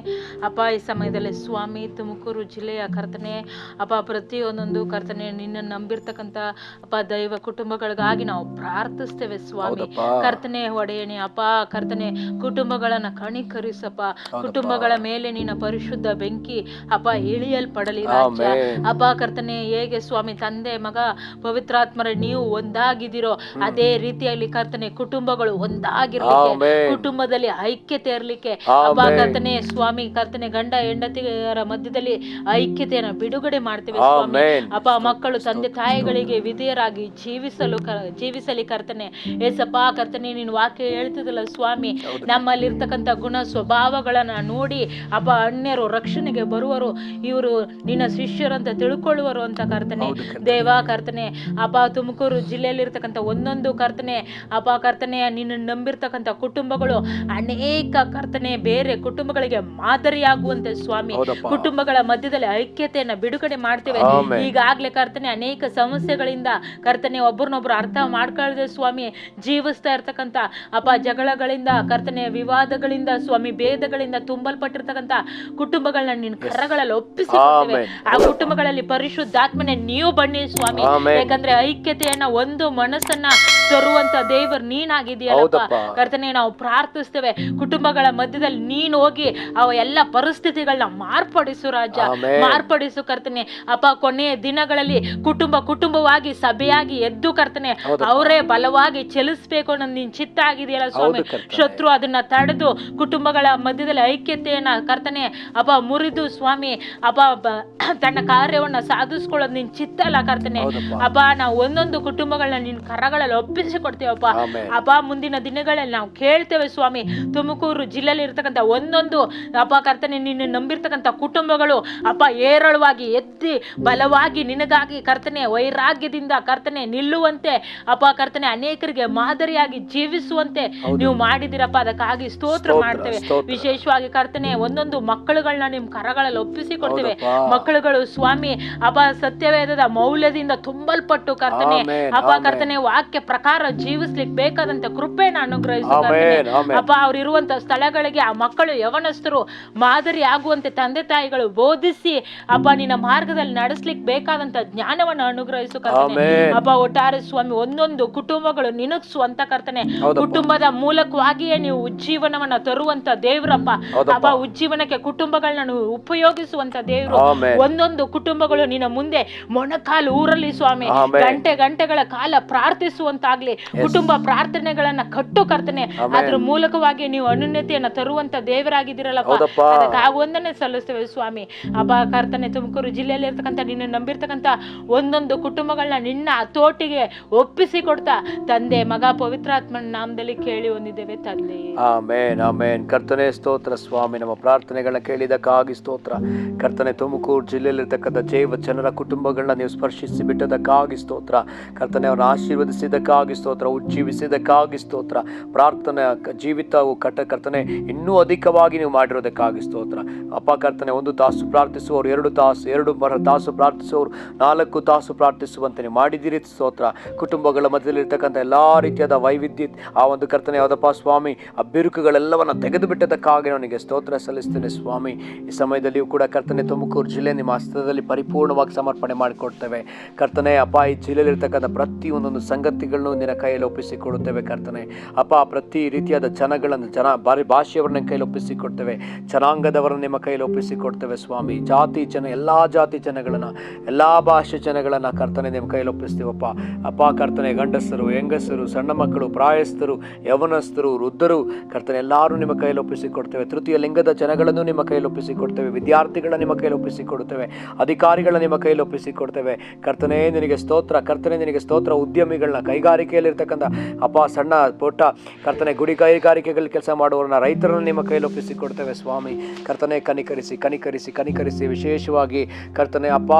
ಅಪ್ಪ. ಈ ಸಮಯದಲ್ಲಿ ಸ್ವಾಮಿ ತುಮಕೂರು ಜಿಲ್ಲೆಯ ಕರ್ತನೆ ಅಪ್ಪ, ಪ್ರತಿಯೊಂದೊಂದು ಕರ್ತನೆ ನಿನ್ನ ನಂಬಿರ್ತಕ್ಕಂಥ ಅಪ್ಪ ದೈವ ಕುಟುಂಬಗಳಿಗಾಗಿ ನಾವು ಪ್ರಾರ್ಥಿಸ್ತೇವೆ ಸ್ವಾಮಿ. ಕರ್ತನೆ ಒಡೆಯಣೆ ಅಪ್ಪ, ಕರ್ತನೆ ಕುಟುಂಬಗಳನ್ನ ಕಣಿಕರಿಸಪ್ಪ. ಕುಟುಂಬಗಳ ಮೇಲೆ ನಿನ್ನ ಪರಿಶುದ್ಧ ಬೆಂಕಿ ಅಪ್ಪ ಇಳಿಯಲ್ಪಡಲಿ ರಾಜ. ಅಪ್ಪ ಕರ್ತನೆ, ಹೇಗೆ ಸ್ವಾಮಿ ತಂದೆ ಮಗ ಪವಿತ್ರಾತ್ಮರ ನೀವು ಒಂದಾಗಿದ್ದೀರೋ ಅದೇ ರೀತಿಯಲ್ಲಿ ಕರ್ತನೆ ಕುಟುಂಬಗಳು ಒಂದಾಗಿರ್ಲಿಕ್ಕೆ, ಕುಟುಂಬದಲ್ಲಿ ಐಕ್ಯತೆ ಇರ್ಲಿಕ್ಕೆ ಅಪ್ಪ ಕರ್ತನೆ ಸ್ವಾಮಿ. ಕರ್ತನೆ ಗಂಡ ಹೆಂಡತಿಯರ ಮಧ್ಯದಲ್ಲಿ ಐಕ್ಯತೆಯನ್ನು ಬಿಡುಗಡೆ ಮಾಡ್ತೇವೆ ಸ್ವಾಮಿ. ಅಪ್ಪ ಮಕ್ಕಳು ತಂದೆ ತಾಯಿಗಳಿಗೆ ವಿಧೇಯರಾಗಿ ಜೀವಿಸಲಿ ಕರ್ತನೆ. ಏಸಪ್ಪ ಕರ್ತನೆ, ನೀನು ವಾಕ್ಯ ಹೇಳ್ತಿದಲ್ಲ ಸ್ವಾಮಿ, ನಮ್ಮಲ್ಲಿರ್ತಕ್ಕಂಥ ಗುಣ ಸ್ವಭಾವಗಳನ್ನ ನೋಡಿ ಅಪ್ಪ ಅನ್ಯರು ರಕ್ಷಣೆಗೆ ಬರುವರು, ಇವರು ನಿನ್ನ ಶಿಷ್ಯರಂತ ತಿಳ್ಕೊಳ್ಳುವರು ಅಂತ ಕರ್ತನೆ. ದೇವ ಕರ್ತನೆ ಅಪ್ಪ, ತುಮಕೂರು ಜಿಲ್ಲೆಯಲ್ಲಿರ್ತಕ್ಕಂಥ ಒಂದೊಂದು ಕರ್ತನೆ ಅಪ್ಪ ಕರ್ತನೆ ನಿನ್ನ ನಂಬಿರ್ತಕ್ಕಂಥ ಕುಟುಂಬಗಳು ಅನೇಕ ಕರ್ತನೆ ಬೇರೆ ಕುಟುಂಬಗಳಿಗೆ ಮಾದರಿಯಾಗುವಂತೆ ಸ್ವಾಮಿ, ಕುಟುಂಬಗಳ ಮಧ್ಯದಲ್ಲಿ ಐಕ್ಯತೆಯನ್ನ ಬಿಡುಗಡೆ ಮಾಡ್ತೇವೆ. ಈಗಾಗ್ಲೇ ಕರ್ತನೆ ಅನೇಕ ಸಮಸ್ಯೆಗಳಿಂದ ಕರ್ತನೆ ಒಬ್ಬರನ್ನೊಬ್ರು ಅರ್ಥ ಮಾಡ್ಕೊಳ್ಳದೆ ಸ್ವಾಮಿ ಜೀವಿಸ್ತಾ ಇರ್ತಕ್ಕಂಥ ಅಪ್ಪ ಜಗಳಗಳಿಂದ ಕರ್ತನೆ ವಿವಾದಗಳಿಂದ ಸ್ವಾಮಿ ಭೇದಗಳಿಂದ ತುಂಬಲ್ಪಟ್ಟಿರ್ತಕ್ಕಂಥ ಕುಟುಂಬಗಳನ್ನ ನಿನ್ನ ಕರಗಳಲ್ಲಿ ಒಪ್ಪಿಸಿಕೊಳ್ತೇವೆ. ಆ ಕುಟುಂಬಗಳಲ್ಲಿ ಪರಿಶುದ್ಧಾತ್ಮನೆ ನೀವು ಬನ್ನಿ ಸ್ವಾಮಿ. ಯಾಕಂದ್ರೆ ಐಕ್ಯತೆಯನ್ನ ಒಂದು ಮನಸ್ಸನ್ನ ತರುವಂತ ದೇವರು ನೀನಾಗಿದೆಯಲ್ಲಪ್ಪ ಕರ್ತನೆ. ನಾವು ಪ್ರಾರ್ಥಿಸ್ತೇವೆ ಕುಟುಂಬಗಳ ಮಧ್ಯದಲ್ಲಿ ನೀನು ಹೋಗಿ ಅವ ಎಲ್ಲ ಪರಿಸ್ಥಿತಿಗಳನ್ನ ಮಾರ್ಪಡಿಸು ರಾಜ, ಮಾರ್ಪಡಿಸು ಕರ್ತನೆ. ಅಪ್ಪ ಕೊನೆಯ ದಿನಗಳಲ್ಲಿ ಕುಟುಂಬವಾಗಿ ಸಭೆಯಾಗಿ ಎದ್ದು ಕರ್ತನೆ ಅವರೇ ಬಲವಾಗಿ ಚಲಿಸ್ಬೇಕು ಅನ್ನೋದು ನಿನ್ ಚಿತ್ತ ಆಗಿದೆಯಲ್ಲ ಸ್ವಾಮಿ. ಶತ್ರು ಅದನ್ನ ತಡೆದು ಕುಟುಂಬಗಳ ಮಧ್ಯದಲ್ಲಿ ಐಕ್ಯತೆಯನ್ನ ಕರ್ತನೆ ಅಪ್ಪ ಮುರಿದು ಸ್ವಾಮಿ ಅಪ್ಪ ತನ್ನ ಕಾರ್ಯವನ್ನ ಸಾಧಿಸ್ಕೊಳ್ಳೋದು ನಿನ್ ಚಿತ್ತ ಅಲ್ಲ ಕರ್ತನೆ. ಅಪ್ಪ ನಾವು ಒಂದೊಂದು ಕುಟುಂಬಗಳನ್ನ ನಿನ್ ಕರಗಳಲ್ಲಿ ಒಪ್ಪಿಸಿ ಕೊಡ್ತೇವಪ್ಪ. ಅಪ್ಪ ಮುಂದಿನ ದಿನಗಳಲ್ಲಿ ನಾವು ಕೇಳ್ತೇವೆ ಸ್ವಾಮಿ, ತುಮಕೂರು ಜಿಲ್ಲೆಯಲ್ಲಿ ಇರ್ತಕ್ಕಂಥ ಒಂದೊಂದು ಅಪ್ಪ ಕರ್ತನೆ ನಿನ್ನ ನಂಬಿರ್ತಕ್ಕಂಥ ಕುಟುಂಬಗಳು ಅಪ್ಪ ಏರಳವಾಗಿ ಎತ್ತಿ ಬಲವಾಗಿ ನಿನಗಾಗಿ ಕರ್ತನೆ ವೈರಾಗ್ಯದಿಂದ ಕರ್ತನೆ ನಿಲ್ಲುವಂತೆ ಅಪ್ಪ ಕರ್ತನೆ ಅನೇಕರಿಗೆ ಮಾದರಿಯಾಗಿ ಜೀವಿಸುವಂತೆ ನೀವು ಮಾಡಿದಿರಪ್ಪ. ಅದಕ್ಕಾಗಿ ಸ್ತೋತ್ರ ಮಾಡ್ತೇವೆ. ವಿಶೇಷವಾಗಿ ಕರ್ತನೆ ಒಂದೊಂದು ಮಕ್ಕಳುಗಳನ್ನ ನಿಮ್ ಕರಗಳಲ್ಲಿ ಒಪ್ಪಿಸಿ ಕೊಡ್ತೇವೆ. ಮಕ್ಕಳುಗಳು ಸ್ವಾಮಿ ಅಪ್ಪ ಸತ್ಯವೇದದ ಮೌಲ್ಯದಿಂದ ತುಂಬಲ್ಪಟ್ಟು ಕರ್ತನೆ ಅಪ್ಪ ಕರ್ತನೆ ವಾಕ್ಯ ಪ್ರಕಾರ ಜೀವಿಸ್ಲಿಕ್ಕೆ ಬೇಕಾದಂತ ಕೃಪೆನ ಅನುಗ್ರಹಿಸು ಅಪ್ಪ. ಅವ್ರು ಇರುವಂತ ಸ್ಥಳಗಳಿಗೆ ಆ ಮಕ್ಕಳು ಯವನಸ್ಥರು ಮಾದರಿ ಆಗುವಂತೆ ತಂದೆ ತಾಯಿಗಳು ಬೋಧಿಸಿ ಅಪ್ಪ ನಿನ್ನ ಮಾರ್ಗದಲ್ಲಿ ನಡೆಸ್ಲಿಕ್ಕೆ ಬೇಕಾದಂತ ಜ್ಞಾನವನ್ನು ಅನುಗ್ರಹಿಸು ಕರ್ತನೆ ಅಪ್ಪ. ಒಟ್ಟಾರೆ ಸ್ವಾಮಿ ಒಂದೊಂದು ಕುಟುಂಬಗಳು ನಿನಗ್ ಸ್ವಂತ ಕರ್ತನೆ. ಕುಟುಂಬದ ಮೂಲಕವಾಗಿಯೇ ನೀವು ಉಜ್ಜೀವನವನ್ನ ತರುವಂತ ದೇವ್ರಪ್ಪ. ಅಪ್ಪ ಉಜ್ಜೀವನಕ್ಕೆ ಕುಟುಂಬಗಳನ್ನ ನೀವು ಉಪಯೋಗಿಸುವಂತ ದೇವ್ರು. ಒಂದೊಂದು ಕುಟುಂಬಗಳು ನಿನ್ನ ಮುಂದೆ ಮೊಣಕಾಲು ಊರಲಿ ಸ್ವಾಮಿ, ಗಂಟೆಗಳ ಕಾಲ ಪ್ರಾರ್ಥಿಸುವಂತಾಗ್ಲಿ. ಕುಟುಂಬ ಪ್ರಾರ್ಥನೆಗಳನ್ನ ಕಟ್ಟು ಕರ್ತನೆ, ಅದ್ರ ಮೂಲಕವಾಗಿ ನೀವು ಅನುನ್ನತಿಯನ್ನ ತರುವಂತ ದೇವರಾಗಿದ್ದೀರಲ್ಲಪ್ಪ. ಅದಕ್ಕಾಗಿ ಒಂದನ್ನೇ ಸಲ್ಲಿಸ್ತೇವೆ ಸ್ವಾಮಿ ಅಪ್ಪ ಕರ್ತನೆ. ತುಮಕೂರು ಜಿಲ್ಲೆಯಲ್ಲಿ ಇರ್ತಕ್ಕಂಥ ನಿನ್ನ ನಂಬಿರ್ತಕ್ಕಂಥ ಒಂದೊಂದು ಕುಟುಂಬಗಳನ್ನ ನಿನ್ನ ತೋಟಿಗೆ ಒಪ್ಪಿಸಿ ಕೊಡ್ತಾ ತಂದೆ ಮಗ ಪವಿತ್ರಾತ್ಮನ ನಾಮದಲ್ಲಿ ಕೇಳಿ ಹೊಂದಿದ್ದೇವೆ ತಂದೆ. ಆಮೇನ್ ಆಮೇನ್. ಕರ್ತನೆ ಸ್ತೋತ್ರ ಸ್ವಾಮಿ, ನಮ್ಮ ಪ್ರಾರ್ಥನೆಗಳನ್ನ ಕೇಳಿದಕ್ಕಾಗಿ ಸ್ತೋತ್ರ ಕರ್ತನೆ. ತುಮಕೂರು ಜಿಲ್ಲೆಯಲ್ಲಿರ್ತಕ್ಕಂಥ ಜೈವ ಜನರ ಕುಟುಂಬಗಳನ್ನ ನೀವು ಸ್ಪರ್ಶಿಸಿ ಬಿಟ್ಟದಕ್ಕಾಗಿ ಸ್ತೋತ್ರ ಕರ್ತನೆ. ಅವರನ್ನು ಆಶೀರ್ವದಿಸಿದಕ್ಕಾಗಿ ಸ್ತೋತ್ರ, ಉಜ್ಜೀವಿಸಿದಕ್ಕಾಗಿ ಸ್ತೋತ್ರ. ಪ್ರಾರ್ಥನೆ ಜೀವಿತವು ಕರ್ತನೆ ಇನ್ನೂ ಅಧಿಕವಾಗಿ ನೀವು ಮಾಡಿರೋದಕ್ಕಾಗಿ ಸ್ತೋತ್ರ ಅಪ್ಪ ಕರ್ತನೆ. 1 ತಾಸು ಪ್ರಾರ್ಥಿಸುವವರು 2 ತಾಸು, 2 ತಾಸು ಪ್ರಾರ್ಥಿಸುವವರು 4 ತಾಸು ಪ್ರಾರ್ಥಿಸುವಂತೆ ನೀವು ಮಾಡಿದಿರಿ ಸ್ತೋತ್ರ. ಕುಟುಂಬಗಳ ಮಧ್ಯದಲ್ಲಿರ್ತಕ್ಕಂಥ ಎಲ್ಲ ರೀತಿಯಾದ ವೈವಿಧ್ಯ ಆ ಒಂದು ಕರ್ತನೆ ಯಾವ್ದಪ್ಪ ಸ್ವಾಮಿ ಆ ಬಿರುಕುಗಳೆಲ್ಲವನ್ನ ತೆಗೆದು ಬಿಟ್ಟದಕ್ಕಾಗಿ ನನಗೆ ಸ್ತೋತ್ರ ಸಲ್ಲಿಸ್ತೇನೆ ಸ್ವಾಮಿ. ಈ ಸಮಯದಲ್ಲಿಯೂ ಕೂಡ ಕರ್ತನೆ ತುಮಕೂರು ಜಿಲ್ಲೆ ನಿಮ್ಮ ಹಸ್ತದಲ್ಲಿ ಪರಿಪೂರ್ಣವಾಗಿ ಸಮರ್ಪಣೆ ಮಾಡಿಕೊಡ್ತೇವೆ ಕರ್ತನೆ ಅಪ್ಪ. ಈ ಜಿಲ್ಲೆಯಲ್ಲಿರ್ತಕ್ಕಂಥ ಪ್ರತಿಯೊಂದೊಂದು ಸಂಗತಿಗಳನ್ನು ನಿನ್ನ ಕೈಯಲ್ಲಿ ಒಪ್ಪಿಸಿಕೊಡುತ್ತೇವೆ ಕರ್ತನೆ ಅಪ್ಪ. ಪ್ರತಿ ರೀತಿಯಾದ ಜನಗಳನ್ನು ಭಾಷೆಯವರನ್ನ ಕೈಯಲ್ಲಿ ಒಪ್ಪಿಸಿಕೊಡ್ತೇವೆ, ಜನಾಂಗದವರನ್ನು ನಿಮ್ಮ ಕೈಯಲ್ಲಿ ಒಪ್ಪಿಸಿಕೊಡ್ತೇವೆ ಸ್ವಾಮಿ. ಎಲ್ಲ ಜಾತಿ ಜನಗಳನ್ನ ಎಲ್ಲ ಭಾಷೆ ಜನಗಳನ್ನ ಕರ್ತನೆ ನಿಮ್ಮ ಕೈಯಲ್ಲಿ ಒಪ್ಪಿಸ್ತೀವಪ್ಪ ಅಪ್ಪ ಕರ್ತನೆ. ಗಂಡಸರು ಹೆಂಗಸರು ಸಣ್ಣ ಮಕ್ಕಳು ಪ್ರಾಯಸ್ಥರು ಯವನಸ್ಥರು ವೃದ್ಧರು ಕರ್ತನೆ ಎಲ್ಲರೂ ನಿಮ್ಮ ಕೈಯಲ್ಲಿ ಒಪ್ಪಿಸಿಕೊಡ್ತೇವೆ. ತೃತೀಯ ಲಿಂಗದ ಜನಗಳನ್ನು ನಿಮ್ಮ ಕೈಯಲ್ಲಿ ಒಪ್ಪಿಸಿಕೊಡ್ತೇವೆ, ವಿದ್ಯಾರ್ಥಿಗಳನ್ನ ನಿಮ್ಮ ಕೈಯಲ್ಲಿ ಒಪ್ಪಿಸಿಕೊಡುತ್ತೇವೆ, ಅಧಿಕಾರಿಗಳನ್ನ ನಿಮ್ಮ ಕೈಯಲ್ಲಿ ಒಪ್ಪಿಸಿಕೊಡ್ತೇವೆ ಕರ್ತನೆ. ನಿನಗೆ ಸ್ತೋತ್ರ ಕರ್ತನೆ, ನಿನಗೆ ಸ್ತೋತ್ರ. ಉದ್ಯಮಿಗಳನ್ನ ಕೈಗಾರಿಕೆಯಲ್ಲಿರ್ತಕ್ಕಂಥ ಅಪ್ಪ ಸಣ್ಣ ಪುಟ್ಟ ಕರ್ತನೆ ಗುಡಿ ಕೈಗಾರಿಕೆಗಳಲ್ಲಿ ಕೆಲಸ ಮಾಡುವವರನ್ನ ರೈತರನ್ನು ನಿಮ್ಮ ಕೈಯಲ್ಲಿ ಒಪ್ಪಿಸಿಕೊಡ್ತೇವೆ ಸ್ವಾಮಿ ಕರ್ತನೆ. ಕನಿಕರಿಸಿ ವಿಶೇಷವಾಗಿ ಕರ್ತನೆ ಅಪ್ಪ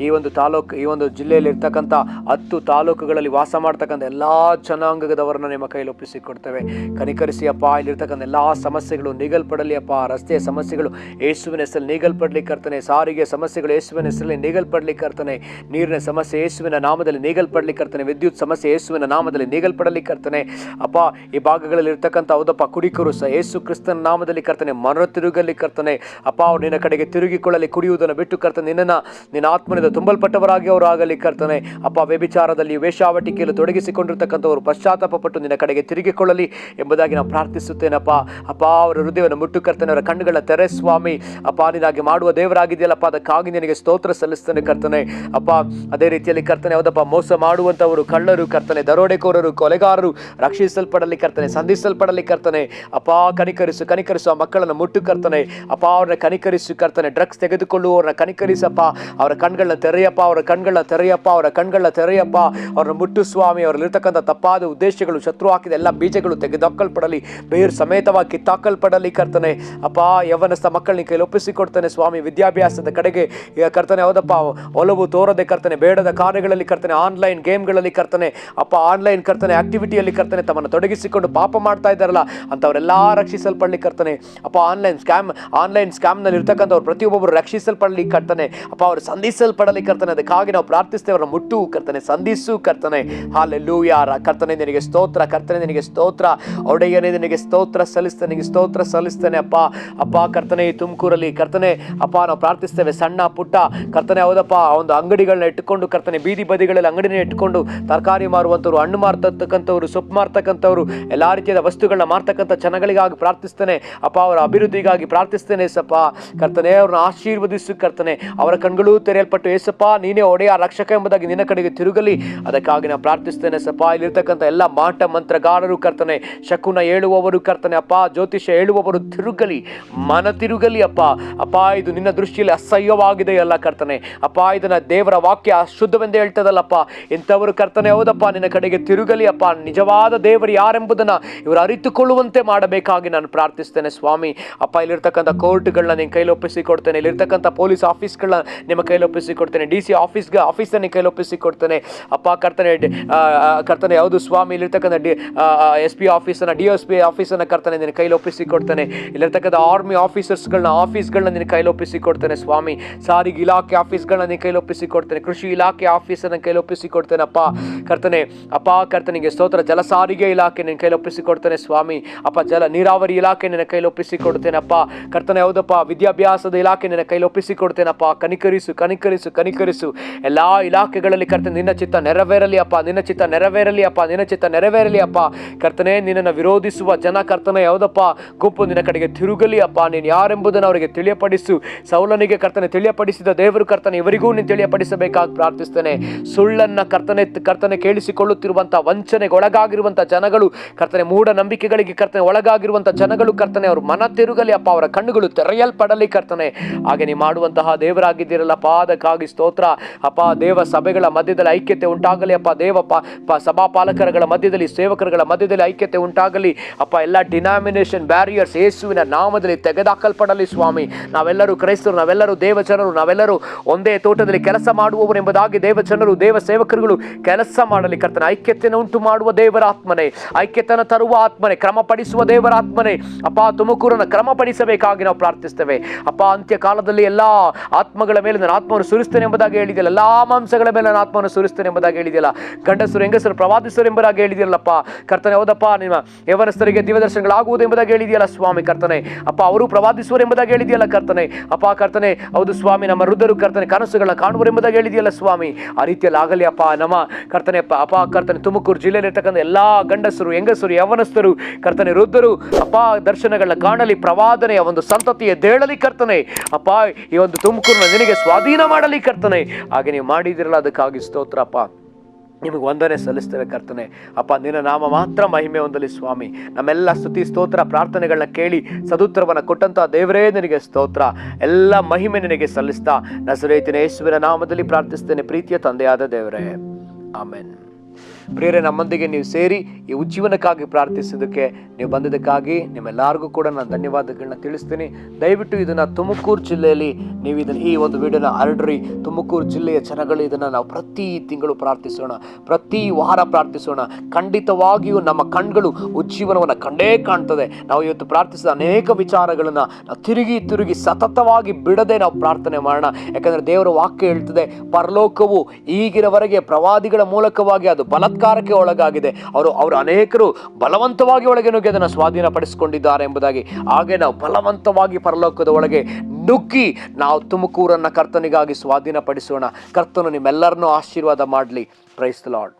ಈ ಒಂದು ಜಿಲ್ಲೆಯಲ್ಲಿ ಇರ್ತಕ್ಕಂಥ 10 ತಾಲೂಕುಗಳಲ್ಲಿ ವಾಸ ಮಾಡ್ತಕ್ಕಂಥ ಎಲ್ಲ ಜನಾಂಗದವರನ್ನ ನಿಮ್ಮ ಕೈಯಲ್ಲಿ ಒಪ್ಪಿಸಿಕೊಡ್ತೇವೆ. ಕನಿಕರಿಸಿ ಅಪ್ಪ. ಇಲ್ಲಿರ್ತಕ್ಕಂಥ ಎಲ್ಲ ಸಮಸ್ಯೆಗಳು ನೀಗಲ್ಪಡಲಿ ಅಪ್ಪ. ರಸ್ತೆಯ ಸಮಸ್ಯೆಗಳು ಯೇಸುವಿನ ಹೆಸರಲ್ಲಿ ನೀಗಲ್ಪಡಲಿ ಕರ್ತನೆ. ಸಾರಿಗೆ ಸಮಸ್ಯೆಗಳು ಯೇಸುವಿನ ಹೆಸರಲ್ಲಿ ನೀಗಲ್ಪಡಲಿ ಕರ್ತನೆ. ನೀರಿನ ಸಮಸ್ಯೆ ಯೇಸುವಿನ ನಾಮದಲ್ಲಿ ನೀಗಲ್ಪಡಲಿ ಕರ್ತನೆ. ವಿದ್ಯುತ್ ಸಮಸ್ಯೆ ಯೇಸುವಿನ ನಾಮದಲ್ಲಿ ನೀಗಲ್ಪಡಲಿ ಕರ್ತನೆ. ಅಪ್ಪ ಈ ಭಾಗಗಳಲ್ಲಿ ಇರ್ತಕ್ಕಂಥ ಹೌದಪ್ಪ ಕುಡಿಕರು ಸಹ ಯೇಸು ಕ್ರಿಸ್ತನ ನಾಮದಲ್ಲಿ ಕರ್ತನೆ ಮನ ತಿರುಗಲಿ ಕರ್ತನೆ. ಅಪ್ಪ ಅವ್ರು ನಿನ್ನ ಕಡೆಗೆ ತಿರುಗಿಕೊಳ್ಳಲಿ, ಕುಡಿಯುವುದನ್ನು ಬಿಟ್ಟು ಕರ್ತನೆ ನಿನ್ನ ಆತ್ಮನಿಂದ ತುಂಬಲ್ಪಟ್ಟವರಾಗಿ ಅವರು ಆಗಲಿ ಕರ್ತನೆ. ಅಪ್ಪ ವ್ಯಭಿಚಾರದಲ್ಲಿ ವೇಶ್ಯಾವಟಿಕೆಯಲ್ಲಿ ತೊಡಗಿಸಿಕೊಂಡಿರ್ತಕ್ಕಂಥವರು ಪಶ್ಚಾತ್ತಾಪ ಪಟ್ಟು ನಿನ್ನ ಕಡೆಗೆ ತಿರುಗಿಕೊಳ್ಳಲಿ ಎಂಬುದಾಗಿ ನಾವು ಪ್ರಾರ್ಥಿಸುತ್ತೇನಪ್ಪ. ಅಪ್ಪ ಅವರ ಹೃದಯವನ್ನು ಮುಟ್ಟು ಕರ್ತನೆ, ಅವರ ಕಣ್ಣುಗಳ ತೆರೆ ಸ್ವಾಮಿ. ಅಪ್ಪ ನಿನಾಗಿ ಮಾಡುವ ದೇವರಾಗಿದೆಯಲ್ಲಪ್ಪ, ಅದಕ್ಕಾಗಿ ನಿನಗೆ ಸ್ತೋತ್ರ ಸಲ್ಲಿಸ್ತೇನೆ ಕರ್ತನೆ. ಅಪ್ಪ ಅದೇ ರೀತಿಯಲ್ಲಿ ಕರ್ತನೆ ಹೌದಪ್ಪ ಮೋಸ ಮಾಡುವಂಥವರು, ಕಳ್ಳರು ಕರ್ತನೆ, ದರೋಡೆಕೋರರು, ಕೊಲೆಗಾರರು ರಕ್ಷಿಸಲ್ಪಡಲಿ ಕರ್ತನೆ, ಸಂಧಿಸಲ್ಪಡಲಿ ಕರ್ತನೆ. ಅಪ್ಪ ಕನಿಕರಿಸು ಆ ಮಕ್ಕಳನ್ನು ಮುಟ್ಟು ಕರ್ತನೆ. ಅಪ್ಪ ಅವ್ರನ್ನ ಕನಿಕರಿಸು ಕರ್ತನೆ. ಡ್ರಗ್ಸ್ ತೆಗೆದುಕೊಳ್ಳುವವ್ರನ್ನ ಕನಿಕರಿಸಪ್ಪ, ಅವರ ಕಣ್ಗಳನ್ನ ತೆರೆಯಪ್ಪ, ಅವರ ಕಣ್ಗಳನ್ನ ತೆರೆಯಪ್ಪ, ಅವ್ರನ್ನ ಮುಟ್ಟು ಸ್ವಾಮಿ. ಅವರಲ್ಲಿರ್ತಕ್ಕಂಥ ತಪ್ಪಾದ ಉದ್ದೇಶಗಳು, ಶತ್ರು ಹಾಕಿದ ಎಲ್ಲ ಬೀಜಗಳು ತೆಗೆದುಹಾಕಲ್ಪಡಲಿ, ಬೇರು ಸಮೇತವಾಗಿ ಕಿತ್ತಾಕಲ್ಪಡಲಿ ಕರ್ತನೆ. ಅಪ್ಪ ಯವನಸ್ಥ ಮಕ್ಕಳನ್ನ ಕೈಲಿ ಒಪ್ಪಿಸಿಕೊಡ್ತಾನೆ ಸ್ವಾಮಿ. ವಿದ್ಯಾಭ್ಯಾಸದ ಕಡೆಗೆ ಕರ್ತನೆ ಹೌದಪ್ಪ ಒಲವು ತೋರದೆ ಕರ್ತನೆ, ಬೇಡದ ಕಾರ್ಯಗಳಲ್ಲಿ ಕರ್ತನೆ, ಆನ್ಲೈನ್ ಗೇಮ್ಗಳಲ್ಲಿ ಕರ್ತನೆ, ಅಪ್ಪ ಆನ್ಲೈನ್ ಕರ್ತನೆ ಆಕ್ಟಿವಿಟಿಯಲ್ಲಿ ಕರ್ತನೆ ತಮ್ಮನ್ನು ತೊಡಗಿಸಿಕೊಂಡು ಪಾಪ ಮಾಡ್ತಾ ಇದ್ದಾರಲ್ಲ ಅಂಥವರೆಲ್ಲ ರಕ್ಷಿಸಲ್ಪಡಲಿ ಕರ್ತನೆ. ಅಪ್ಪ ಆನ್ಲೈನ್ ಸ್ಕ್ಯಾಮ್ನಲ್ಲಿ ಇರ್ತಕ್ಕಂಥವ್ರು ಪ್ರತಿಯೊಬ್ಬೊಬ್ಬರು ರಕ್ಷಿಸಲ್ಪಡಲಿ ಕರ್ತನೆ. ಅಪ್ಪ ಅವರು ಸಂಧಿಸಲ್ಪಡಲಿ ಕರ್ತನೆ. ಅದಕ್ಕಾಗಿ ನಾವು ಪ್ರಾರ್ಥಿಸ್ತೇವೆ, ಅವರನ್ನು ಮುಟ್ಟು ಕರ್ತನೆ, ಸಂಧಿಸು ಕರ್ತನೆ. ಹಾಲೆಲೂಯಾ ಕರ್ತನೆ, ನಿನಗೆ ಸ್ತೋತ್ರ ಕರ್ತನೆ, ನಿನಗೆ ಸ್ತೋತ್ರ ಒಡೆಯನೇ, ನಿನಗೆ ಸ್ತೋತ್ರ ಸಲ್ಲಿಸ್ತೇನೆ ಅಪ್ಪ ಕರ್ತನೆ. ಈ ತುಮಕೂರಲ್ಲಿ ಕರ್ತನೆ ಅಪ್ಪ ನಾವು ಪ್ರಾರ್ಥಿಸ್ತೇವೆ, ಸಣ್ಣ ಪುಟ್ಟ ಕರ್ತನೆ ಹೌದಪ್ಪ ಒಂದು ಅಂಗಡಿಗಳನ್ನ ಇಟ್ಟುಕೊಂಡು ಕರ್ತನೆ, ಬೀದಿ ಬದಿಗಳಲ್ಲಿ ಅಂಗಡಿನ ಇಟ್ಟುಕೊಂಡು ತರಕಾರಿ ಮಾರುವಂಥವ್ರು, ಹಣ್ಣು ಮಾರ್ತಕ್ಕಂಥವ್ರು, ಸೊಪ್ಪು ಮಾರ್ತಕ್ಕಂಥವ್ರು, ಎಲ್ಲ ರೀತಿಯಾದ ವಸ್ತುಗಳನ್ನ ಮಾರ್ತಕ್ಕಂಥ ಜನಗಳಿಗಾಗಿ ಪ್ರಾರ್ಥಿಸ್ತೇನೆ ಅಪ್ಪ. ಅವರ ಅಭಿವೃದ್ಧಿಗಾಗಿ ಪ್ರಾರ್ಥಿಸ್ತೇನೆ ಸಪ್ಪ ಕರ್ತನೆ. ಅವ್ರನ್ನ ಆಶೀರ್ವದಿಸು ಕರ್ತನೆ. ಅವರ ಕಣ್ಗಳು ತೆರೆಯಲ್ಪಟ್ಟು ಏಸಪ್ಪ ನೀನೇ ಒಡೆಯ ರಕ್ಷಕ ಎಂಬುದಾಗಿ ನಿನ್ನ ಕಡೆಗೆ ತಿರುಗಲಿ. ಅದಕ್ಕಾಗಿ ನಾವು ಪ್ರಾರ್ಥಿಸ್ತೇನೆ ಸಪ್ಪ. ಇಲ್ಲಿರ್ತಕ್ಕಂಥ ಎಲ್ಲ ಮಾಟ ಮಂತ್ರಗಾರರು ಕರ್ತನೆ, ಶಕುನ ಹೇಳುವವರು ಕರ್ತನೆ, ಅಪ್ಪ ಜ್ಯೋತಿಷ್ಯ ಹೇಳುವವರು ತಿರುಗಲಿ, ಮನ ತಿರುಗಲಿ ಅಪ್ಪ. ಇದು ನಿನ್ನ ದೃಷ್ಟಿಯಲ್ಲಿ ಅಸಹ್ಯವಾಗಿದೆ ಅಲ್ಲ ಕರ್ತನೆ. ಅಪ್ಪ ಇದನ್ನ ದೇವರ ವಾಕ್ಯ ಅಶುದ್ಧವೆಂದು ಹೇಳ್ತದಲ್ಲಪ್ಪ. ಇಂಥವರು ಕರ್ತನೆ ಹೌದಪ್ಪ ನಿನ್ನ ಕಡೆಗೆ ತಿರುಗಲಿ ಅಪ್ಪ. ನಿಜವಾದ ದೇವರು ಯಾರೆಂಬುದನ್ನ ಇವರು ಅರಿತುಕೊಳ್ಳುವಂತೆ ಮಾಡಬೇಕಾಗಿ ನಾನು ಪ್ರಾರ್ಥಿಸ್ತೇನೆ ಸ್ವಾಮಿ. ಅಪ್ಪ ಇಲ್ಲಿರ್ತಕ್ಕಂಥ ಕೋರ್ಟ್ಗಳನ್ನ ನಿನ್ನ ಕೈಲಿ ಒಪ್ಪಿಸಿಕೊಡ್ತೇನೆ. ಇಲ್ಲಿರ್ತಕ್ಕಂಥ ಪೊಲೀಸ್ ಆಫೀಸ್ಗಳನ್ನ ನಿಮ್ಮ ಕೈಲಿ ಒಪ್ಪಿಸಿಕೊಡ್ತೇನೆ. DC ಆಫೀಸನ್ನ ನಿನ್ನ ಕೈಲಿ ಒಪ್ಪಿಸಿಕೊಡ್ತೇನೆ ಅಪ್ಪ ಕರ್ತನೆ ಯಾವುದು ಸ್ವಾಮಿ. ಇಲ್ಲಿರ್ತಕ್ಕಂಥ SP ಆಫೀಸನ್ನ, DSP ಆಫೀಸನ್ನ ಕರ್ತನೆ ನಿನ್ನ ಕೈಲಿ ಒಪ್ಪಿಸಿಕೊಡ್ತೇನೆ. ಇಲ್ಲಿರ್ತಕ್ಕಂಥ ಆರ್ಮಿ ಆಫೀಸ್ಗಳನ್ನ ನಿನ್ನ ಕೈಲಿ ಒಪ್ಪಿಸಿಕೊಡ್ತೇನೆ ಸ್ವಾಮಿ. ಸಾರಿಗೆ ಇಲಾಖೆ ಆಫೀಸ್ಗಳನ್ನ ನಿನ್ನ ಕೈಲಿ ಒಪ್ಪಿಸಿಕೊಡ್ತೇನೆ. ಕೃಷಿ ಇಲಾಖೆ ಆಫೀಸನ್ನ ಕೈಲಿ ಒಪ್ಪಿಸಿಕೊಡ್ತೇನೆ ಅಪ್ಪ ಕರ್ತನಿಗೆ ಸ್ತೋತ್ರ. ಜಲ ಸಾರಿಗೆ ಇಲಾಖೆ ನಿನ್ನ ಕೈಲಿ ಒಪ್ಪಿಸಿಕೊಡ್ತೇನೆ ಸ್ವಾಮಿ. ಅಪ್ಪ ನೀರಾವರಿ ಇಲಾಖೆ ನಿನ್ನ ಕೈಲಿ ಒಪ್ಪಿಸಿಕೊಡ್ತೇನೆ ಅಪ್ಪ ಕರ್ತನೆ ಹೌದಪ್ಪ. ವಿದ್ಯಾಭ್ಯಾಸದ ಇಲಾಖೆ ನಿನ್ನ ಕೈಲಿ ಒಪ್ಪಿಸಿಕೊಡ್ತೇನಪ್ಪ. ಕನಿಕರಿಸು ಎಲ್ಲಾ ಇಲಾಖೆಗಳಲ್ಲಿ ಕರ್ತನೆ ನಿನ್ನ ಚಿತ್ತ ನೆರವೇರಲಿ ಅಪ್ಪ. ಕರ್ತನೆ ನಿನ್ನನ್ನು ವಿರೋಧಿಸುವ ಜನ ಕರ್ತನೆ ಯಾವುದಪ್ಪ ಗುಂಪು ನಿನ್ನ ಕಡೆಗೆ ತಿರುಗಲಿ ಅಪ್ಪ. ನೀನು ಯಾರೆಂಬುದನ್ನು ಅವರಿಗೆ ತಿಳಿಯಪಡಿಸು. ಸೌಲನಿಗೆ ಕರ್ತನೆ ತಿಳಿಯಪಡಿಸಿದ ದೇವರು ಕರ್ತನೆ ಇವರಿಗೂ ನೀನು ತಿಳಿಯಪಡಿಸಬೇಕಾಗಿ ಪ್ರಾರ್ಥಿಸ್ತೇನೆ. ಸುಳ್ಳನ್ನ ಕರ್ತನೆ ಕೇಳಿಸಿಕೊಳ್ಳುತ್ತಿರುವಂಥ ವಂಚನೆಗೆ ಒಳಗಾಗಿರುವಂಥ ಜನಗಳು ಕರ್ತನೆ, ಮೂಢನಂಬಿಕೆಗಳಿಗೆ ಕರ್ತನೆ ಒಳಗಾಗಿರುವಂಥ ಜನಗಳು ಕರ್ತನೆ ಅವರು ಮನ ತಿರುಗಲಿ ಅಪ್ಪ. ಅವರ ಕಣ್ಣುಗಳು ತೆರೆಯಲ್ಪಡಲಿ ಕರ್ತನೆ. ಹಾಗೆ ನೀವು ಮಾಡುವಂತಹ ದೇವರಾಗಿದ್ದೀರಲ್ಲಪ್ಪ, ಅದಕ್ಕಾಗಿ ಸ್ತೋತ್ರ ಅಪ್ಪ. ದೇವ ಸಭೆಗಳ ಮಧ್ಯದಲ್ಲಿ ಐಕ್ಯತೆ ಉಂಟಾಗಲಿ ಅಪ್ಪ. ಸಭಾಪಾಲಕರುಗಳ ಮಧ್ಯದಲ್ಲಿ, ಸೇವಕರುಗಳ ಮಧ್ಯದಲ್ಲಿ ಐಕ್ಯತೆ ಉಂಟಾಗಲಿ ಅಪ್ಪ. ಎಲ್ಲ ಡಿನಾಮಿನೇಷನ್ ಬ್ಯಾರಿಯರ್ಸ್ ಯೇಸುವಿನ ನಾಮದಲ್ಲಿ ತೆಗೆದುಹಾಕಲ್ಪಡಲಿ ಸ್ವಾಮಿ. ನಾವೆಲ್ಲರೂ ಕ್ರೈಸ್ತರು, ನಾವೆಲ್ಲರೂ ದೇವಜನರು, ನಾವೆಲ್ಲರೂ ಒಂದೇ ತೋಟದಲ್ಲಿ ಕೆಲಸ ಮಾಡುವವರು ಎಂಬುದಾಗಿ ದೇವಜನರು, ದೇವ ಸೇವಕರುಗಳು ಕೆಲಸ ಮಾಡಲಿ ಕರ್ತನೆ. ಐಕ್ಯತೆಯನ್ನು ಉಂಟು ಮಾಡುವ ದೇವರ ಆತ್ಮನೆ, ಐಕ್ಯತೆಯನ್ನು ತರುವ ಆತ್ಮನೆ, ಕ್ರಮಪಡಿಸುವ ದೇವರ ಆತ್ಮನೆ ಅಪ್ಪ. ತುಮಕೂರನ್ನು ಕ್ರಮಪಡಿಸಬೇಕಾಗಿ ನಾವು ಪ್ರಾರ್ಥಿಸ್ತೇವೆ ಅಪ್ಪ. ಅಂತ್ಯ ಕಾಲದಲ್ಲಿ ಎಲ್ಲಾ ಆತ್ಮಗಳ ಮೇಲೆ ನಾನು ಆತ್ಮವನ್ನು ಸುರಿಸ್ತೇನೆ ಎಂಬುದಾಗಿ ಹೇಳಿದೆಯಲ್ಲ. ಎಲ್ಲಾ ಮಾಂಸಗಳ ಮೇಲೆ ನಾನು ಆತ್ಮವನ್ನು ಸುರಿಸ್ತೇನೆ ಎಂಬುದಾಗಿ ಹೇಳಿದೆಯಲ್ಲ. ಗಂಡಸರು ಹೆಂಗಸರು ಪ್ರವಾದಿಸರು ಎಂಬುದಾಗಿ ಹೇಳಿದೆಯಲ್ಲಪ್ಪ ಕರ್ತನೆ ಹೌದಪ್ಪ. ನಿಮ್ಮ ಯವನಸ್ಥರಿಗೆ ದಿವ್ಯದರ್ಶನಗಳಾಗುವುದು ಎಂಬುದಾಗಿ ಹೇಳಿದೆಯಲ್ಲ ಸ್ವಾಮಿ ಕರ್ತನೆ ಅಪ್ಪ. ಅವರು ಪ್ರವಾದಿಸುವರು ಎಂಬುದಾಗಿ ಹೇಳಿದೆಯಲ್ಲ ಕರ್ತನೆ ಅಪ್ಪ. ಕರ್ತನೆ ಹೌದು ಸ್ವಾಮಿ. ನಮ್ಮ ವೃದ್ಧರು ಕರ್ತನೆ ಕನಸುಗಳನ್ನ ಕಾಣುವರು ಎಂಬುದಾಗಿ ಹೇಳಿದೆಯಲ್ಲ ಸ್ವಾಮಿ. ಆ ರೀತಿಯಲ್ಲಿ ಆಗಲಿ ಅಪ್ಪ. ನಮ್ಮ ಕರ್ತನೆ ಕರ್ತನೆ ತುಮಕೂರು ಜಿಲ್ಲೆಯಲ್ಲಿರ್ತಕ್ಕಂಥ ಎಲ್ಲಾ ಗಂಡಸರು, ಹೆಂಗಸರು, ಯವನಸ್ಥರು ಕರ್ತನೆ, ವೃದ್ಧರು ಅಪ್ಪ ದರ್ಶನಗಳನ್ನ ಕಾಣಲಿ. ಪ್ರವಾದನೆಯ ಒಂದು ಸಂತತಿಯ ದೇಳಲಿ ಕರ್ತನೆ ಅಪ್ಪ. ಈ ಒಂದು ತುಮಕೂರನ್ನ ನಿನಗೆ ಸ್ವಾಧೀನ ಮಾಡಲಿ ಕರ್ತನೆ. ಹಾಗೆ ನೀವು ಮಾಡಿದಿರಲ್ಲ, ಅದಕ್ಕಾಗಿ ಸ್ತೋತ್ರ ಅಪ್ಪ. ನಿಮಗೆ ವಂದನೆ ಸಲ್ಲಿಸ್ತೇವೆ ಕರ್ತನೆ ಅಪ್ಪ. ನಿನ್ನ ನಾಮ ಮಾತ್ರ ಮಹಿಮೆ ಹೊಂದಲಿ ಸ್ವಾಮಿ. ನಮ್ಮೆಲ್ಲ ಸ್ತುತಿ ಸ್ತೋತ್ರ ಪ್ರಾರ್ಥನೆಗಳನ್ನ ಕೇಳಿ ಸದುತ್ತರವನ್ನು ಕೊಟ್ಟಂತ ದೇವರೇ ನಿನಗೆ ಸ್ತೋತ್ರ. ಎಲ್ಲ ಮಹಿಮೆ ನಿನಗೆ ಸಲ್ಲಿಸ್ತಾ ನಜರೇತಿನ ಯೇಸುವಿನ ನಾಮದಲ್ಲಿ ಪ್ರಾರ್ಥಿಸ್ತೇನೆ ಪ್ರೀತಿಯ ತಂದೆಯಾದ ದೇವರೇ, ಆಮೆನ್. ಪ್ರಿಯರೇ, ನಮ್ಮೊಂದಿಗೆ ನೀವು ಸೇರಿ ಈ ಉಜ್ಜೀವನಕ್ಕಾಗಿ ಪ್ರಾರ್ಥಿಸೋದಕ್ಕೆ ನೀವು ಬಂದಿದ್ದಕ್ಕಾಗಿ ನಿಮ್ಮೆಲ್ಲರಿಗೂ ಕೂಡ ನಾನು ಧನ್ಯವಾದಗಳನ್ನ ತಿಳಿಸ್ತೀನಿ. ದಯವಿಟ್ಟು ಇದನ್ನು ತುಮಕೂರು ಜಿಲ್ಲೆಯಲ್ಲಿ ನೀವು ಇದನ್ನು ಈ ಒಂದು ವಿಡಿಯೋನ ಹರಡ್ರಿ. ತುಮಕೂರು ಜಿಲ್ಲೆಯ ಜನಗಳು ಇದನ್ನು ನಾವು ಪ್ರತಿ ತಿಂಗಳು ಪ್ರಾರ್ಥಿಸೋಣ, ಪ್ರತಿ ವಾರ ಪ್ರಾರ್ಥಿಸೋಣ. ಖಂಡಿತವಾಗಿಯೂ ನಮ್ಮ ಕಣ್ಗಳು ಉಜ್ಜೀವನವನ್ನು ಕಂಡೇ ಕಾಣ್ತದೆ. ನಾವು ಇವತ್ತು ಪ್ರಾರ್ಥಿಸಿದ ಅನೇಕ ವಿಚಾರಗಳನ್ನು ನಾವು ತಿರುಗಿ ಸತತವಾಗಿ ಬಿಡದೆ ನಾವು ಪ್ರಾರ್ಥನೆ ಮಾಡೋಣ. ಯಾಕಂದರೆ ದೇವರ ವಾಕ್ಯ ಹೇಳ್ತದೆ, ಪರಲೋಕವು ಈಗಿನವರೆಗೆ ಪ್ರವಾದಿಗಳ ಮೂಲಕವಾಗಿ ಅದು ಬಲಾತ್ಕಾರಕ್ಕೆ ಒಳಗಾಗಿದೆ. ಅವರು ಅನೇಕರು ಬಲವಂತವಾಗಿ ಒಳಗೆ ನುಗ್ಗಿ ಅದನ್ನು ಸ್ವಾಧೀನಪಡಿಸಿಕೊಂಡಿದ್ದಾರೆ ಎಂಬುದಾಗಿ. ಹಾಗೆ ನಾವು ಬಲವಂತವಾಗಿ ಪರಲೋಕದ ಒಳಗೆ ನುಗ್ಗಿ ನಾವು ತುಮಕೂರನ್ನು ಕರ್ತನಿಗಾಗಿ ಸ್ವಾಧೀನಪಡಿಸೋಣ. ಕರ್ತನು ನಿಮ್ಮೆಲ್ಲರನ್ನೂ ಆಶೀರ್ವಾದ ಮಾಡಲಿ. Praise the lord.